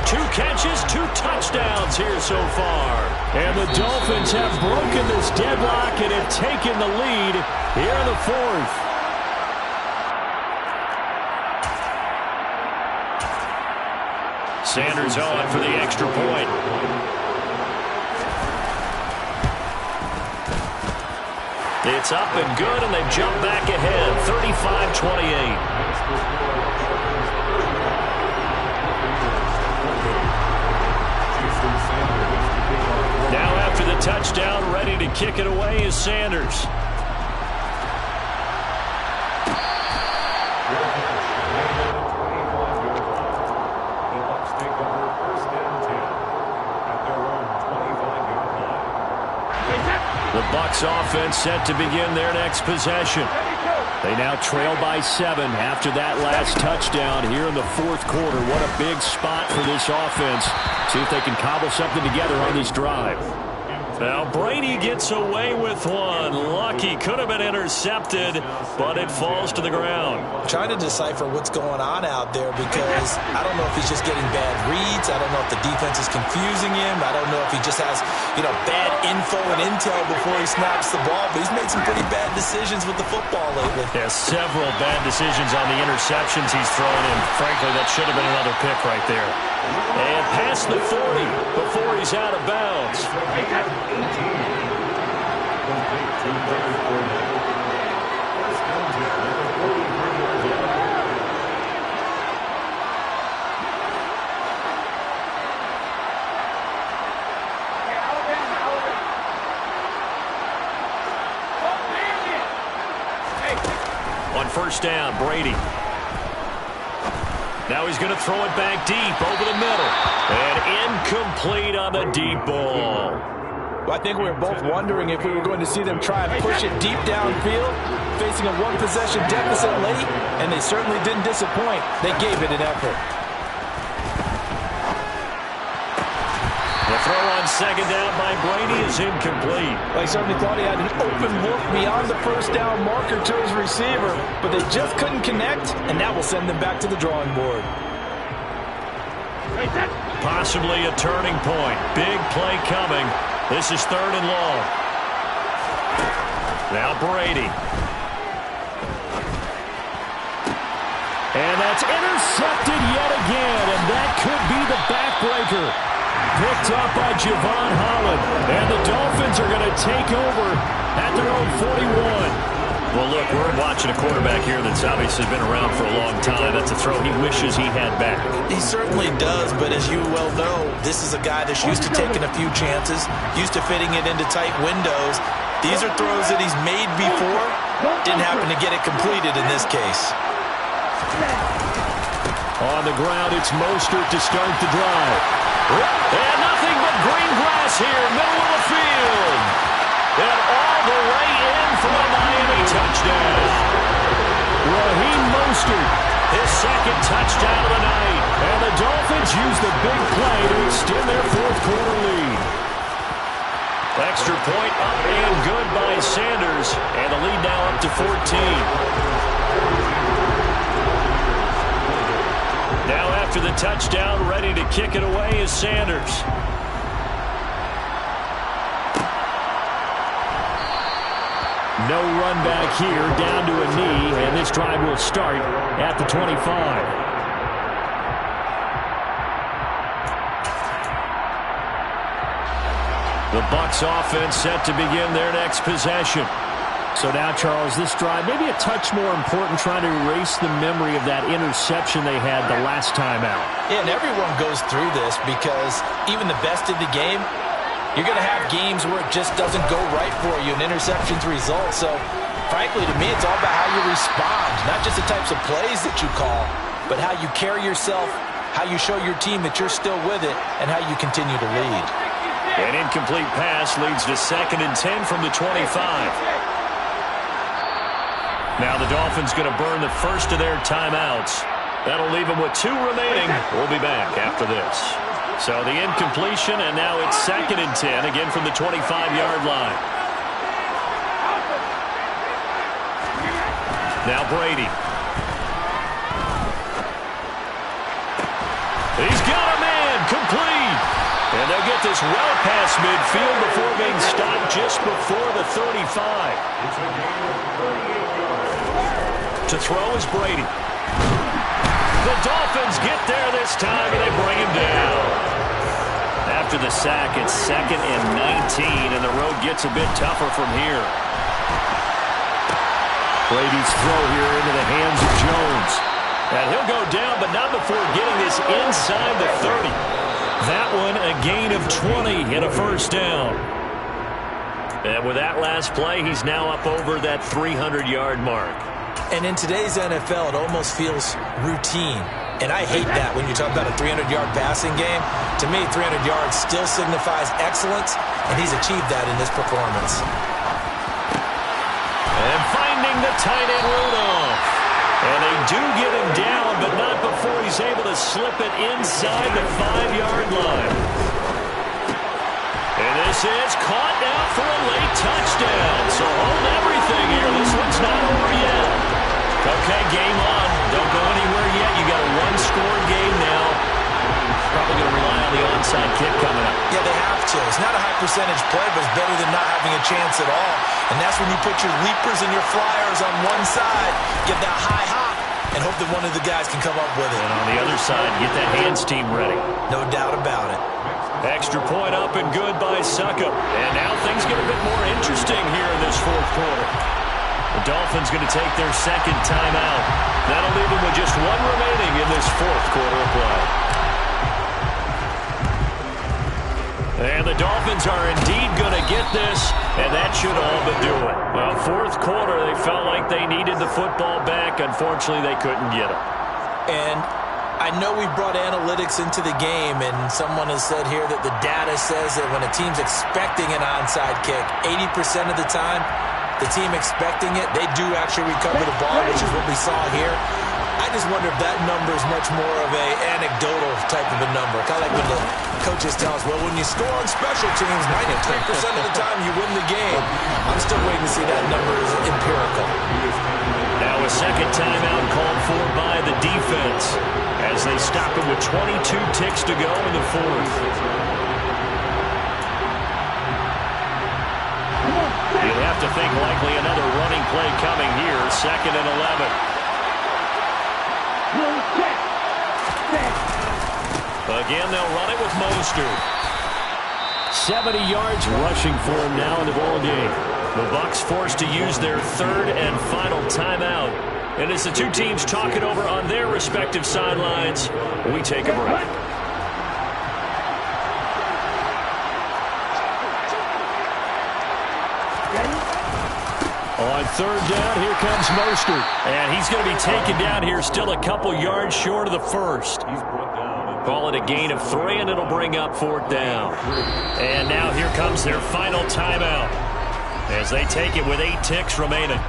2 catches, 2 touchdowns here so far. And the Dolphins have broken this deadlock and have taken the lead here in the 4th. Sanders on for the extra point. It's up and good, and they jump back ahead, 35-28. Now after the touchdown, ready to kick it away is Sanders. The Bucs offense set to begin their next possession. They now trail by 7 after that last touchdown here in the 4th quarter. What a big spot for this offense. See if they can cobble something together on this drive. Now Brady gets away with one. Lucky, could have been intercepted, but it falls to the ground. Trying to decipher what's going on out there because I don't know if he's just getting bad reads. I don't know if the defense is confusing him. I don't know if he just has, bad info and intel before he snaps the ball. But he's made some pretty bad decisions with the football lately. Yeah, several bad decisions on the interceptions he's thrown in. Frankly, that should have been another pick right there. And past the 40 before he's out of bounds. On first down, Brady. Now he's going to throw it back deep over the middle. And incomplete on the deep ball. Well, I think we were both wondering if we were going to see them try and push it deep downfield, facing a one-possession deficit late, and they certainly didn't disappoint. They gave it an effort. The throw on second down by Brady is incomplete. They certainly thought he had an open look beyond the first down marker to his receiver, but they just couldn't connect, and that will send them back to the drawing board. Possibly a turning point. Big play coming. This is 3rd and long. Now Brady. And that's intercepted yet again, and that could be the backbreaker. Picked up by Javon Holland. And the Dolphins are going to take over at their own 41. Well, look, we're watching a quarterback here that's obviously been around for a long time. That's a throw he wishes he had back. He certainly does, but as you well know, this is a guy that's used to taking a few chances, used to fitting it into tight windows. These are throws that he's made before. Didn't happen to get it completed in this case. On the ground, it's Mostert to start the drive. And nothing but green grass here, middle of the field. And all the way in for a Miami touchdown. Raheem Mostert, his 2nd touchdown of the night. And the Dolphins use the big play to extend their 4th quarter lead. Extra point up and good by Sanders. And the lead now up to 14. Now after the touchdown, ready to kick it away is Sanders. No run back here, down to a knee, and this drive will start at the 25. The Bucs offense set to begin their next possession. So now, Charles, this drive maybe a touch more important, trying to erase the memory of that interception they had the last time out. Yeah, and everyone goes through this because even the best in the game, you're going to have games where it just doesn't go right for you, and interceptions result. So, frankly, to me, it's all about how you respond, not just the types of plays that you call, but how you carry yourself, how you show your team that you're still with it, and how you continue to lead. An incomplete pass leads to 2nd and 10 from the 25. Now the Dolphins going to burn the first of their timeouts. That'll leave them with 2 remaining. We'll be back after this. So the incompletion, and now it's 2nd and 10, again from the 25-yard line. Now Brady. this well past midfield before being stopped just before the 35. To throw is Brady. The Dolphins get there this time, and they bring him down. After the sack, it's 2nd and 19, and the road gets a bit tougher from here. Brady's throw here into the hands of Jones. And he'll go down, but not before getting this inside the 30. That one a gain of 20 and a first down. And with that last play, he's now up over that 300-yard mark. And in today's NFL, it almost feels routine. And I hate that when you talk about a 300-yard passing game. To me, 300 yards still signifies excellence, and he's achieved that in this performance. And finding the tight end Rudolph. And they do get him down, but not before he's able to slip it inside the 5-yard line. And this is caught now for a late touchdown. So hold everything here. This one's not over yet. Okay, game on. Don't go anywhere yet. You got a one-score game now. Probably going to rely on the onside kick coming up. Yeah, they have to. It's not a high percentage play, but it's better than not having a chance at all. And that's when you put your leapers and your flyers on one side, get that high hop, and hope that one of the guys can come up with it. And on the other side, get that hands team ready. No doubt about it. Extra point up and good by Succop. And now things get a bit more interesting here in this fourth quarter. The Dolphins going to take their second timeout. That'll leave them with just one remaining in this fourth quarter of play. And the Dolphins are indeed going to get this, and that should all but do it. Well, fourth quarter, they felt like they needed the football back. Unfortunately, they couldn't get it. And I know we brought analytics into the game, and someone has said here that the data says that when a team's expecting an onside kick, 80% of the time, the team expecting it, they do actually recover the ball, which is what we saw here. I just wonder if that number is much more of a anecdotal type of a number. Kind of like when the coaches tell us, well, when you score on special teams, 93% of the time you win the game. I'm still waiting to see that number is empirical. Now a second timeout called for by the defense as they stop it with 22 ticks to go in the fourth. You'll have to think likely another running play coming here, 2nd and 11. Again, they'll run it with Mostert. 70 yards rushing for him now in the ball game. The Bucs forced to use their third and final timeout. And as the two teams talk it over on their respective sidelines, we take a break. On third down, here comes Mostert. And he's going to be taken down here still a couple yards short of the first. Call it a gain of 3, and it'll bring up fourth down. And now here comes their final timeout as they take it with 8 ticks remaining.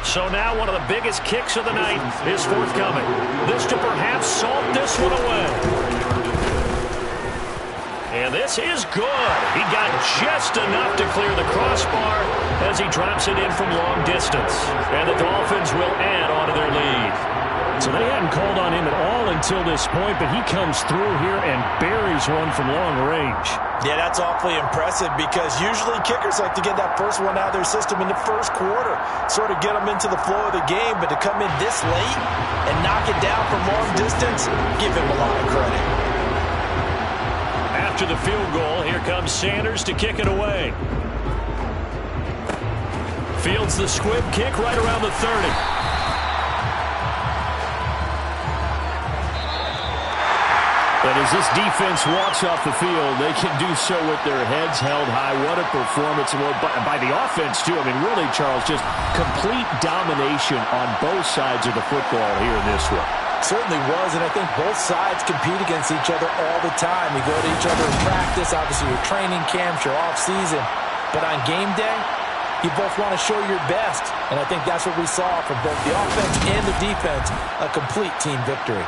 So now one of the biggest kicks of the night is forthcoming. This to perhaps salt this one away. And this is good. He got just enough to clear the crossbar as he drops it in from long distance. And the Dolphins will add on to their lead. So they hadn't called on him at all until this point, but he comes through here and buries one from long range. Yeah, that's awfully impressive because usually kickers like to get that first one out of their system in the first quarter, sort of get them into the flow of the game, but to come in this late and knock it down from long distance, give him a lot of credit. After the field goal, here comes Sanders to kick it away. Fields the squib kick right around the 30. But as this defense walks off the field, they can do so with their heads held high. What a performance. And by the offense, too. I mean, really, Charles, just complete domination on both sides of the football here in this one. Certainly was, and I think both sides compete against each other all the time. We go to each other in practice, obviously your training camps, your off-season. But on game day, you both want to show your best. And I think that's what we saw from both the offense and the defense, a complete team victory.